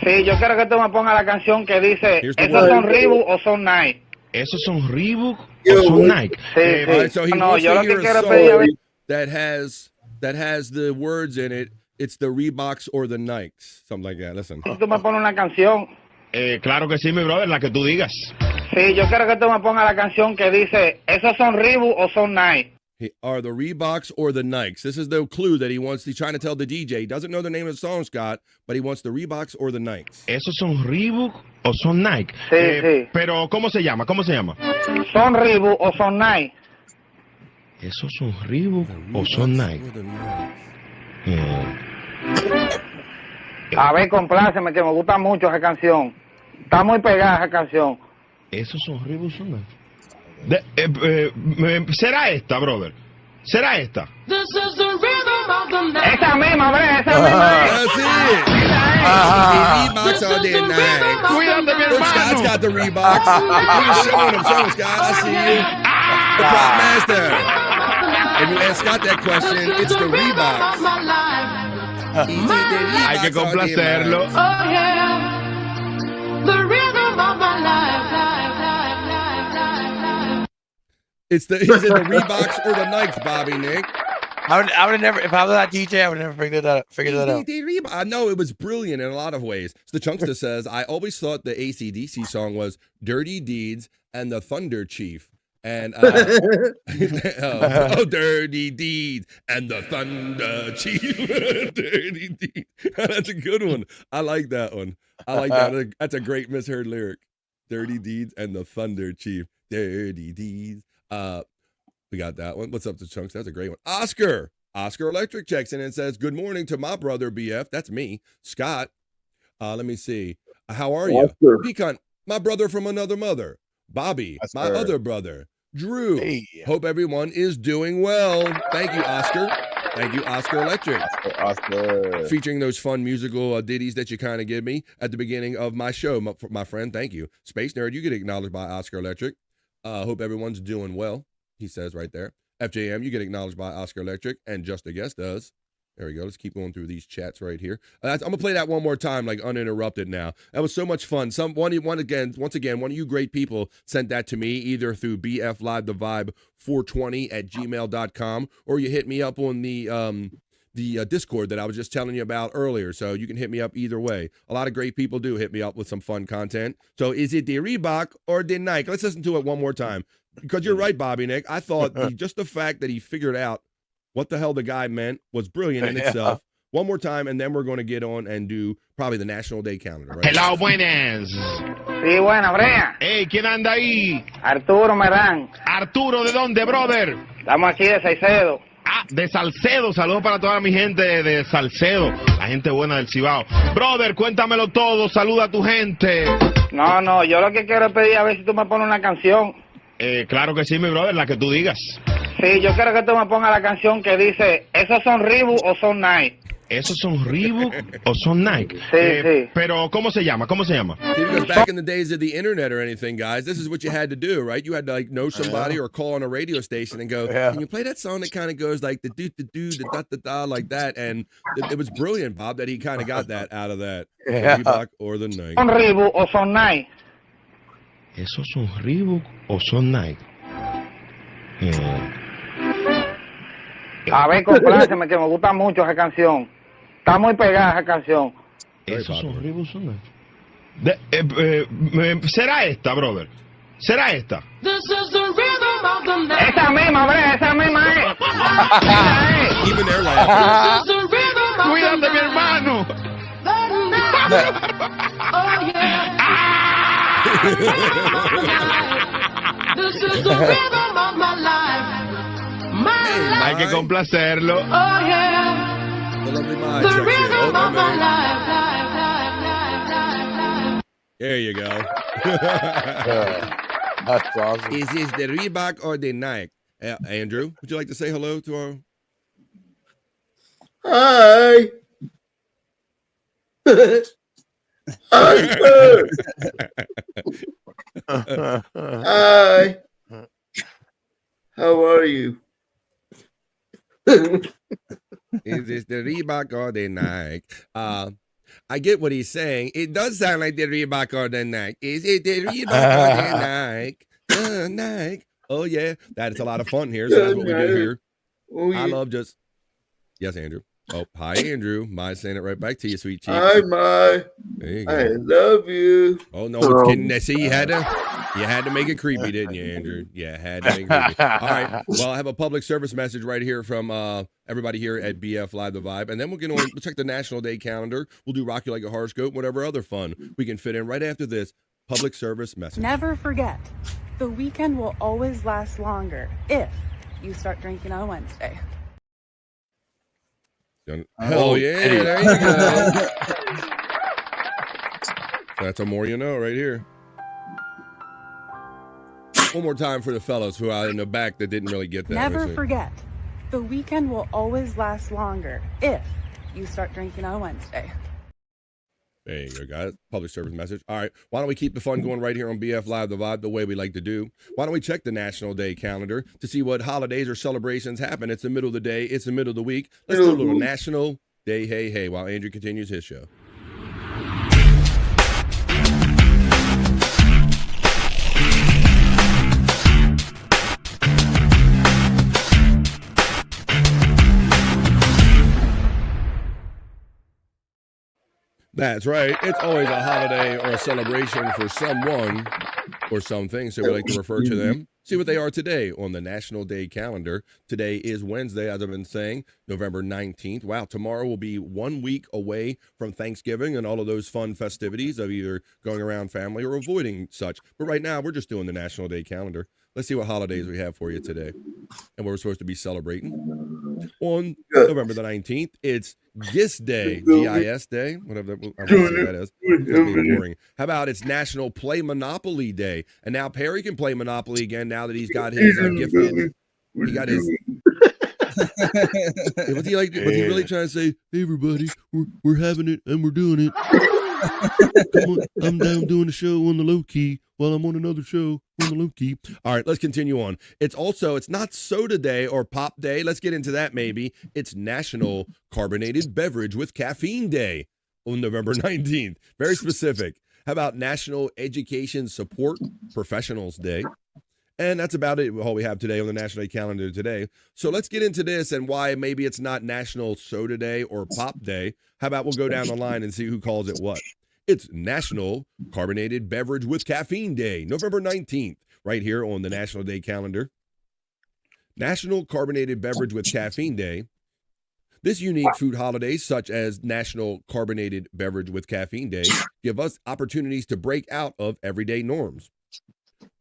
Sí, yo quiero que tú me pongas la canción que dice, Here's the ¿esos word. son Reebok o son Nike? ¿Esos son Reebok o son Nike? Sí, All sí. right, so he No, wants yo to lo hear que a quiero pedir a ver... song that has the words in it. It's the Reeboks or the Nikes, something like that. Listen. Si tú me pones una canción. Claro que sí, mi brother, la que tú digas. Sí, yo quiero que tú me pongas la canción que dice, ¿esos son Reebok o son Nike? Are the Reeboks or the Nikes? This is the clue that he's trying to tell the DJ. He doesn't know the name of the song, Scott, but he wants the Reeboks or the Nikes. ¿Esos son Reebok o son Nike? Sí, sí. Pero, ¿cómo se llama? ¿Cómo se llama? ¿Son Reebok o son Nike? ¿Esos son Reebok o son Nike? A ver, compláceme, que me gusta mucho esa canción. Está muy pegada esa canción. ¿Esos son Reebok o son Nike? ¿Será esta, brother? ¿Será esta? Esa misma, Brea, esa misma. That's it. Reeboks or the Nikes. Cuídate, mi hermano. Scott's got the Reeboks. Show him, Scott. I see you. The prop master. If you ask Scott that question, it's the Reeboks. Hay que complacerlo. He said the Reeboks or the Nikes, Bobby, Nick. I would have never, if I was that DJ, I would have never figured that out. I know it was brilliant in a lot of ways. So the Chunkster says, I always thought the AC/DC song was Dirty Deeds and the Thunder Chief. And Dirty Deeds and the Thunder Chief. Dirty Deeds. That's a good one. I like that one. I like that. That's a great misheard lyric. Dirty Deeds and the Thunder Chief. Dirty Deeds. We got that one. What's up to Chunks? That's a great one. Oscar Electric checks in and says, good morning to my brother, BF. That's me, Scott. Let me see. How are you? Oscar. Pecan, my brother from another mother. Bobby, my other brother. Drew. Hey. Hope everyone is doing well. Thank you, Oscar. Thank you, Oscar Electric. Oscar. Featuring those fun musical ditties that you kind of give me at the beginning of my show, my friend. Thank you. Space Nerd, you get acknowledged by Oscar Electric. Hope everyone's doing well. He says right there. FJM, you get acknowledged by Oscar Electric, and Just a Guest does. There we go. Let's keep going through these chats right here. I'm gonna play that one more time, like uninterrupted. Now that was so much fun. Once again, one of you great people sent that to me either through BF Live the Vibe 420 at gmail.com, or you hit me up on the Discord that I was just telling you about earlier. So you can hit me up either way. A lot of great people do hit me up with some fun content. So is it the Reebok or the Nike? Let's listen to it one more time. Because you're right, Bobby Nick. I thought just the fact that he figured out what the hell the guy meant was brilliant in itself. One more time, and then we're going to get on and do probably the National Day calendar. Right? Hello, buenas. Sí, buena, Brea. Hey, ¿quién anda ahí? Arturo Merán. Arturo, ¿de dónde, brother? Estamos aquí de Salcedo. Ah, de Salcedo. Saludos para toda mi gente de Salcedo. La gente buena del Cibao. Brother, cuéntamelo todo. Saluda a tu gente. No, yo lo que quiero es pedir a ver si tú me pones una canción. Claro que sí, mi brother, la que tú digas. Sí, yo quiero que tú me pongas la canción que dice, ¿esos son Reebok o son Nike? ¿Esos son Reebok o son Nike? Sí. Pero, ¿cómo se llama? ¿Cómo se llama? See, because back in the days of the internet or anything, guys, this is what you had to do, right? You had to like know somebody or call on a radio station and go, can you play that song that kind of goes like the do, the da like that? And it was brilliant, Bob, that he kind of got that out of that. Yeah. Reebok or the Nike. ¿Son Reebok o son Nike? ¿Esos son Reebok o son Nike? A ver, compláceme, que me gusta mucho esa canción. Está muy pegada esa canción. ¿Esos son Reebok o son Nike? ¿Será esta, brother? ¿Será esta? Esa misma, Brea, esa misma es. Even they're laughing. Cuídate, mi hermano. This is the rhythm of my life. Hay que complacerlo. Oh yeah. The lovely mind The checks in. rhythm Oh, of my wait a minute. life. There you go. That's awesome. Is this the Reebok or the Nike? Andrew, would you like to say hello to our... Hi. Hi. How are you? Is this the Reebok or the Nike? I get what he's saying. It does sound like the Reebok or the Nike. Is it the Reebok or the Nike? Nike. Oh, yeah. That is a lot of fun here. So that's what we do here. Oh, I yeah. love just... Yes, Andrew. Oh, hi, Andrew. My saying it right back to you, sweet cheeks. Hi, my. There you go. I love you. Oh, no. See, you had to make it creepy, didn't you, Andrew? Yeah, had to make it creepy. All right. Well, I have a public service message right here from everybody here at BF Live The Vibe. And then we'll check the National Day calendar. We'll do Rock You Like a Horoscope, whatever other fun we can fit in right after this public service message. Never forget, the weekend will always last longer if you start drinking on Wednesday. Hell yeah, there you go. That's a more you know right here. One more time for the fellows who are in the back that didn't really get that. Never forget, the weekend will always last longer if you start drinking on Wednesday. There you go, guys. Public service message. All right. Why don't we keep the fun going right here on BF Live The Vibe the way we like to do? Why don't we check the National Day calendar to see what holidays or celebrations happen? It's the middle of the day. It's the middle of the week. Let's do a little National Day Hey Hey while Andrew continues his show. That's right. It's always a holiday or a celebration for someone or something, so we like to refer to them. See what they are today on the National Day calendar. Today is Wednesday, as I've been saying, November 19th. Wow, tomorrow will be 1 week away from Thanksgiving and all of those fun festivities of either going around family or avoiding such. But right now, we're just doing the National Day calendar. Let's see what holidays we have for you today and what we're supposed to be celebrating. On November the 19th, it's GIS Day, G-I-S Day, whatever that is. It's boring. How about it's National Play Monopoly Day? And now Perry can play Monopoly again now that he's got his gifted. He got his. What's he like? Was he really trying to say, hey, everybody, we're having it and we're doing it? Come on, I'm down doing a show on the low key while I'm on another show on the low key. All right, let's continue on. It's not soda day or pop day. Let's get into that maybe. It's National Carbonated Beverage with Caffeine Day on November 19th. Very specific. How about National Education Support Professionals Day? And that's about it, all we have today on the National Day calendar today. So let's get into this and why maybe it's not National Soda Day or Pop Day. How about we'll go down the line and see who calls it what? It's National Carbonated Beverage with Caffeine Day, November 19th, right here on the National Day calendar. National Carbonated Beverage with Caffeine Day. This unique food holiday, such as National Carbonated Beverage with Caffeine Day, give us opportunities to break out of everyday norms.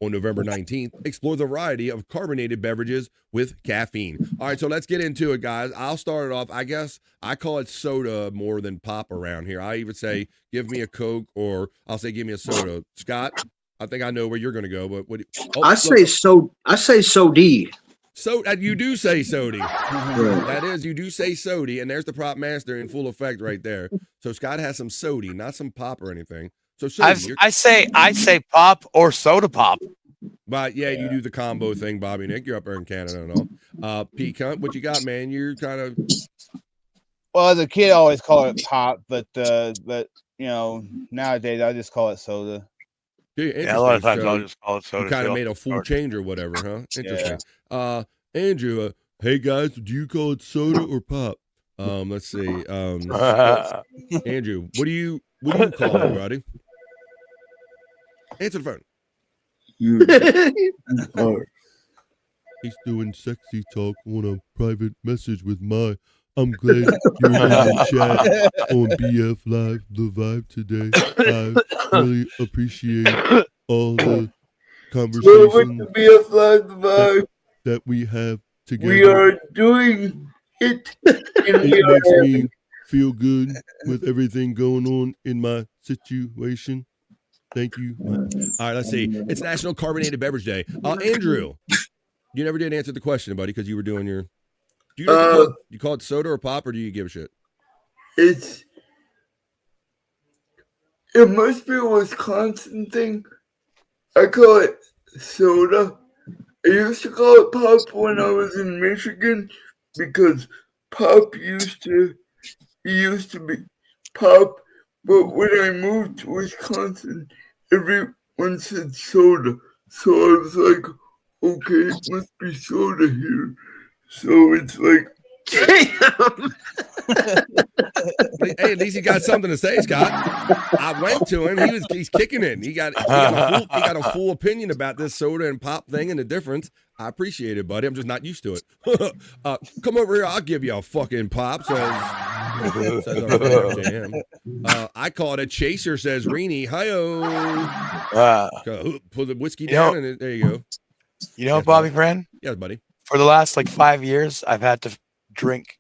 On November 19th, explore the variety of carbonated beverages with caffeine. All right, so let's get into it, guys. I'll start it off. I guess I call it soda more than pop around here. I even say, give me a Coke, or I'll say, give me a soda. Scott, I think I know where you're going to go, but what? I say sody. So you do say sody. That is, you do say sody, and there's the prop master in full effect right there. So Scott has some sody, not some pop or anything. So I say pop or soda pop. But yeah, you do the combo thing, Bobby Nick. You're up there in Canada and all. Pete Cunt, what you got, man? You're kind of. Well, as a kid, I always call it pop, but you know, nowadays I just call it soda. Yeah, a lot of times I'll just call it soda. You kind of made a full change or whatever, huh? Interesting. Yeah. Andrew, hey guys, do you call it soda or pop? Let's see. Andrew, what do you call it, buddy? Answer the phone. He's doing sexy talk on a private message with my. I'm glad you're in the chat on BF Live The Vibe today. I really appreciate all the Welcome conversation to BF Live the Vibe. that we have together. We are doing it, and we It makes are me feel good with everything going on in my situation. Thank you. All right, let's see. It's National Carbonated Beverage Day. Andrew, you never did answer the question, buddy, because you were doing your. Do you, you call it soda or pop, or do you give a shit? It must be a Wisconsin thing. I call it soda. I used to call it pop when I was in Michigan because pop used to be pop, but when I moved to Wisconsin, everyone said soda. So I was like, okay, it must be soda here. So it's like, Hey, at least he got something to say, Scott. I went to him. He's kicking it. He got a full opinion about this soda and pop thing and the difference. I appreciate it, buddy. I'm just not used to it. Come over here. I'll give you a fucking pop. Says our friend JM. I call it a chaser. Says Reenie. Hi-oh. Put the whiskey down and there you go. You know, Bobby friend? Yes, buddy. For the last 5 years, I've had to drink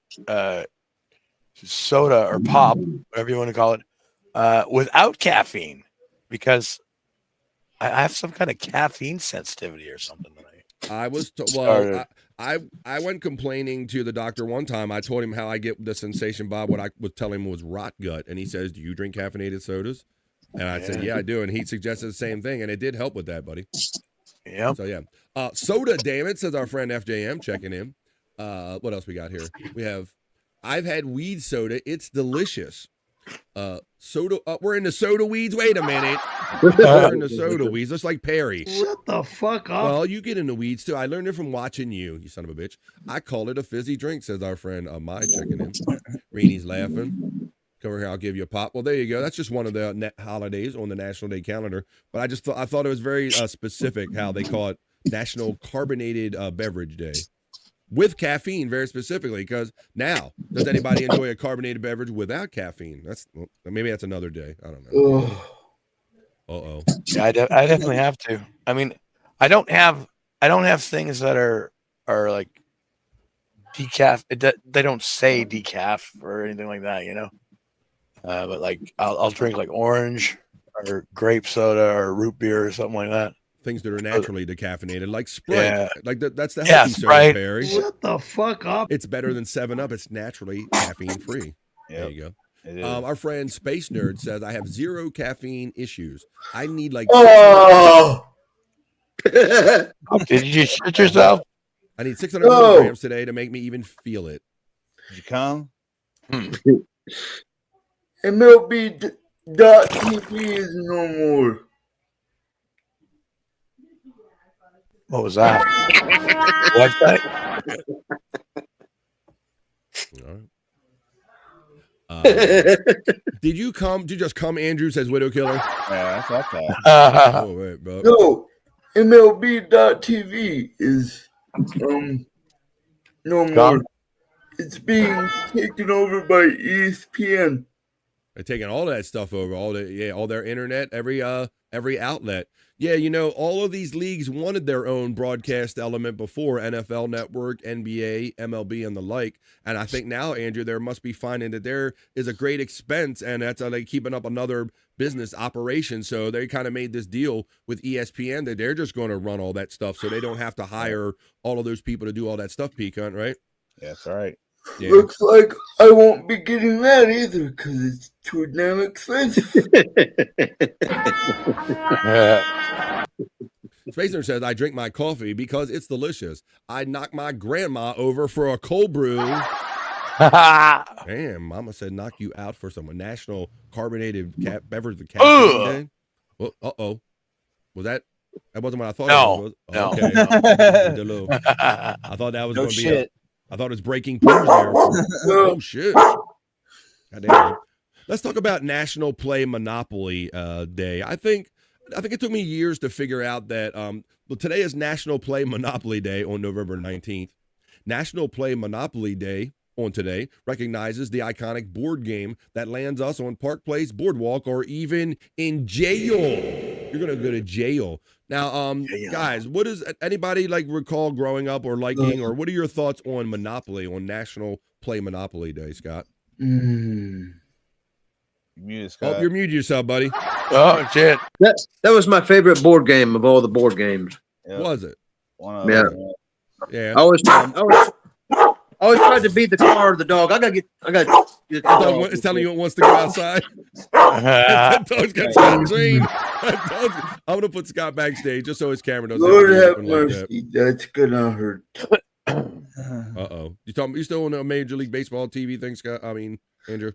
soda or pop, whatever you want to call it, without caffeine because I have some kind of caffeine sensitivity or something. I went complaining to the doctor one time. I told him how I get the sensation, Bob. What I would tell him was rot gut, and he says, "Do you drink caffeinated sodas?" And I said, "Yeah, I do." And he suggested the same thing, and it did help with that, buddy. Yeah. So yeah, soda, damn it, says our friend FJM checking in. What else we got here? We have, I've had weed soda. It's delicious. Soda. We're in the soda weeds. Wait a minute. We're in the soda weeds. Just like Perry. Shut the fuck up. Well, you get in the weeds too. I learned it from watching you, you son of a bitch. I call it a fizzy drink, says our friend Mai checking in. Reenie's laughing. Come over here, I'll give you a pop. Well, there you go. That's just one of the holidays on the National Day calendar. But I thought it was very specific how they call it National Carbonated Beverage Day. With caffeine, very specifically, because now, does anybody enjoy a carbonated beverage without caffeine? Maybe that's another day. I don't know. Uh-oh. Yeah, I definitely have to. I mean, I don't have things that are like decaf. They don't say decaf or anything like that, you know. But I'll drink orange or grape soda or root beer or something like that. Things that are naturally decaffeinated, like Sprite. Yeah. That's the healthy soda, Perry. Shut the fuck up. It's better than 7-Up. It's naturally caffeine-free. Yep. There you go. Our friend Space Nerd says, I have 0 caffeine issues. I need oh! Did you just shit yourself? I need 600 milligrams today to make me even feel it. Did you come? MLB.TV is no more. What was that? What's that? All right. Did you just come, Andrew, says Widow Killer? Yeah, that's that. Oh, wait, bro. No, MLB.TV is no more. It's being taken over by ESPN. They're taking all that stuff over, all their internet, every outlet. Yeah, you know, all of these leagues wanted their own broadcast element before, NFL Network, NBA, MLB, and the like. And I think now, Andrew, there must be finding that there is a great expense, and that's how they're keeping up another business operation. So they kind of made this deal with ESPN that they're just going to run all that stuff, so they don't have to hire all of those people to do all that stuff, P-Cunt, right? Yeah, that's right. Yeah. Looks like I won't be getting that either because it's too damn expensive. Spacer says, I drink my coffee because it's delicious. I knock my grandma over for a cold brew. Damn, Mama said knock you out for some National Carbonated Beverage Caffeine Day. Well, uh-oh. Was that wasn't what I thought it was? No. Okay. I thought that was going to be I thought it was breaking news there. Oh, shit. God damn it. Let's talk about National Play Monopoly Day. I think it took me years to figure out that today is National Play Monopoly Day on November 19th. National Play Monopoly Day on today recognizes the iconic board game that lands us on Park Place Boardwalk or even in jail. you're gonna go to jail. Now, guys, what does anybody like recall growing up or liking, or what are your thoughts on Monopoly, on National Play Monopoly Day, Scott? You muted, Scott. Oh, you're muted yourself, buddy. Oh shit. That was my favorite board game of all the board games. Yep. Was it? Yeah. Yeah. I always tried to beat the car or the dog. I gotta get the dog. It's telling you it wants to go outside. That dog's got Scott trained. I'm gonna put Scott backstage just so his camera doesn't. Lord have like mercy, that's gonna hurt. Uh-oh. You still on a Major League Baseball TV thing, Scott? I mean, Andrew.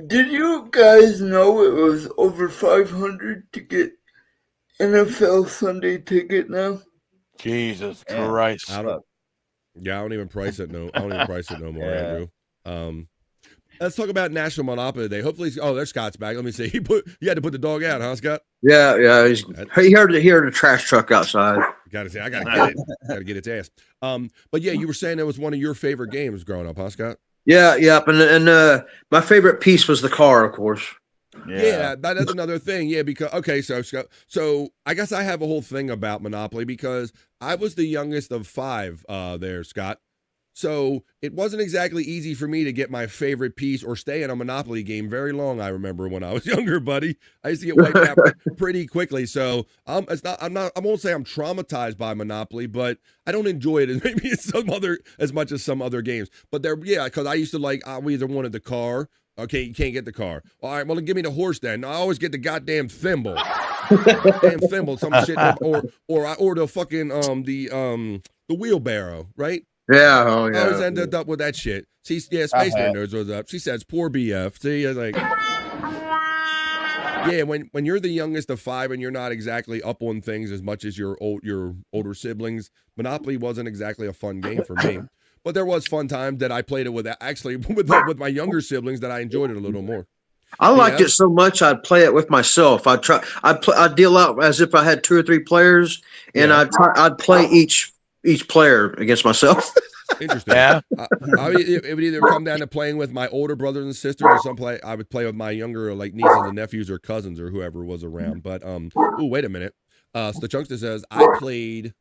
Did you guys know it was over $500 to get NFL Sunday ticket now? Jesus Christ. I don't even price it no. I don't even price it no more, Andrew. Let's talk about National Monopoly Day. Hopefully, there's Scott's back. Let me see. You had to put the dog out, huh, Scott? Yeah. He heard the trash truck outside. I gotta get it. Gotta get its ass. But yeah, you were saying that was one of your favorite games growing up, huh, Scott? Yeah. And my favorite piece was the car, of course. Yeah, that is another thing. Yeah, because so I guess I have a whole thing about Monopoly because I was the youngest of 5 there, Scott. So it wasn't exactly easy for me to get my favorite piece or stay in a Monopoly game very long. I remember when I was younger, buddy. I used to get wiped out pretty quickly. So I won't say I'm traumatized by Monopoly, but I don't enjoy it as much as some other games. But because I used to I either wanted the car. Okay, you can't get the car. All right, well, give me the horse then. I always get the goddamn thimble. Damn thimble, some shit, or the fucking the wheelbarrow, right? Yeah, oh yeah. I always ended up with that shit. See, Space Man Nerds was up. She says, "Poor BF." See, I was like, yeah, when you're the youngest of 5 and you're not exactly up on things as much as your older siblings, Monopoly wasn't exactly a fun game for me. But there was fun times that I played it with my younger siblings that I enjoyed it a little more. I liked it so much I'd play it with myself. I'd deal out as if I had 2 or 3 players, and I'd play each player against myself. Interesting. Yeah. It would either come down to playing with my older brothers and sisters, or I would play with my younger nieces and nephews or cousins or whoever was around. But wait a minute. So the Chunkster says I played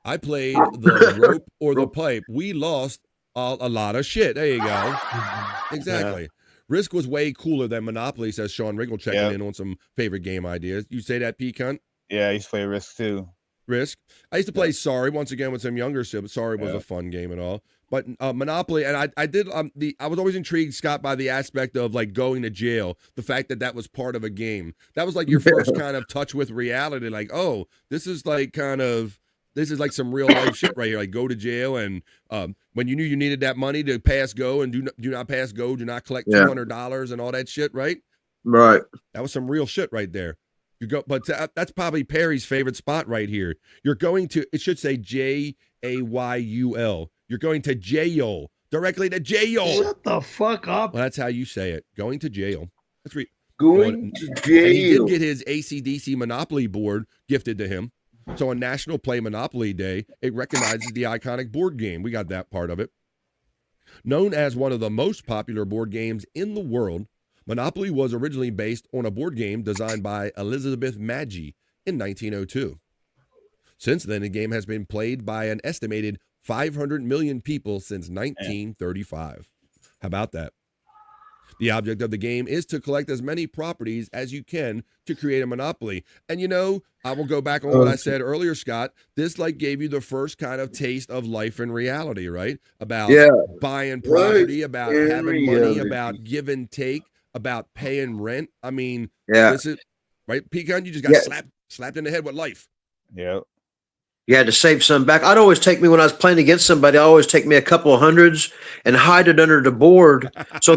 the rope or the pipe. We lost a lot of shit. There you go. Exactly. Yeah. Risk was way cooler than Monopoly, says Sean Riggle, checking in on some favorite game ideas. You say that, P. Cunt? Yeah, I used to play Risk too. Risk. I used to play Sorry once again with some younger siblings. Sorry was a fun game and all. But Monopoly, and I did I was always intrigued, Scott, by the aspect of going to jail. The fact that was part of a game. That was your first kind of touch with reality. This is some real life shit right here. Go to jail, and when you knew you needed that money to pass go, and do not pass go, do not collect $200 and all that shit, right? Right. That was some real shit right there. But that's probably Perry's favorite spot right here. You're going to, it should say Jayul. You're going to jail, directly to jail. Shut the fuck up. Well, that's how you say it. Going to jail. That's going to jail. And he did get his AC/DC Monopoly board gifted to him. So on National Play Monopoly Day, it recognizes the iconic board game. We got that part of it. Known as one of the most popular board games in the world, Monopoly was originally based on a board game designed by Elizabeth Magie in 1902. Since then, the game has been played by an estimated 500 million people since 1935. How about that? The object of the game is to collect as many properties as you can to create a monopoly. And I will go back on what I said earlier, Scott. This gave you the first kind of taste of life and reality, right? About buying property, about having money, about give and take, about paying rent. I mean, this is right. Pecan, you just got slapped in the head with life. Yeah. You had to save some back. I'd always take me when I was playing against somebody. I always take me a couple of hundreds and hide it under the board, so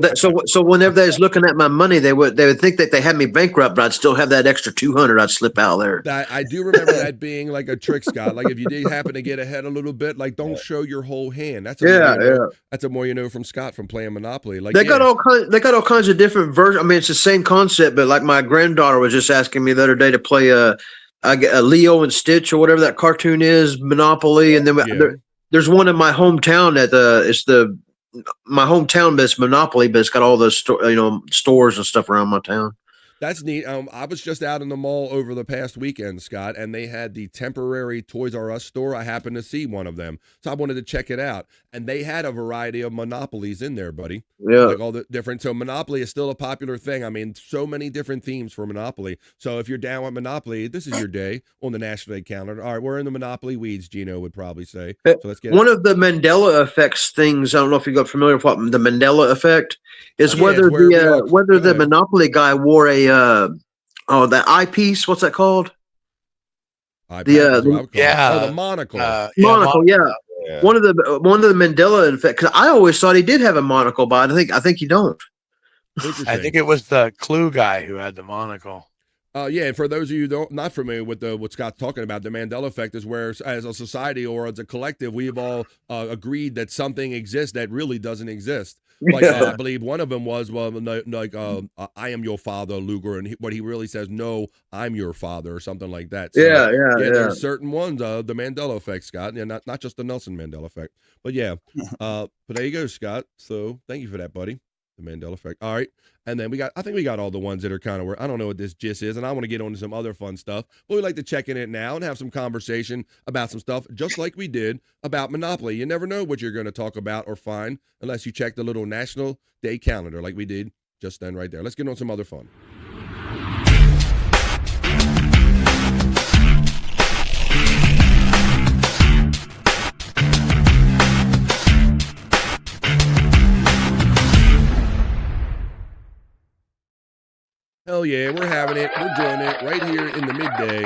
whenever they was looking at my money, they would think that they had me bankrupt, but I'd still have that extra 200. I'd slip out there. I do remember that being like a trick, Scott. If you did happen to get ahead a little bit, don't show your whole hand. That's That's a more from Scott from playing Monopoly. They got all kinds of different versions. I mean, it's the same concept, but my granddaughter was just asking me the other day to play a Leo and Stitch or whatever that cartoon is, Monopoly, and then there's one in my hometown my hometown, but it's Monopoly, but it's got all the stores and stuff around my town. That's neat. I was just out in the mall over the past weekend, Scott, and they had the temporary Toys R Us store. I happened to see one of them, so I wanted to check it out. And they had a variety of Monopolies in there, buddy. Yeah. Like all the different. So Monopoly is still a popular thing. I mean, so many different themes for Monopoly. So if you're down with Monopoly, this is your day on the National Day calendar. All right, we're in the Monopoly weeds, Gino would probably say. So let's get One of the Mandela effects things. I don't know if you got familiar with what the Mandela effect is. Yeah, Whether it's where we are. whether Go the ahead. Monopoly guy wore a that eyepiece. What's that called? iPad The, is what I would call it. yeah, Oh, the monocle. Monocle. Yeah. Yeah. One of the Mandela effect. Because I always thought he did have a monocle, but I think you don't. I think it was the Clue guy who had the monocle. Yeah, and for those of you who not familiar with what Scott's talking about, the Mandela effect is where, as a society or as a collective, we've all agreed that something exists that really doesn't exist. Like I believe one of them was I am your father, Luger, and what he really says, no, I'm your father, or something like that. So, Yeah. There are certain ones, the Mandela effect, Scott, yeah, not just the Nelson Mandela effect, but yeah. But there you go, Scott. So thank you for that, buddy. The Mandela effect. All right. And then I think we got all the ones that are kind of where I don't know what this gist is, and I want to get on to some other fun stuff. But we like to check in it now and have some conversation about some stuff, just like we did about Monopoly. You never know what you're going to talk about or find unless you check the little National Day calendar like we did just then right there. Let's get on some other fun. Hell yeah, we're having it. We're doing it right here in the midday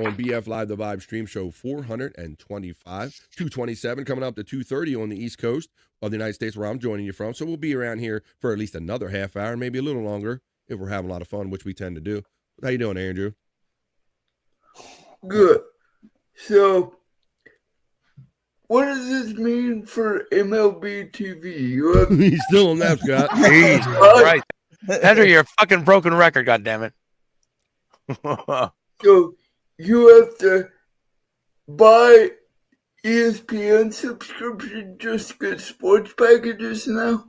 on BF Live The Vibe stream show 425, 227, coming up to 230 on the East Coast of the United States where I'm joining you from. So we'll be around here for at least another half hour, maybe a little longer if we're having a lot of fun, which we tend to do. How you doing, Andrew? Good. So, what does this mean for MLB TV? He's still on that, Scott. Jesus Christ. Enter your fucking broken record, goddammit. So you have to buy ESPN subscription just to get sports packages now?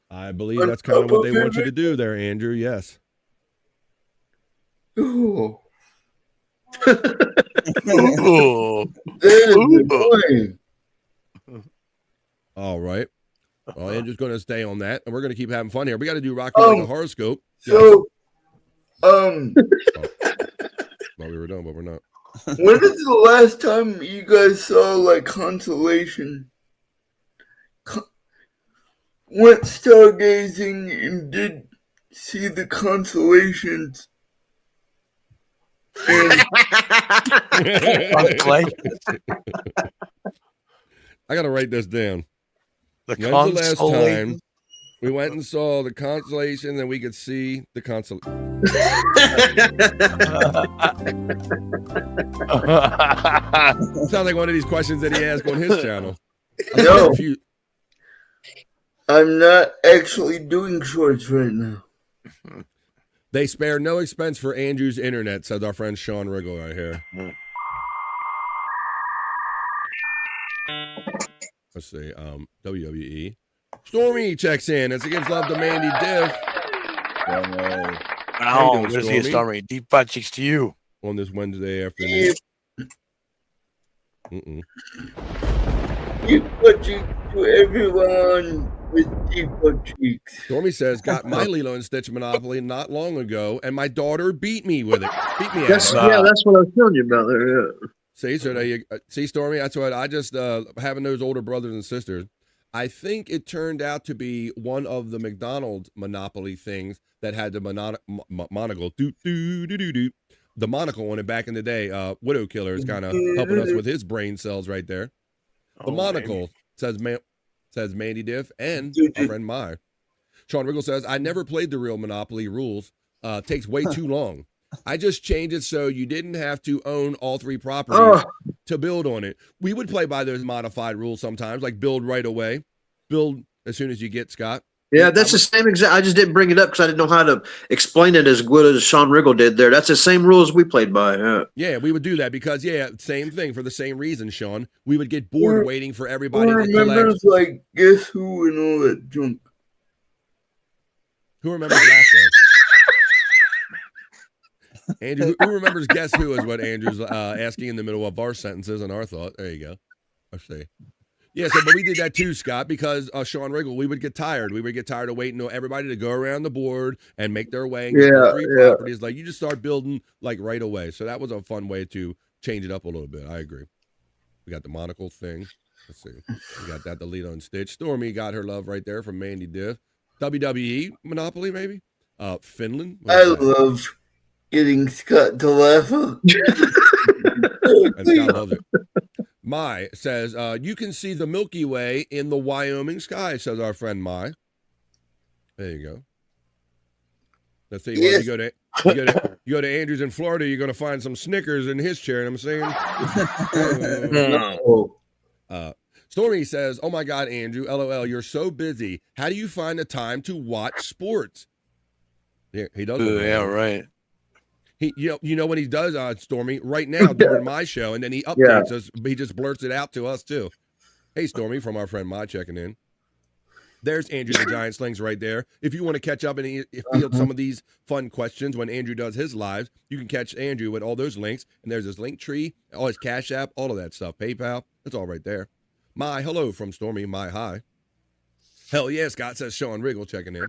I believe that's kind of what they want you to do there, Andrew. Yes. Ooh. Ooh. That is annoying. All right. Well, Andrew's going to stay on that, and we're going to keep having fun here. We got to do Rocky like a horoscope. So, well, we were done, but we're not. when is the last time you guys saw like consolation? Went stargazing and did see the constellations. And I got to write this down. The When's the last time we went and saw the constellation and we could see the constellation? Sounds like one of these questions that he asked on his channel. no, I'm not actually doing shorts right now. They spare no expense for Andrew's internet, says our friend Sean Riggle right here. Let's see. WWE. Stormy checks in as he gives love to Mandy Diff. Oh, good to see you, Stormy. Deep butt cheeks to you. On this Wednesday afternoon. Deep butt cheeks to everyone with deep butt cheeks. Stormy says, got my Lilo and Stitch Monopoly not long ago, and my daughter beat me with it. Beat me That's at it. yeah, that's what I was telling you about there. Yeah. See, so there you see, Stormy. That's what I just having those older brothers and sisters. I think it turned out to be one of the McDonald's Monopoly things that had the monocle, the monocle on it back in the day. Widow Killer is kind of helping us with his brain cells right there. The monocle says Mandy Diff and our friend Mai. Sean Riggle says, I never played the real Monopoly rules. Takes way too long. I just changed it so you didn't have to own all three properties to build on it. We would play by those modified rules sometimes, like build right away, build as soon as you get, Scott. Yeah, that's the same exact. I just didn't bring it up because I didn't know how to explain it as good as Sean Riggle did there. That's the same rules we played by. Yeah, we would do that because, same thing for the same reason, Sean. We would get bored waiting for everybody to remembers collect. like Guess Who and all that junk. Who remembers that? Andrew, who remembers Guess Who is what Andrew's asking in the middle of our sentences and our thought. There you go. Let's see. Yeah, so but we did that too, Scott, because Sean Riggle, we would get tired. We would get tired of waiting for everybody to go around the board and make their way and get their 3 properties. Like you just start building like right away. So that was a fun way to change it up a little bit. I agree. We got the monocle thing. Let's see. We got that, the lead on Stitch. Stormy got her love right there from Mandy Diff. WWE Monopoly, maybe? Finland. I love getting Scott to laugh. And Scott loves it. Mai says, you can see the Milky Way in the Wyoming sky, says our friend Mai. There you go. Let's see. Well, you go to Andrews in Florida, you're going to find some Snickers in his chair, and I'm saying. Stormy says, oh my God, Andrew, LOL, you're so busy. How do you find the time to watch sports? Yeah, he does. Yeah, right. He, you know what he does, Stormy, right now during my show, and then he updates us. He just blurts it out to us too. Hey, Stormy, from our friend Ma checking in. There's Andrew the Giant Slings right there. If you want to catch up and field some of these fun questions when Andrew does his lives, you can catch Andrew with all those links. And there's his link tree, all his Cash App, all of that stuff, PayPal. It's all right there. My hello from Stormy. My hi. Hell yeah, Scott says Sean Riggle checking in.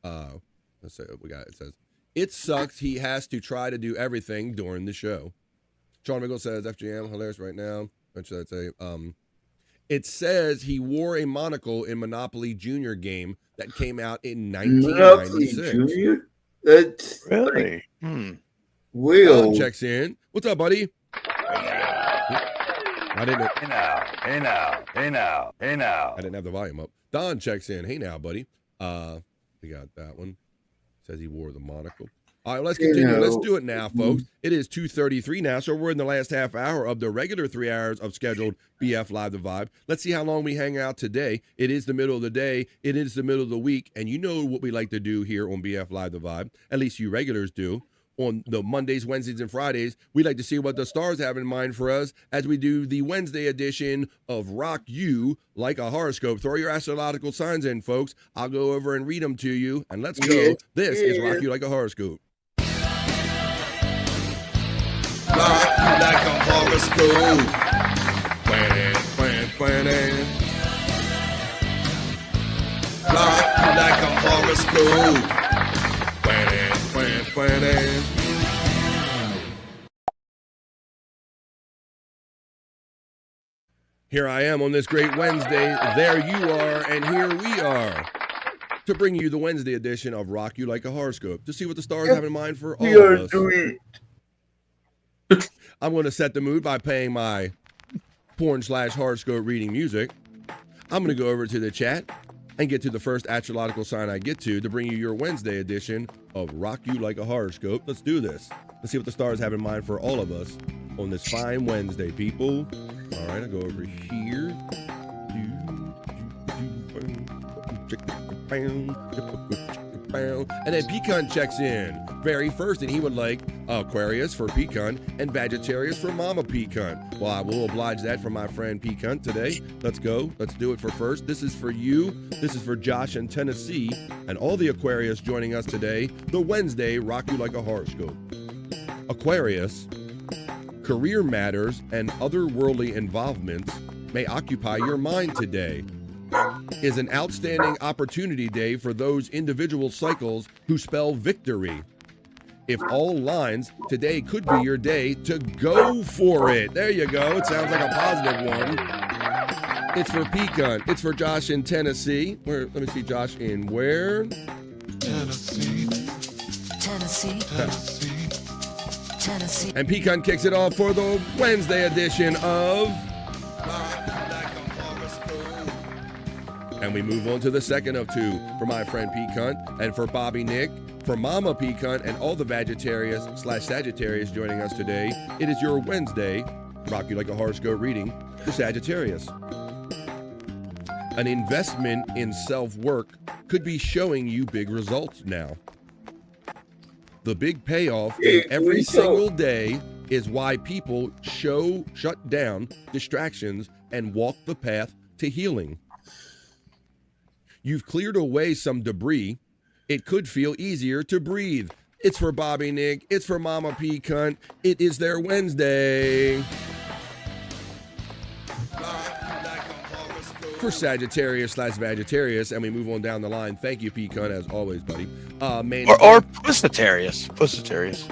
Let's see what we got. It says, it sucks he has to try to do everything during the show. Sean Riggle says, FGM, hilarious right now. What should I say? It says he wore a monocle in Monopoly Junior game that came out in 1996. Monopoly Junior? That's really? Will checks in. What's up, buddy? I didn't. Hey now. I didn't have the volume up. Don checks in. Hey now, buddy. We got that one. Says he wore the monocle. All right, let's continue. Let's do it now, folks. It is 2:33 now, so we're in the last half hour of the regular 3 hours of scheduled BF Live The Vibe. Let's see how long we hang out today. It is the middle of the day. It is the middle of the week, and you know what we like to do here on BF Live The Vibe. At least you regulars do. On the Mondays, Wednesdays, and Fridays, we like to see what the stars have in mind for us as we do the Wednesday edition of Rock You Like a Horoscope. Throw your astrological signs in, folks. I'll go over and read them to you, and let's go. This is Rock You Like a Horoscope. Rock you like a horoscope. Rock you like a horoscope. Here I am on this great Wednesday. There you are, and here we are to bring you the Wednesday edition of Rock You Like a Horoscope to see what the stars have in mind for all of us. I'm going to set the mood by playing my porn/horoscope reading music. I'm going to go over to the chat and get to the first astrological sign I get to bring you your Wednesday edition of Rock You Like a Horoscope. Let's do this. Let's see what the stars have in mind for all of us on this fine Wednesday, people. All right, I'll go over here. And then Pecan checks in very first, and he would like Aquarius for Pecan and Sagittarius for Mama Pecan. Well, I will oblige that for my friend Pecan today. Let's go. Let's do it for first. This is for you. This is for Josh in Tennessee and all the Aquarius joining us today. The Wednesday Rock You Like a Horoscope. Aquarius, career matters and other worldly involvements may occupy your mind today. Is an outstanding opportunity day for those individual cycles who spell victory. If all lines, today could be your day to go for it. There you go. It sounds like a positive one. It's for Pecan. It's for Josh in Tennessee. Where? Let me see, Josh in where? Tennessee. And Pecan kicks it off for the Wednesday edition of... And we move on to the second of two for my friend Pecan and for Bobby Nick, for Mama Pecan and all the Sagittarius joining us today. It is your Wednesday Rock You Like a Horoscope reading for Sagittarius. An investment in self-work could be showing you big results now. The big payoff in every single day is why people shut down distractions and walk the path to healing. You've cleared away some debris. It could feel easier to breathe. It's for Bobby Nick. It's for Mama P Cunt. It is their Wednesday. For Sagittarius/Vegetarius, and we move on down the line. Thank you, P Cunt, as always, buddy. Mandy Or Pussitarius. Pussitarius.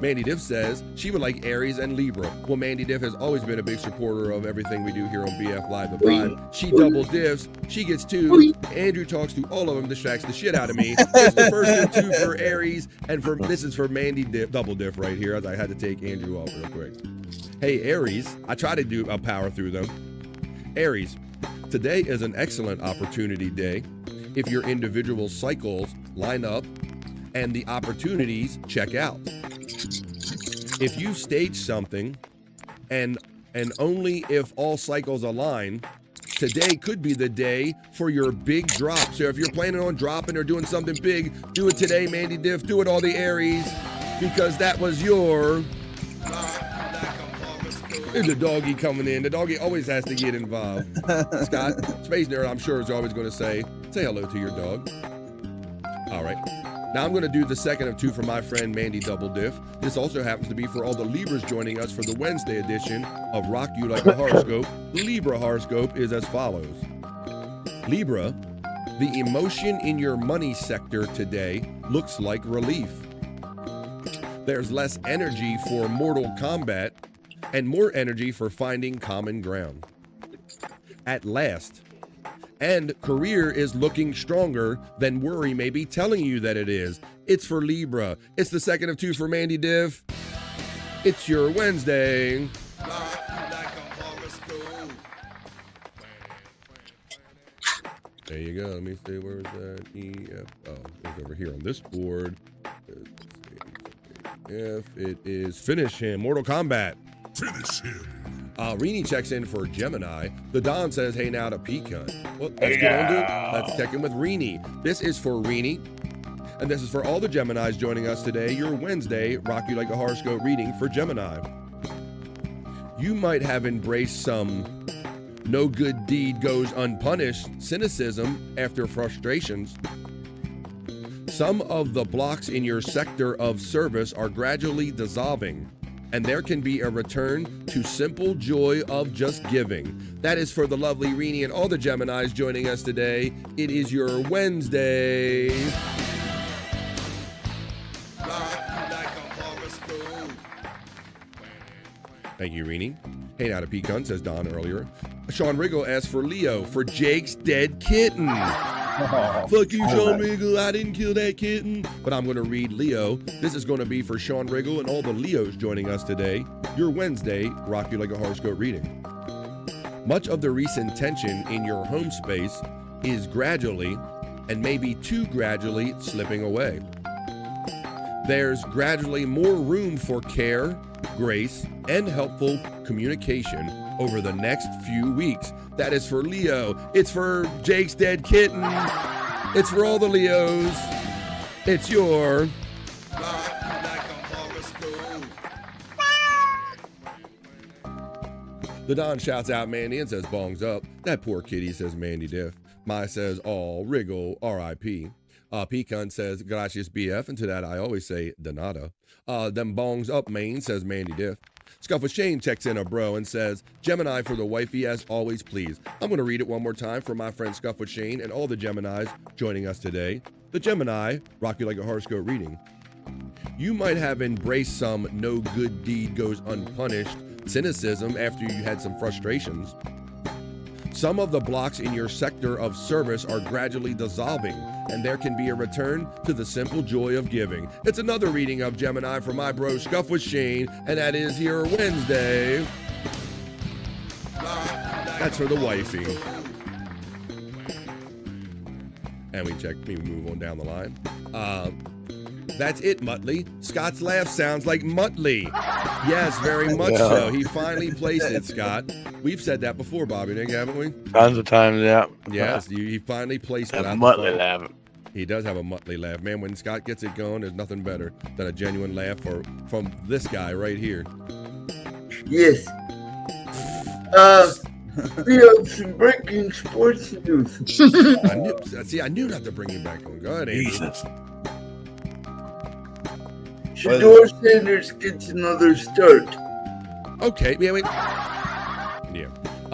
Mandy Diff says she would like Aries and Libra. Well, Mandy Diff has always been a big supporter of everything we do here on BF Live the Vibe. She double diffs. She gets 2. Andrew talks to all of them, distracts the shit out of me. It's the first one, 2 for Aries, and this is for Mandy Diff, double diff right here, as I had to take Andrew off real quick. Hey, Aries, I try to do a power through them. Aries, today is an excellent opportunity day if your individual cycles line up and the opportunities check out. If you stage something and only if all cycles align, today could be the day for your big drop. So if you're planning on dropping or doing something big, do it today, Mandy Diff. Do it, all the Aries, because that was your... There's a doggy coming in. The doggy always has to get involved. Scott, Space Nerd, I'm sure, is always going to say hello to your dog. All right. Now I'm going to do the second of 2 for my friend Mandy Double Diff. This also happens to be for all the Libras joining us for the Wednesday edition of Rock You Like a Horoscope. The Libra horoscope is as follows. Libra, the emotion in your money sector today looks like relief. There's less energy for mortal combat and more energy for finding common ground. At last. And career is looking stronger than worry may be telling you that it is. It's for Libra. It's the second of 2 for Mandy Diff. It's your Wednesday. There you go. Let me see, where's that? Oh, it's over here on this board. If it is finish him, Mortal Kombat. Finish him. Rini checks in for Gemini. The Don says, hey now to Pecan. Well, let's get on to it. Let's check in with Rini. This is for Rini. And this is for all the Geminis joining us today. Your Wednesday Rock You Like a Horoscope reading for Gemini. You might have embraced some no good deed goes unpunished cynicism after frustrations. Some of the blocks in your sector of service are gradually dissolving, and there can be a return to simple joy of just giving. That is for the lovely Rini and all the Geminis joining us today. It is your Wednesday. Thank you, Rini. Hey, now to Pecan, says Don earlier. Sean Riggle asked for Leo for Jake's dead kitten. Fuck you, Sean Riggle. I didn't kill that kitten. But I'm going to read Leo. This is going to be for Sean Riggle and all the Leos joining us today. Your Wednesday Rock You Like a Horoscope reading. Much of the recent tension in your home space is gradually, and maybe too gradually, slipping away. There's gradually more room for care, grace, and helpful communication over the next few weeks. That is for Leo. It's for Jake's dead kitten. It's for all the Leos. It's your... The Don shouts out Mandy and says bongs up. That poor kitty, says Mandy Diff. Mai says all Wriggle, R.I.P. Pecan says gracias BF, and to that I always say Donata. Them bongs up, Maine, says Mandy Diff. Scuff with Shane checks in a bro and says, Gemini for the wifey as always, please. I'm going to read it one more time for my friend Scuff with Shane and all the Geminis joining us today. The Gemini, Rock You Like a Horoscope reading. You might have embraced some no good deed goes unpunished cynicism after you had some frustrations. Some of the blocks in your sector of service are gradually dissolving, and there can be a return to the simple joy of giving. It's another reading of Gemini for my bro Scuff with Shane, and that is here Wednesday. That's for the wifey. And we move on down the line. That's it, Muttley. Scott's laugh sounds like Muttley. Yes, very much so. He finally placed it, Scott. We've said that before, Bobby Nick, haven't we? Tons of times, yeah. Yes, he finally placed it. A Muttley laugh. He does have a Muttley laugh. Man, when Scott gets it going, there's nothing better than a genuine laugh from this guy right here. Yes. We have some breaking sports news. I knew not to bring you back on. Go ahead, Andrew. Shador Sanders gets another start. Okay, wait. Yeah.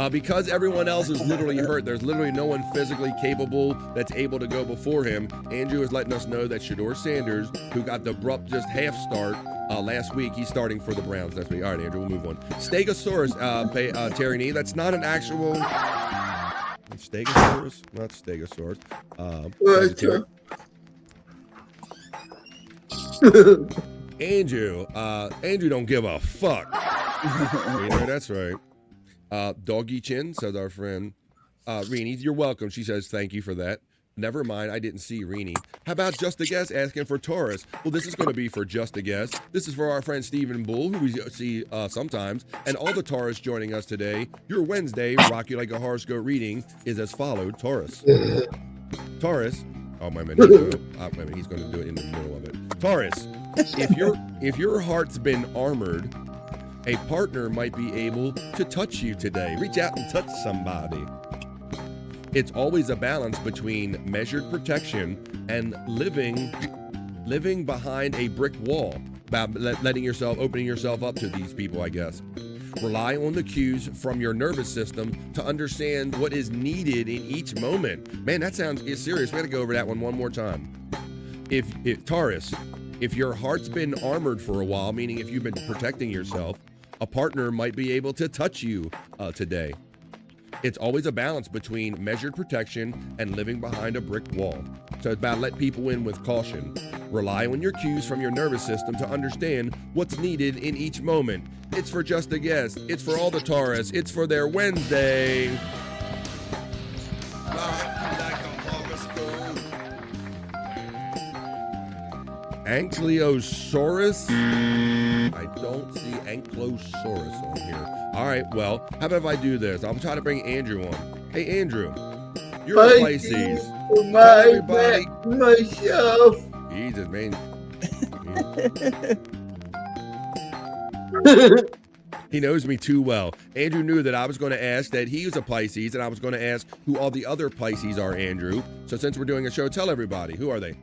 Because everyone else is literally hurt, there's literally no one physically capable that's able to go before him. Andrew is letting us know that Shador Sanders, who got the abrupt just half start last week, he's starting for the Browns next week. All right, Andrew, we'll move on. Stegosaurus, Terry Nee, that's not an actual Stegosaurus, not Stegosaurus. Andrew don't give a fuck. That's right. Doggy Chin, says our friend. Reenie, you're welcome. She says, thank you for that. Never mind, I didn't see Reenie. How about Just a Guess asking for Taurus? Well, this is going to be for Just a Guess. This is for our friend Stephen Bull, who we see sometimes, and all the Taurus joining us today. Your Wednesday, Rock You Like a Horoscope reading is as followed. Taurus. Taurus. Oh, my man. He's going to do it in the middle of it. Taurus, if your heart's been armored, a partner might be able to touch you today. Reach out and touch somebody. It's always a balance between measured protection and living behind a brick wall. About opening yourself up to these people, I guess. Rely on the cues from your nervous system to understand what is needed in each moment. Man, that sounds serious. We got to go over that one more time. Taurus, if your heart's been armored for a while, meaning if you've been protecting yourself, a partner might be able to touch you today. It's always a balance between measured protection and living behind a brick wall. So it's about let people in with caution. Rely on your cues from your nervous system to understand what's needed in each moment. It's for Just a Guess. It's for all the Taurus. It's for their Wednesday. Ankylosaurus? I don't see Ankylosaurus on here. All right, well, how about if I do this? I'll try to bring Andrew on. Hey, Andrew, you're a Pisces. Everybody. Myself. Jesus, man. He knows me too well. Andrew knew that I was going to ask that he was a Pisces, and I was going to ask who all the other Pisces are, Andrew. So since we're doing a show, tell everybody. Who are they?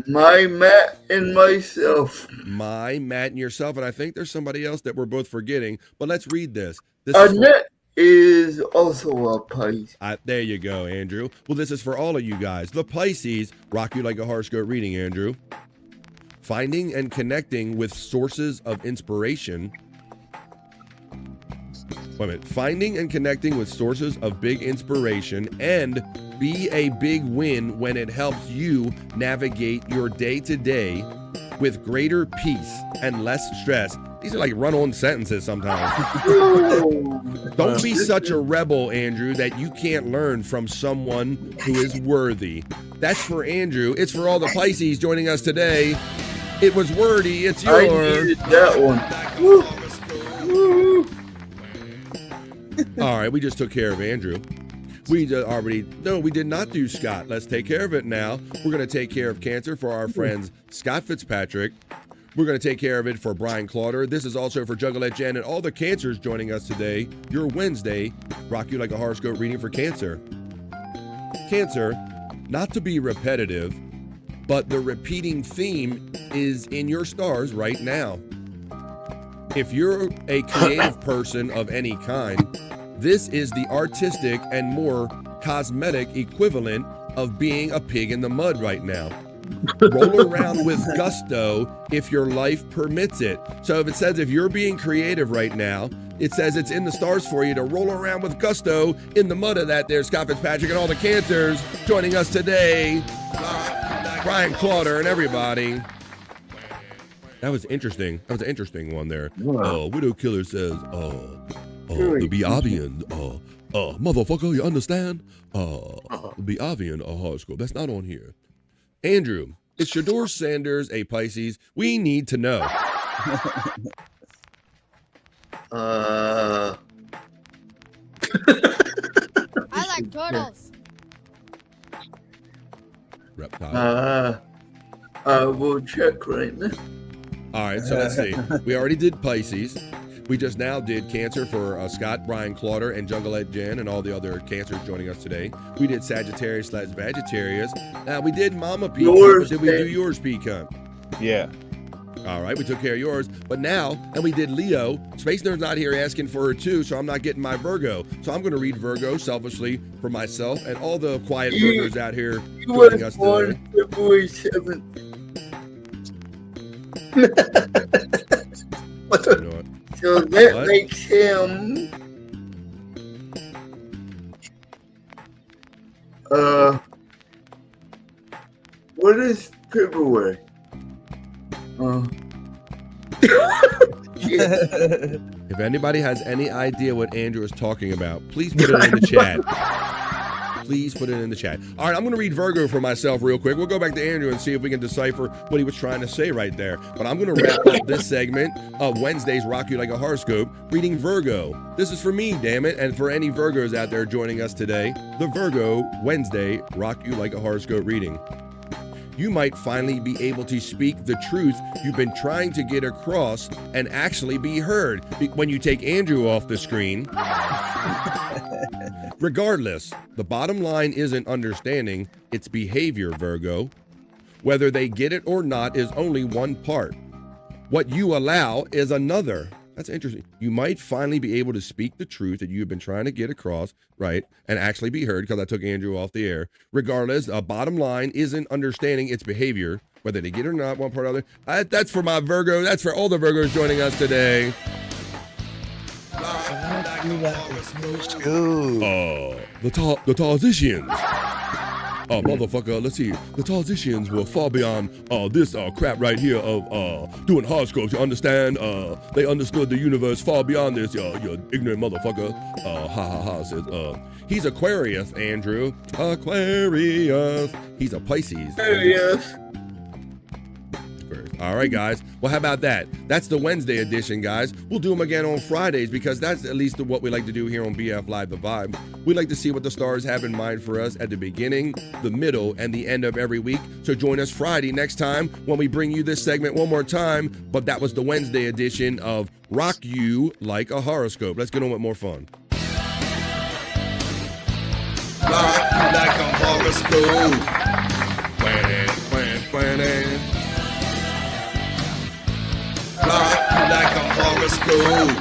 My, Matt, and myself. My, Matt, and yourself. And I think there's somebody else that we're both forgetting. But let's read this. Annette is also a Pisces. There you go, Andrew. Well, this is for all of you guys. The Pisces rock you like a horoscope reading, Andrew. Finding and connecting with sources of inspiration. Wait a minute. Finding and connecting with sources of big inspiration and be a big win when it helps you navigate your day-to-day with greater peace and less stress. These are like run-on sentences sometimes. Don't be such a rebel, Andrew, that you can't learn from someone who is worthy. That's for Andrew. It's for all the Pisces joining us today. It was wordy. It's yours. I needed that one. Woo. All right, we just took care of Andrew. We did not do Scott. Let's take care of it now. We're going to take care of Cancer for our friends Scott Fitzpatrick. We're going to take care of it for Brian Clauder. This is also for Juggalette Jen and all the Cancers joining us today. Your Wednesday, rock you like a horoscope reading for Cancer. Cancer, not to be repetitive, but the repeating theme is in your stars right now. If you're a creative person of any kind, this is the artistic and more cosmetic equivalent of being a pig in the mud right now. Roll around with gusto if your life permits it. So if it says if you're being creative right now, it says it's in the stars for you to roll around with gusto in the mud of that. There's Scott Fitzpatrick and all the Cancers joining us today. Brian Clauder and everybody. That was interesting. That was an interesting one there. Widow Killer says, the Biavian, motherfucker, you understand? Biavian horoscope. That's not on here. Andrew, is Shador Sanders a Pisces? We need to know. I like turtles. Reptile. I will check right now. All right, so let's see. We already did Pisces. We just now did Cancer for Scott, Brian Clauder, and Jungleette Jen, and all the other Cancers joining us today. We did Sagittarius/Vegetarius. Now, we did Mama P. But did we do yours, P. Cunt? Yeah. All right, we took care of yours. But now, and we did Leo. Space Nerd's not here asking for her too, so I'm not getting my Virgo. So I'm going to read Virgo selfishly for myself and all the quiet Virgos out here joining us today. February 7th. You know what? So that makes him what is February? If anybody has any idea what Andrew is talking about, please put it in the chat. Please put it in the chat. All right, I'm going to read Virgo for myself real quick. We'll go back to Andrew and see if we can decipher what he was trying to say right there. But I'm going to wrap up this segment of Wednesday's Rock You Like a Horoscope reading Virgo. This is for me, damn it, and for any Virgos out there joining us today, the Virgo Wednesday Rock You Like a Horoscope reading. You might finally be able to speak the truth you've been trying to get across and actually be heard when you take Andrew off the screen. Regardless, the bottom line isn't understanding, it's behavior, Virgo. Whether they get it or not is only one part. What you allow is another. That's interesting. You might finally be able to speak the truth that you've been trying to get across, right, and actually be heard, because I took Andrew off the air. Regardless, the bottom line isn't understanding its behavior, whether they get it or not, one part or other. That's for my Virgo. That's for all the Virgos joining us today. The Tarzicians. Motherfucker, let's see. The Tarzicians will far beyond this crap right here of doing horoscopes. You understand? They understood the universe far beyond this, you ignorant motherfucker. Says, he's Aquarius, Andrew. Aquarius. He's a Pisces. Aquarius. All right, guys. Well, how about that? That's the Wednesday edition, guys. We'll do them again on Fridays because that's at least what we like to do here on BF Live The Vibe. We like to see what the stars have in mind for us at the beginning, the middle, and the end of every week. So join us Friday next time when we bring you this segment one more time. But that was the Wednesday edition of Rock You Like a Horoscope. Let's get on with more fun. Rock you like a horoscope. Rock you like a horoscope.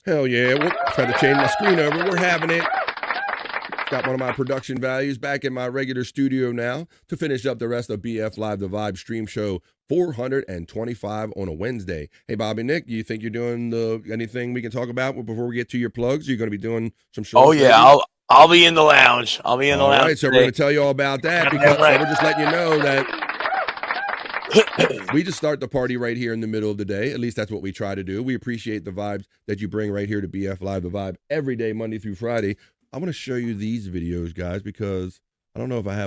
Hell yeah, we'll try to change my screen over. We're having it. Got one of my production values back in my regular studio now to finish up the rest of BF Live The Vibe stream show 425 on a Wednesday. Hey, Bobby Nick, do you think you're doing anything we can talk about before we get to your plugs? You're going to be doing some shows? Oh, yeah, I'll be in the lounge. I'll be in the lounge. All right, so we're going to tell you all about that because so we're just letting you know that we just start the party right here in the middle of the day. At least that's what we try to do. We appreciate the vibes that you bring right here to BF Live The Vibe every day, Monday through Friday. I want to show you these videos, guys, because I don't know if I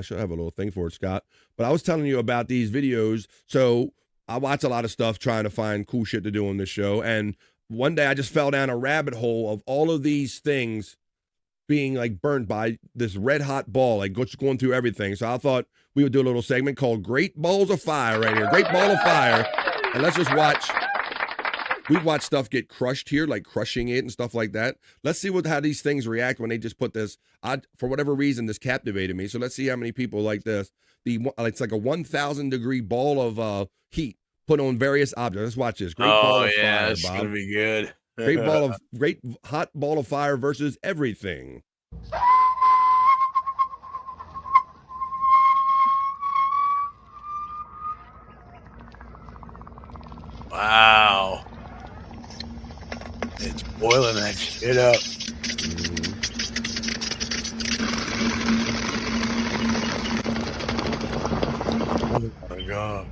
should have a little thing for it, Scott, but I was telling you about these videos. So I watch a lot of stuff trying to find cool shit to do on this show. And one day I just fell down a rabbit hole of all of these things being like burnt by this red hot ball, like just going through everything. So I thought we would do a little segment called Great Balls of Fire right here. Great Ball of Fire. And let's just watch. We watch stuff get crushed here, like crushing it and stuff like that. Let's see how these things react when they just put this. For whatever reason, this captivated me. So let's see how many people like this. It's like a 1,000 degree ball of heat put on various objects. Let's watch this. Great ball of fire, it's Bob. gonna be good. Great hot ball of fire versus everything. Wow. It's boiling that shit up. Oh my God.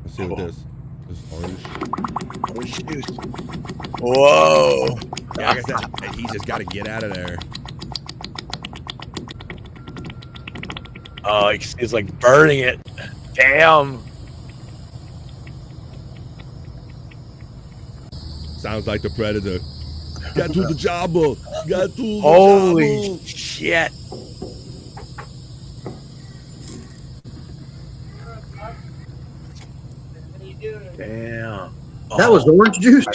Let's see what this orange. Orange juice. Whoa. Yeah, like I said, he's just got to get out of there. Oh, it's like burning it. Damn. Sounds like the Predator. Got to the job. Got to the Holy job. shit. Damn. That was orange juice.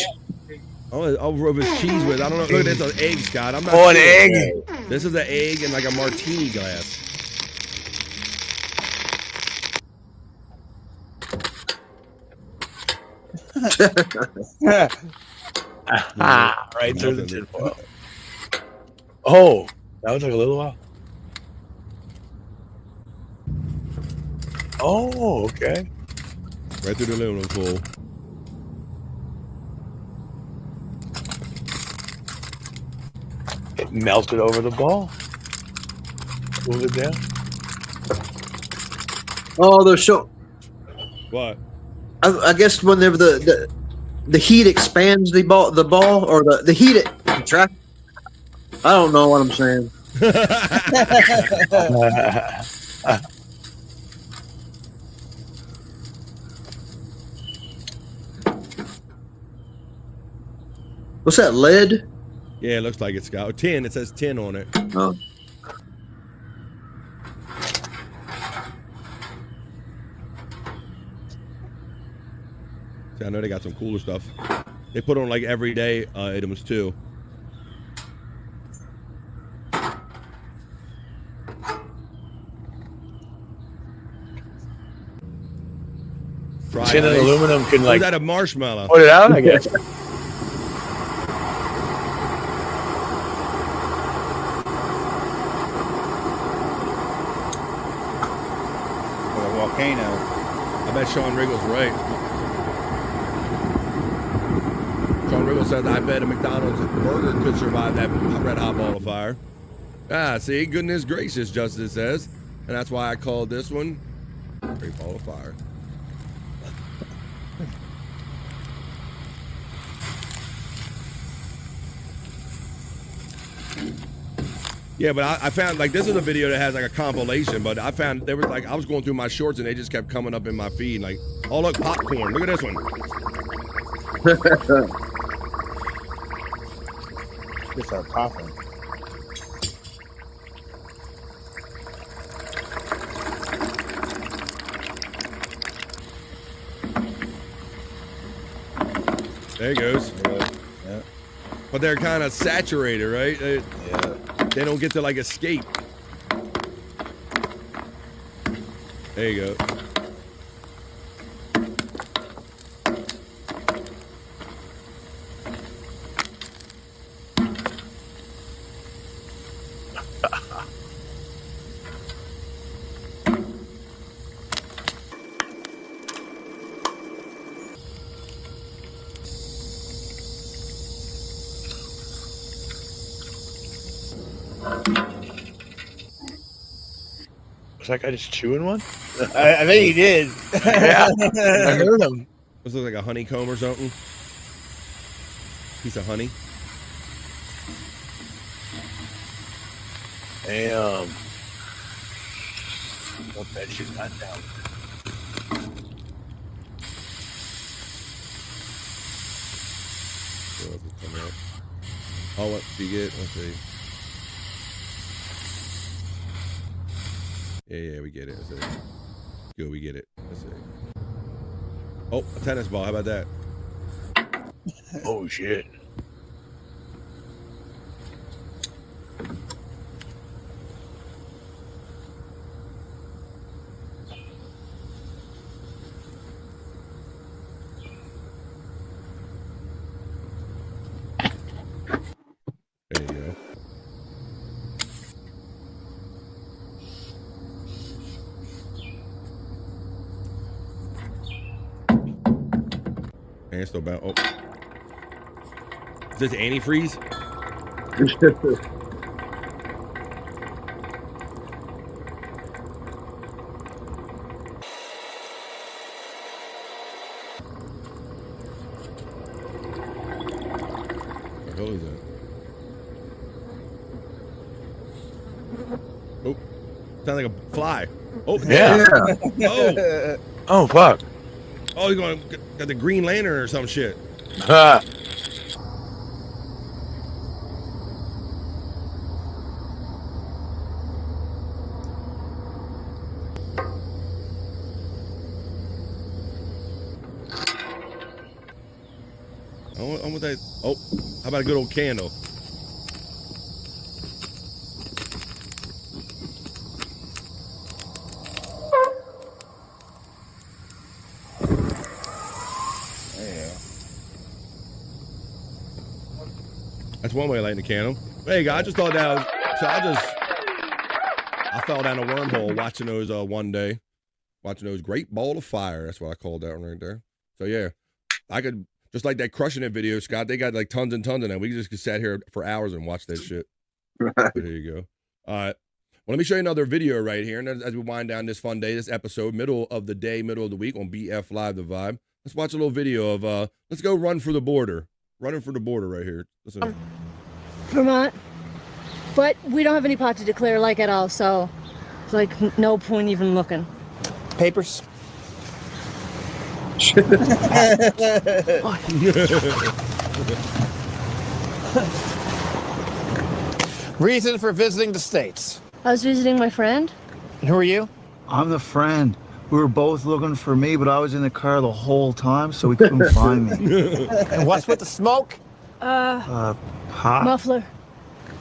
I'll rub his cheese with. I don't know. Look, there's an egg, Scott. I'm not Oh, an sure. egg. This is an egg and like a martini glass. Right through the tinfoil. Oh, that was like a little while. Oh, okay. Right through the aluminum foil. It melted over the ball. Move it down. Oh, they're so. What? I guess whenever the heat expands the ball or the heat it track. I don't know what I'm saying. What's that, lead? Yeah, it looks like it's got 10. It says 10 on it. Oh. See, I know they got some cooler stuff. They put on like everyday items too. Tin and aluminum can like Is that a marshmallow? put it out, I guess. Or a volcano. I bet Sean Riggle's right. Sean Riggle says, I bet a McDonald's burger could survive that red hot ball of fire. Ah, see, goodness gracious, Justice says. And that's why I called this one Great Ball of Fire. Yeah, but I found, like, this is a video that has, like, a compilation, but I found, there was, like, I was going through my shorts, and they just kept coming up in my feed, like, oh, look, popcorn. Look at this one. Just start coughing. There it goes. Yeah. But they're kind of saturated, right? Yeah. They don't get to, like, escape. There you go. Was that guy just chewing one? I think he did. Yeah, I heard him. This looks like a honeycomb or something. Piece of honey. Damn. Hope that shit not down. Oh, what do you get? Let's see. Yeah, we get it. Let's see. Good, we get it. Let's see. Oh, a tennis ball. How about that? Oh, shit. There you go. And it's still about. Oh, is this antifreeze? What the hell is that? Oh, sounds like a fly. Oh, Yeah. Oh, Oh, fuck. oh, he's going got the Green Lantern or some shit. Ah. I want that. Oh, how about a good old candle? That's one way of lighting a candle. Hey, guys, I just thought that was. So I fell down a wormhole watching those one day. Watching those great ball of fire. That's what I called that one right there. So, yeah. I could, just like that Crushing It video, Scott, they got like tons and tons of them. We just could sat here for hours and watch that shit. Right. But there you go. All right. Well, let me show you another video right here. And as we wind down this fun day, this episode, middle of the day, middle of the week on BF Live The Vibe. Let's watch a little video of, let's go run for the border. Running for the border right here. Listen. Vermont, but we don't have any pot to declare like at all, so it's like no point even looking. Papers. Reason for visiting the States. I was visiting my friend. And who are you? I'm the friend. We were both looking for me, but I was in the car the whole time, so we couldn't find me. And what's with the smoke? Pot? Muffler.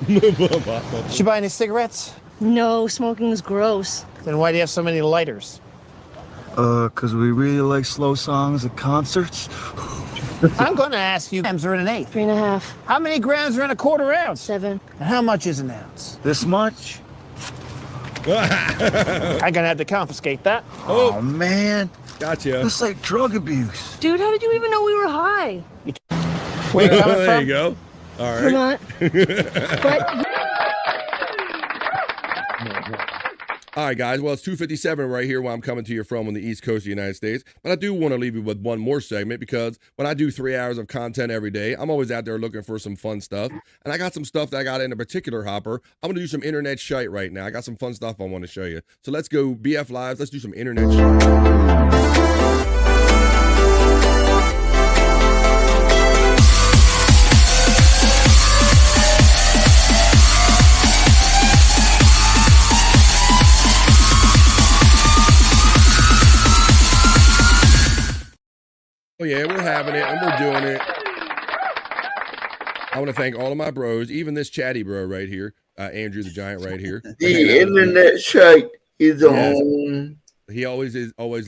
Did you buy any cigarettes? No, smoking is gross. Then why do you have so many lighters? 'Cause we really like slow songs at concerts. I'm going to ask you, grams are in an eighth? 3.5. How many grams are in a quarter ounce? 7. And how much is an ounce? This much? I'm going to have to confiscate that. Oh, man. Gotcha. That's like drug abuse. Dude, how did you even know we were high? Where you coming There from? you go. All right. Vermont. But All right, guys. Well, it's 2:57 right here where I'm coming to you from on the East Coast of the United States. But I do want to leave you with one more segment because when I do 3 hours of content every day, I'm always out there looking for some fun stuff. And I got some stuff that I got in a particular hopper. I'm going to do some internet shite right now. I got some fun stuff I want to show you. So let's go BF Lives. Let's do some internet shite. Oh, yeah, we're having it, and we're doing it. I want to thank all of my bros, even this chatty bro right here, Andrew the Giant right here. The internet site is on. He always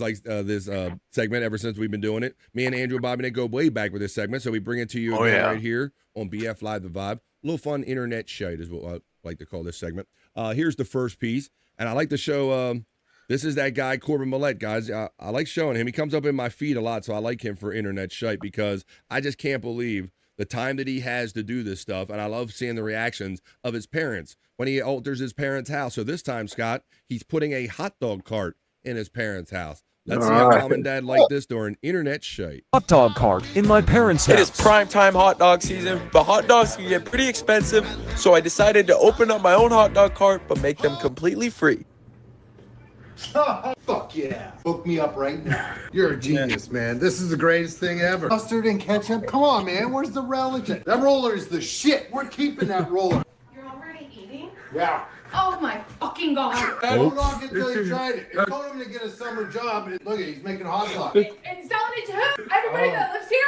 likes this segment ever since we've been doing it. Me and Andrew and Bobby Nick go way back with this segment, so we bring it to you again right here on BF Live The Vibe. A little fun internet shite is what I like to call this segment. Here's the first piece, and I like to show... this is that guy, Corbin Millette, guys. I like showing him. He comes up in my feed a lot, so I like him for internet shite because I just can't believe the time that he has to do this stuff, and I love seeing the reactions of his parents when he alters his parents' house. So this time, Scott, he's putting a hot dog cart in his parents' house. Let's see how mom and dad like this during internet shite. Hot dog cart in my parents' house. It is prime time hot dog season, but hot dogs can get pretty expensive, so I decided to open up my own hot dog cart, but make them completely free. Fuck yeah. Hook me up right now. You're a genius, man. This is the greatest thing ever. Mustard and ketchup? Come on, man. Where's the relish? That roller is the shit. We're keeping that roller. You're already eating? Yeah. Oh my fucking god. Hold on until you tried it. I told him to get a summer job. Look at, he's making hot dogs. And selling it to who? Everybody that lives here?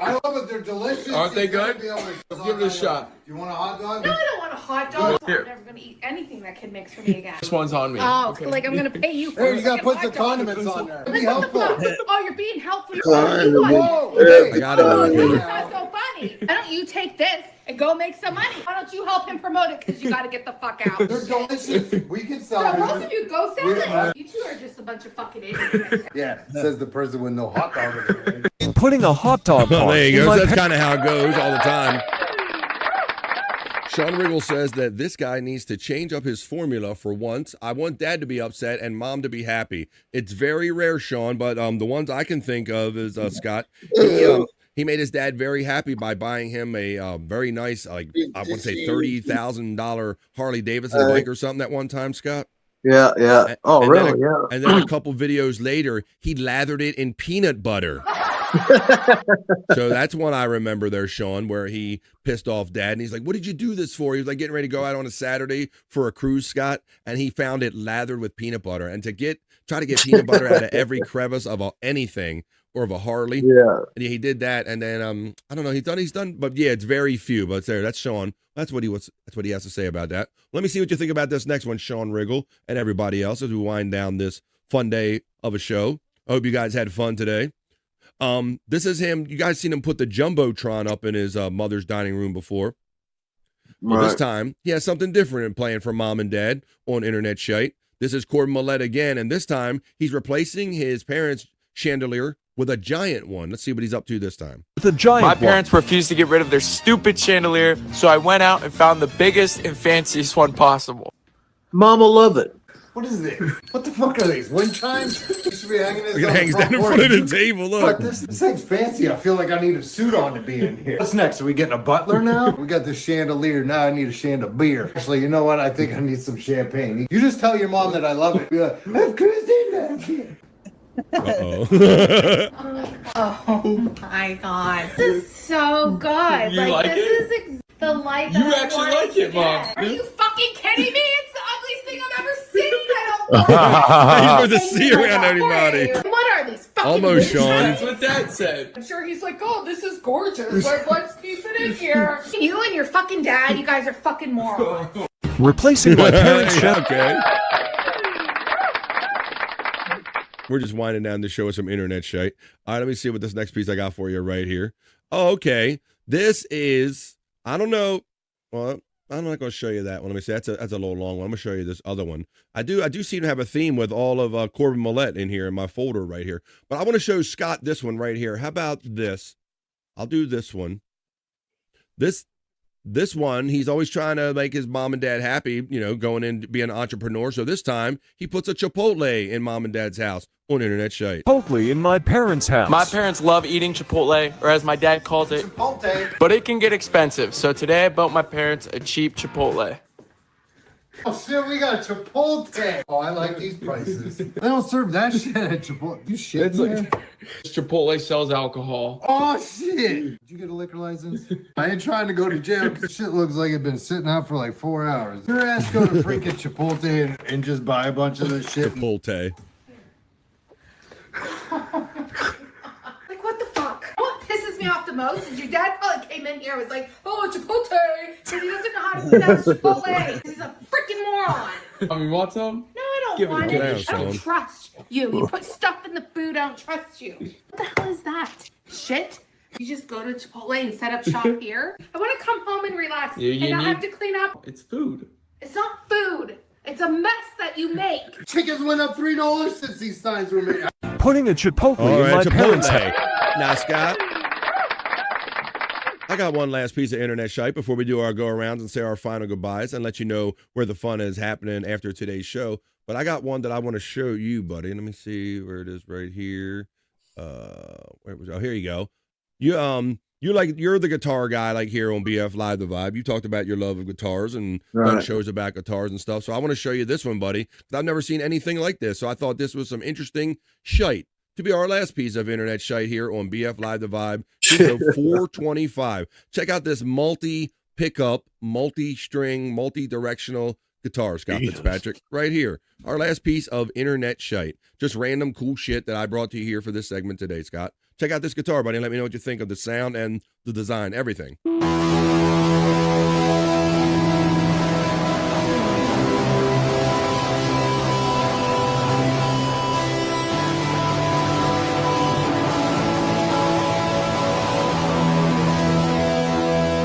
I love it. They're delicious. Aren't they good? Let's give it a shot. Do you want a hot dog? No, I don't want a hot dog. Here. I'm never gonna eat anything that kid makes for me again. This one's on me. Oh, like I'm gonna pay you for Here, you gotta put hot the dog. condiments on there. Be Like, what the helpful. fuck? Oh, you're being helpful. I got it on here. That's so funny. Why don't you take this and go make some money? Why don't you help him promote it? Because you got to get the fuck out. They're delicious. We can sell So them. both of you go sell it. You two are just a bunch of fucking idiots. Yeah, says the person with no hot dog. Putting a hot dog Oh, cart there you in go. my That's kind of how it goes all the time. Sean Riggle says that this guy needs to change up his formula for once. I want dad to be upset and mom to be happy. It's very rare, Sean, but the ones I can think of is Scott. He made his dad very happy by buying him a very nice, like I want to say $30,000 Harley Davidson bike or something that one time, Scott. Yeah, yeah. Oh, And really? then Yeah. And then a couple videos later, he lathered it in peanut butter. So that's one I remember there, Sean, where he pissed off dad and he's like, what did you do this for? He was like getting ready to go out on a Saturday for a cruise, Scott, and he found it lathered with peanut butter. And try to get peanut butter out of every crevice of anything or of a Harley. Yeah. And he did that, and then I don't know. He's done, but yeah, it's very few. But it's there. That's Sean. That's what he has to say about that. Let me see what you think about this next one, Sean Riggle, and everybody else, as we wind down this fun day of a show. I hope you guys had fun today. This is him. You guys seen him put the Jumbotron up in his mother's dining room before. Well, this time, he has something different in playing for mom and dad on Internet Shyt. This is Corbin Millette again, and this time, he's replacing his parents' chandelier with a giant one. Let's see what he's up to this time. The giant My one. parents refused to get rid of their stupid chandelier, so I went out and found the biggest and fanciest one possible. Mama love it. What is this? What the fuck are these? Wind chimes? You should be hanging this Look, it on the hangs front down in porch. front of the table. Look. Fuck, this thing's fancy. I feel like I need a suit on to be in here. What's next? Are we getting a butler now? We got this chandelier. Now I need a chandelier. Actually, you know what? I think I need some champagne. You just tell your mom that I love it. Be like, of course they love you. Oh my god. This is so good. You like this is the life that You I actually wanted like to it, Mom. get. Are you fucking kidding me? It's the ugliest thing I've ever seen. I He's supposed to see around anybody. What are these fucking Almost, Sean. That's what Dad said. I'm sure he's like, oh, this is gorgeous. Like, let's keep it in here. You and your fucking dad, you guys are fucking morons. Replacing my parents' Yeah, chef. okay. We're just winding down the show with some Internet Shyt. All right, let me see what this next piece I got for you right here. Oh, okay. This is, I don't know. Well, I'm not going to show you that one. Let me see. That's a little long one. I'm going to show you this other one. I do seem to have a theme with all of Corbin Millette in here in my folder right here. But I want to show Scott this one right here. How about this? I'll do this one. This one, he's always trying to make his mom and dad happy, you know, going in to be an entrepreneur. So this time, he puts a Chipotle in mom and dad's house on Internet Shyt. Chipotle in my parents' house. My parents love eating Chipotle, or as my dad calls it, Chipotle. but it can get expensive. So today I bought my parents a cheap Chipotle. Oh shit, we got Chipotle. Oh, I like these prices. They don't serve that shit at Chipotle. You shit It's there? like Chipotle sells alcohol. Oh shit! Did you get a liquor license? I ain't trying to go to jail because shit looks like it's been sitting out for like 4 hours. Your ass go to freaking Chipotle and just buy a bunch of this shit. Chipotle. Like, what the fuck? What pisses me off the most is your dad probably came in here and was like, oh, Chipotle, because he doesn't know how to pronounce Chipotle. He's a freaking moron. I mean, want some? No, I don't Give it want a it. go. I don't Son. trust you. You put stuff in the food, I don't trust you. What the hell is that? Shit? You just go to Chipotle and set up shop here? I want to come home and relax Yeah, you and not need- have to clean up. It's food. It's not food. It's a mess that you make. Chickens went up $3 since these signs were made. Putting a Chipotle All in my right, parents' house. Chipotle. Now, Scott, I got one last piece of Internet Shyt before we do our go-arounds and say our final goodbyes and let you know where the fun is happening after today's show. But I got one that I want to show you, buddy. Let me see where it is right here. Where was it? Oh, here you go. You're the guitar guy, like here on BF Live The Vibe. You talked about your love of guitars and done shows about guitars and stuff. So I want to show you this one, buddy, because I've never seen anything like this. So I thought this was some interesting Shyt to be our last piece of Internet Shyt here on BF Live The Vibe, show 425. Check out this multi-pickup, multi-string, multi-directional guitar, Scott Fitzpatrick, right here. Our last piece of Internet Shyt. Just random cool shit that I brought to you here for this segment today, Scott. Check out this guitar, buddy, and let me know what you think of the sound and the design, everything.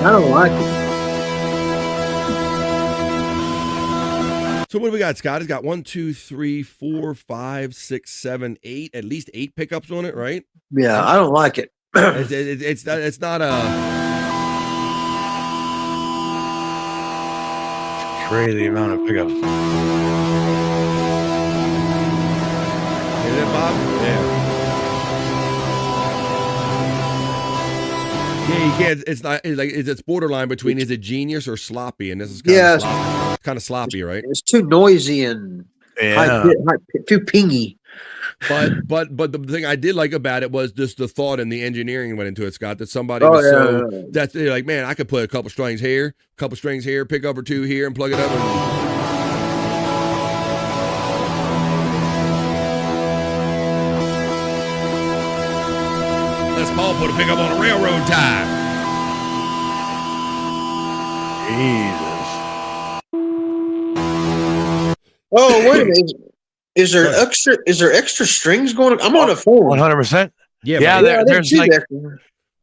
I don't like it. So what do we got, Scott? It's got 1, 2, 3, 4, 5, 6, 7, 8, at least 8 pickups on it, right? Yeah, I don't like it. It's not a Crazy amount of pickups. Is it, Bob? Yeah. Yeah, you can't. It's not. It's borderline between is it genius or sloppy, and this is kind of sloppy, right? It's too noisy and too pingy. But the thing I did like about it was just the thought and the engineering went into it, Scott. That somebody was that's like, man, I could put a couple strings here, pick up or two here, and plug it up. Les Paul put a pickup on a railroad tie. Jesus. Oh, wait a minute. Is there extra strings going on? I'm on a phone. 100%. Yeah, there's like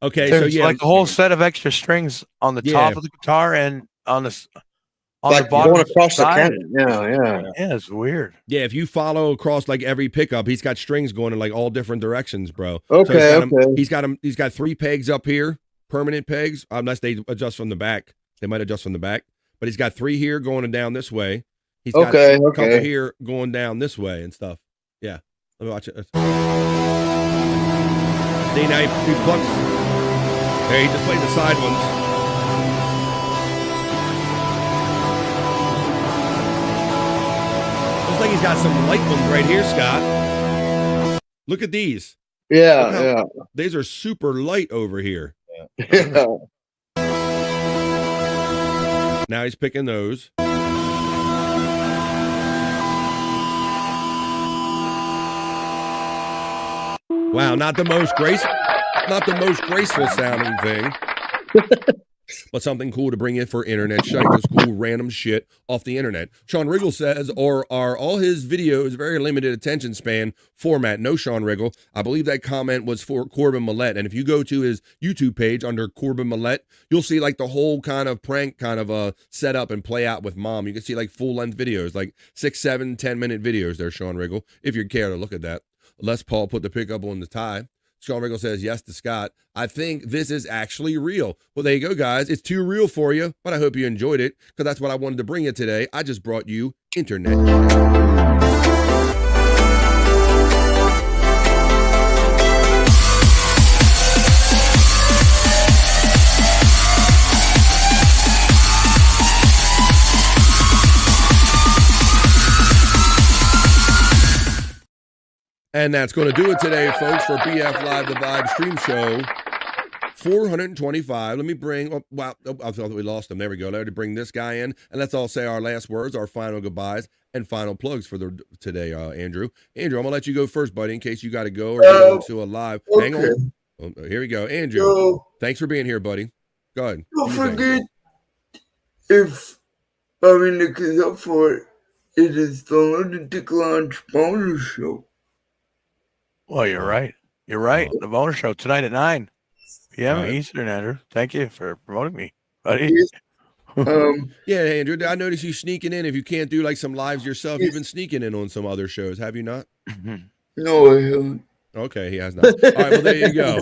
okay, there's so yeah, like a whole set of extra strings on the top of the guitar and on the like bottom going across the side. cannon. Yeah. Yeah, it's weird. Yeah, if you follow across like every pickup, he's got strings going in like all different directions, bro. Okay, He's got 3 pegs up here, permanent pegs, unless they adjust from the back. They might adjust from the back, but he's got 3 here going down this way. He's got a couple here going down this way and stuff. Yeah, let me watch it. See, now he plucks. There, he just played the side ones. Looks like he's got some light ones right here, Scott. Look at these. Yeah. These are super light over here. Yeah. Now he's picking those. Wow, not the most graceful sounding thing. But something cool to bring in for internet Shyt, just cool random shit off the internet. Sean Riggle says, or are all his videos very limited attention span format? No, Sean Riggle. I believe that comment was for Corbin Millette. And if you go to his YouTube page under Corbin Millette, you'll see like the whole kind of prank kind of set up and play out with mom. You can see like full-length videos, like 6, 7, 10-minute videos there, Sean Riggle, if you care to look at that. Les Paul put the pickup on the tie. Sean Riggle says yes to Scott. I think this is actually real. Well, there you go, guys. It's too real for you, but I hope you enjoyed it because that's what I wanted to bring you today. I just brought you internet. And that's going to do it today, folks, for BF Live, the Vibe stream show. 425. Let me bring, I thought we lost him. There we go. Let me bring this guy in, and let's all say our last words, our final goodbyes, and final plugs for today, Andrew. Andrew, I'm going to let you go first, buddy, in case you got to go or get into a live. Okay. Hang on. Oh, here we go. Andrew, thanks for being here, buddy. Go ahead. Don't forget, if Nick is up for it, it is the Lunatic Lounge bonus show. Well, you're right. You're right. The bonus show tonight at 9 p.m. Eastern, Andrew. Thank you for promoting me, buddy. Yeah, Andrew, I noticed you sneaking in. If you can't do like some lives yourself, you've been sneaking in on some other shows, have you not? No, I haven't. Okay, he has not. All right, well, there you go.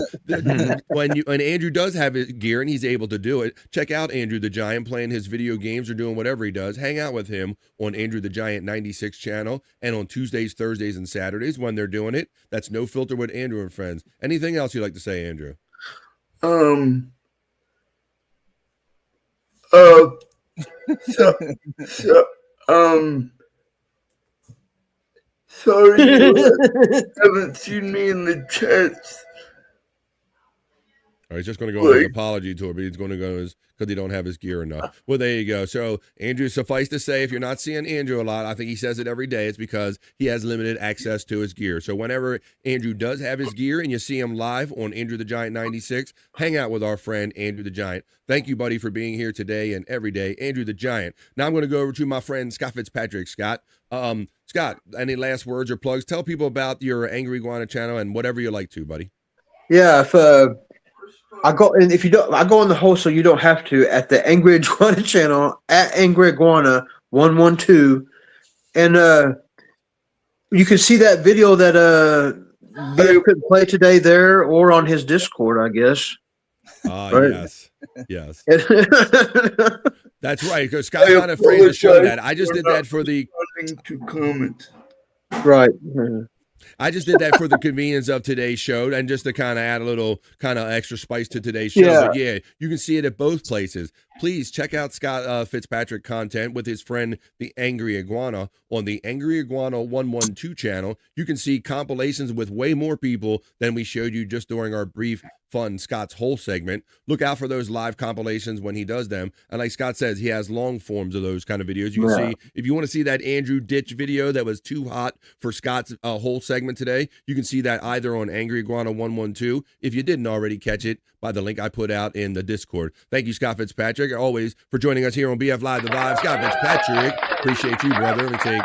When Andrew does have his gear and he's able to do it, check out Andrew the Giant playing his video games or doing whatever he does. Hang out with him on Andrew the Giant 96 channel and on Tuesdays, Thursdays, and Saturdays when they're doing it. That's No Filter with Andrew and Friends. Anything else you'd like to say, Andrew? Sorry, you haven't seen me in the chats. All right, he's just going to go on his apology tour, but he's going to go because he don't have his gear enough. Well, there you go. So, Andrew, suffice to say, if you're not seeing Andrew a lot, I think he says it every day, it's because he has limited access to his gear. So, whenever Andrew does have his gear and you see him live on Andrew the Giant 96, hang out with our friend Andrew the Giant. Thank you, buddy, for being here today and every day. Andrew the Giant. Now I'm going to go over to my friend Scott Fitzpatrick. Scott, any last words or plugs? Tell people about your Angry Iguana channel and whatever you like to, buddy. Yeah, I go on the host, so you don't have to, at the Angry Iguana channel at Angry Iguana 112, and you can see that video that Biff could play today there or on his Discord, I guess. Right? Yes. That's right. Because Scott's not afraid to show that. I just did that for the comment. Right. I just did that for the convenience of today's show and just to kind of add a little kind of extra spice to today's show. Yeah. But yeah, you can see it at both places. please check out Scott Fitzpatrick content with his friend, the Angry Iguana, on the Angry Iguana 112 channel. You can see compilations with way more people than we showed you just during our brief, fun Scott's whole segment. Look out for those live compilations when he does them. And like Scott says, he has long forms of those kind of videos. You can see, if you want to see that Andrew Ditch video that was too hot for Scott's whole segment today, you can see that either on Angry Iguana 112, if you didn't already catch it, by the link I put out in the Discord. Thank you, Scott Fitzpatrick, always for joining us here on BF Live The Vibe. Scott Fitzpatrick, appreciate you, brother. Let me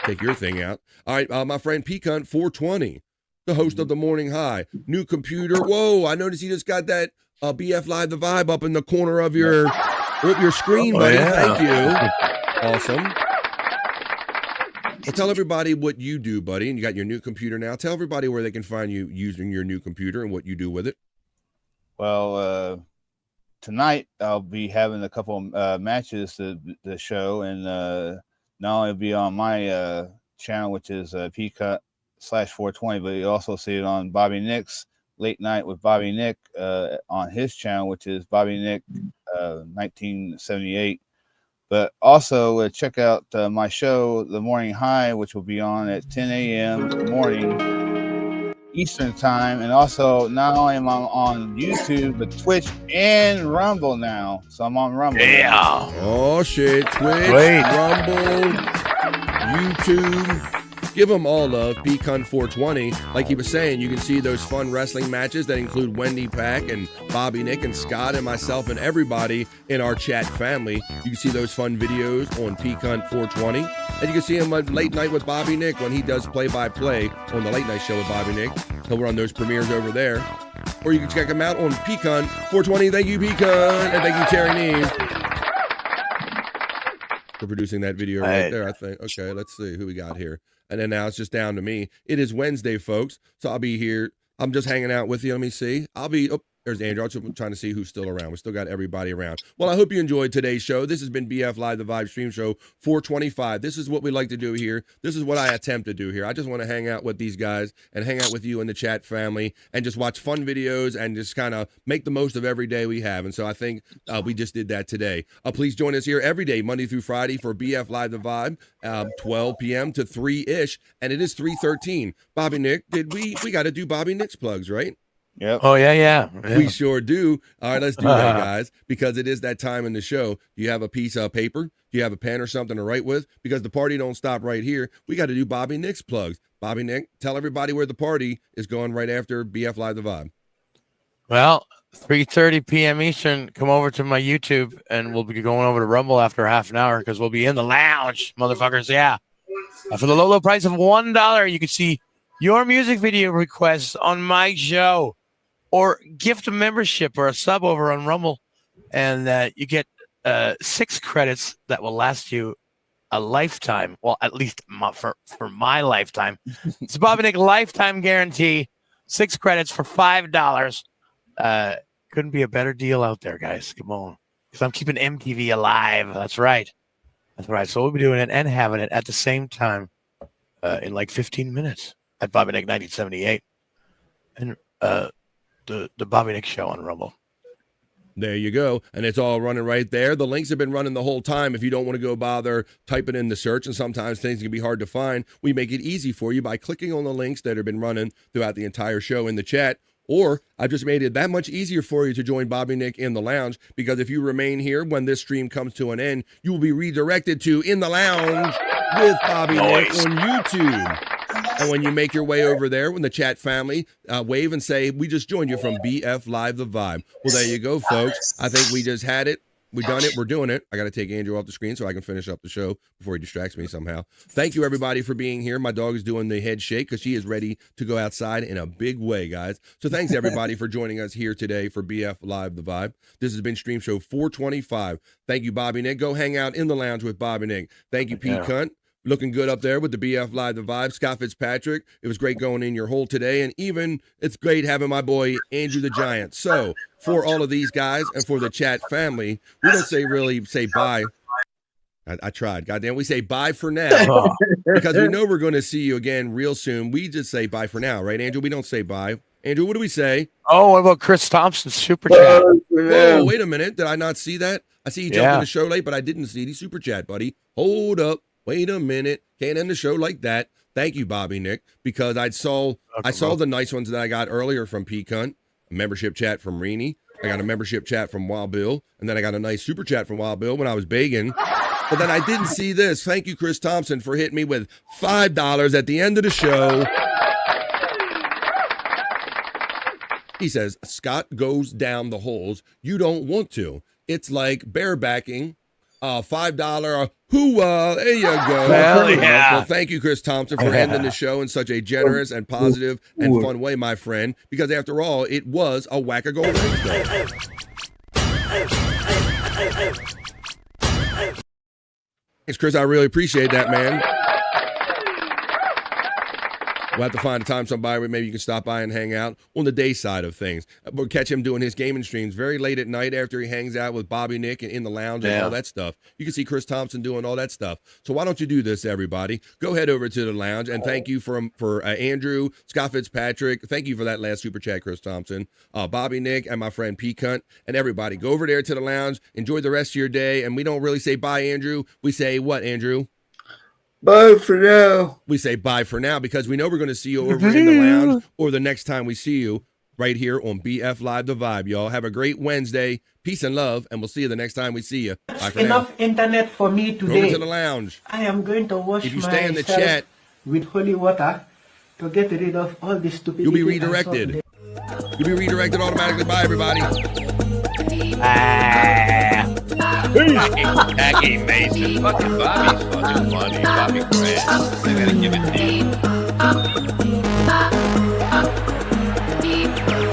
take your thing out. All right, my friend Peacunt 420, the host of the Morning High. New computer. Whoa, I noticed you just got that BF Live The Vibe up in the corner of your screen, buddy. Thank you. Awesome. Well, tell everybody what you do, buddy, and you got your new computer now. Tell everybody where they can find you using your new computer and what you do with it. Well, tonight I'll be having a couple matches to the show, and not only be on my channel, which is Peacunt/420, but you also see it on Bobby Nick's Late Night with Bobby Nick on his channel, which is Bobby Nick 1978. But also check out my show, The Morning High, which will be on at 10 a.m. morning Eastern time. And also, not only am I on YouTube, but Twitch and Rumble now. So I'm on Rumble. Yeah. Oh, shit. Twitch, Rumble, YouTube. Give them all love. Peacunt 420. Like he was saying, you can see those fun wrestling matches that include Wendy Pack and Bobby Nick and Scott and myself and everybody in our chat family. You can see those fun videos on Peacunt 420. And you can see him at Late Night with Bobby Nick when he does play-by-play on the Late Night Show with Bobby Nick. He'll run those premieres over there. Or you can check him out on Peacunt 420. Thank you, Peacunt. And thank you, Terry Neves, for producing that video right there, I think. Okay, let's see who we got here. And then now it's just down to me. It is Wednesday, folks, so I'll be here. I'm just hanging out with you. Let me see. I'll be... Oh, there's Andrew. I'm trying to see who's still around. We still got everybody around. Well, I hope you enjoyed today's show. This has been BF Live The Vibe Stream Show 425. This is what we like to do here. This is what I attempt to do here. I just want to hang out with these guys and hang out with you in the chat family and just watch fun videos and just kind of make the most of every day we have. And so I think we just did that today. Please join us here every day, Monday through Friday, for BF Live The Vibe, 12 p.m. to 3-ish. And it is 3:13. Bobby Nick, we got to do Bobby Nick's plugs, right? Yep. Oh, yeah. We sure do. All right, let's do that, guys, because it is that time in the show. Do you have a piece of paper? Do you have a pen or something to write with? Because the party don't stop right here. We got to do Bobby Nick's plugs. Bobby Nick, tell everybody where the party is going right after BF Live The Vibe. Well, 3:30 p.m. Eastern, come over to my YouTube, and we'll be going over to Rumble after half an hour because we'll be in the lounge, motherfuckers. Yeah. For the low price of $1, you can see your music video requests on my show, or gift a membership or a sub over on Rumble, and you get 6 credits that will last you a lifetime. Well, at least for my lifetime. It's a Bobby Nick lifetime guarantee. 6 credits for $5. Couldn't be a better deal out there, guys. Come on. Because I'm keeping MTV alive. That's right. So we'll be doing it and having it at the same time in like 15 minutes at Bobby Nick 1978. And the Bobby Nick Show on Rumble. There you go. And it's all running right there. The links have been running the whole time. If you don't want to go bother typing in the search, and sometimes things can be hard to find, we make it easy for you by clicking on the links that have been running throughout the entire show in the chat. Or I've just made it that much easier for you to join Bobby Nick in the lounge, because if you remain here when this stream comes to an end, you will be redirected to In the Lounge with Bobby Nick on YouTube. And when you make your way over there, when the chat family wave and say, we just joined you from BF Live The Vibe. Well, there you go, folks. I think we just had it. We've done it. We're doing it. I got to take Andrew off the screen so I can finish up the show before he distracts me somehow. Thank you, everybody, for being here. My dog is doing the head shake because she is ready to go outside in a big way, guys. So thanks, everybody, for joining us here today for BF Live The Vibe. This has been Stream Show 425. Thank you, Bobby Nick. Go hang out in the lounge with Bobby Nick. Thank you, Pete Cunt. Looking good up there with the BF Live The Vibe. Scott Fitzpatrick, it was great going in your hole today. And even it's great having my boy Andrew the Giant. So for all of these guys and for the chat family, we don't say bye. I tried. Goddamn, we say bye for now because we know we're going to see you again real soon. We just say bye for now, right, Andrew? We don't say bye. Andrew, what do we say? Oh, what about Chris Thompson's super chat? Whoa, wait a minute. Did I not see that? I see you jumped in the show late, but I didn't see the super chat, buddy. Hold up. Wait a minute. Can't end the show like that. Thank you, Bobby Nick, because I saw the nice ones that I got earlier from P Cunt, a membership chat from Reenie. I got a membership chat from Wild Bill, and then I got a nice super chat from Wild Bill when I was begging. But then I didn't see this. Thank you, Chris Thompson, for hitting me with $5 at the end of the show. He says, Scott goes down the holes. You don't want to. It's like barebacking. $5 hoo-ah. There you go. Well, thank you, Chris Thompson, for ending the show in such a generous and positive and fun way, my friend, because after all, it was a Whack-A-Go Wednesday. Thanks, Chris. I really appreciate that, man. We'll have to find a time somebody where maybe you can stop by and hang out on the day side of things. We'll catch him doing his gaming streams very late at night after he hangs out with Bobby Nick and in the lounge and all that stuff. You can see Chris Thompson doing all that stuff. So why don't you do this, everybody? Go head over to the lounge, and thank you for Andrew, Scott Fitzpatrick. Thank you for that last super chat, Chris Thompson. Bobby Nick and my friend P Cunt and everybody. Go over there to the lounge. Enjoy the rest of your day. And we don't really say bye, Andrew. We say what, Andrew? Bye for now. We say bye for now because we know we're going to see you over in the lounge or the next time we see you right here on BF Live The Vibe, y'all. Have a great Wednesday. Peace and love, and we'll see you the next time we see you. Bye for Enough now. internet for me Go today. over to the lounge. I am going to wash If you stay in the myself chat, with holy water to get rid of all this stupidity. you'll be redirected. You'll be redirected automatically. Bye, everybody. Jackie Mason. Fucking Bobby's fucking funny. Bobby Grant. I gotta give it to you.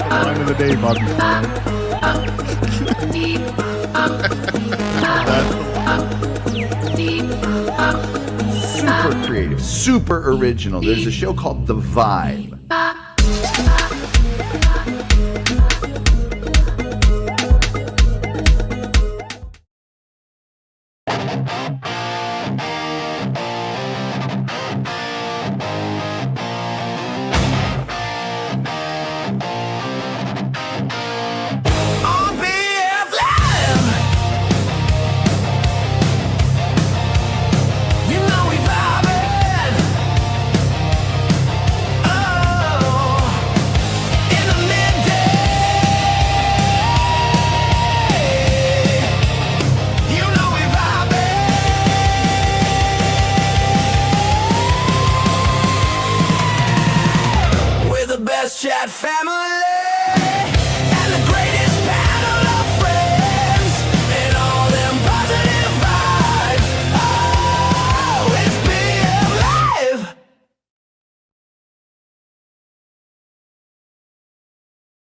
Line of the day, Bobby. Super creative, super original. There's a show called The Vibe. Chat family.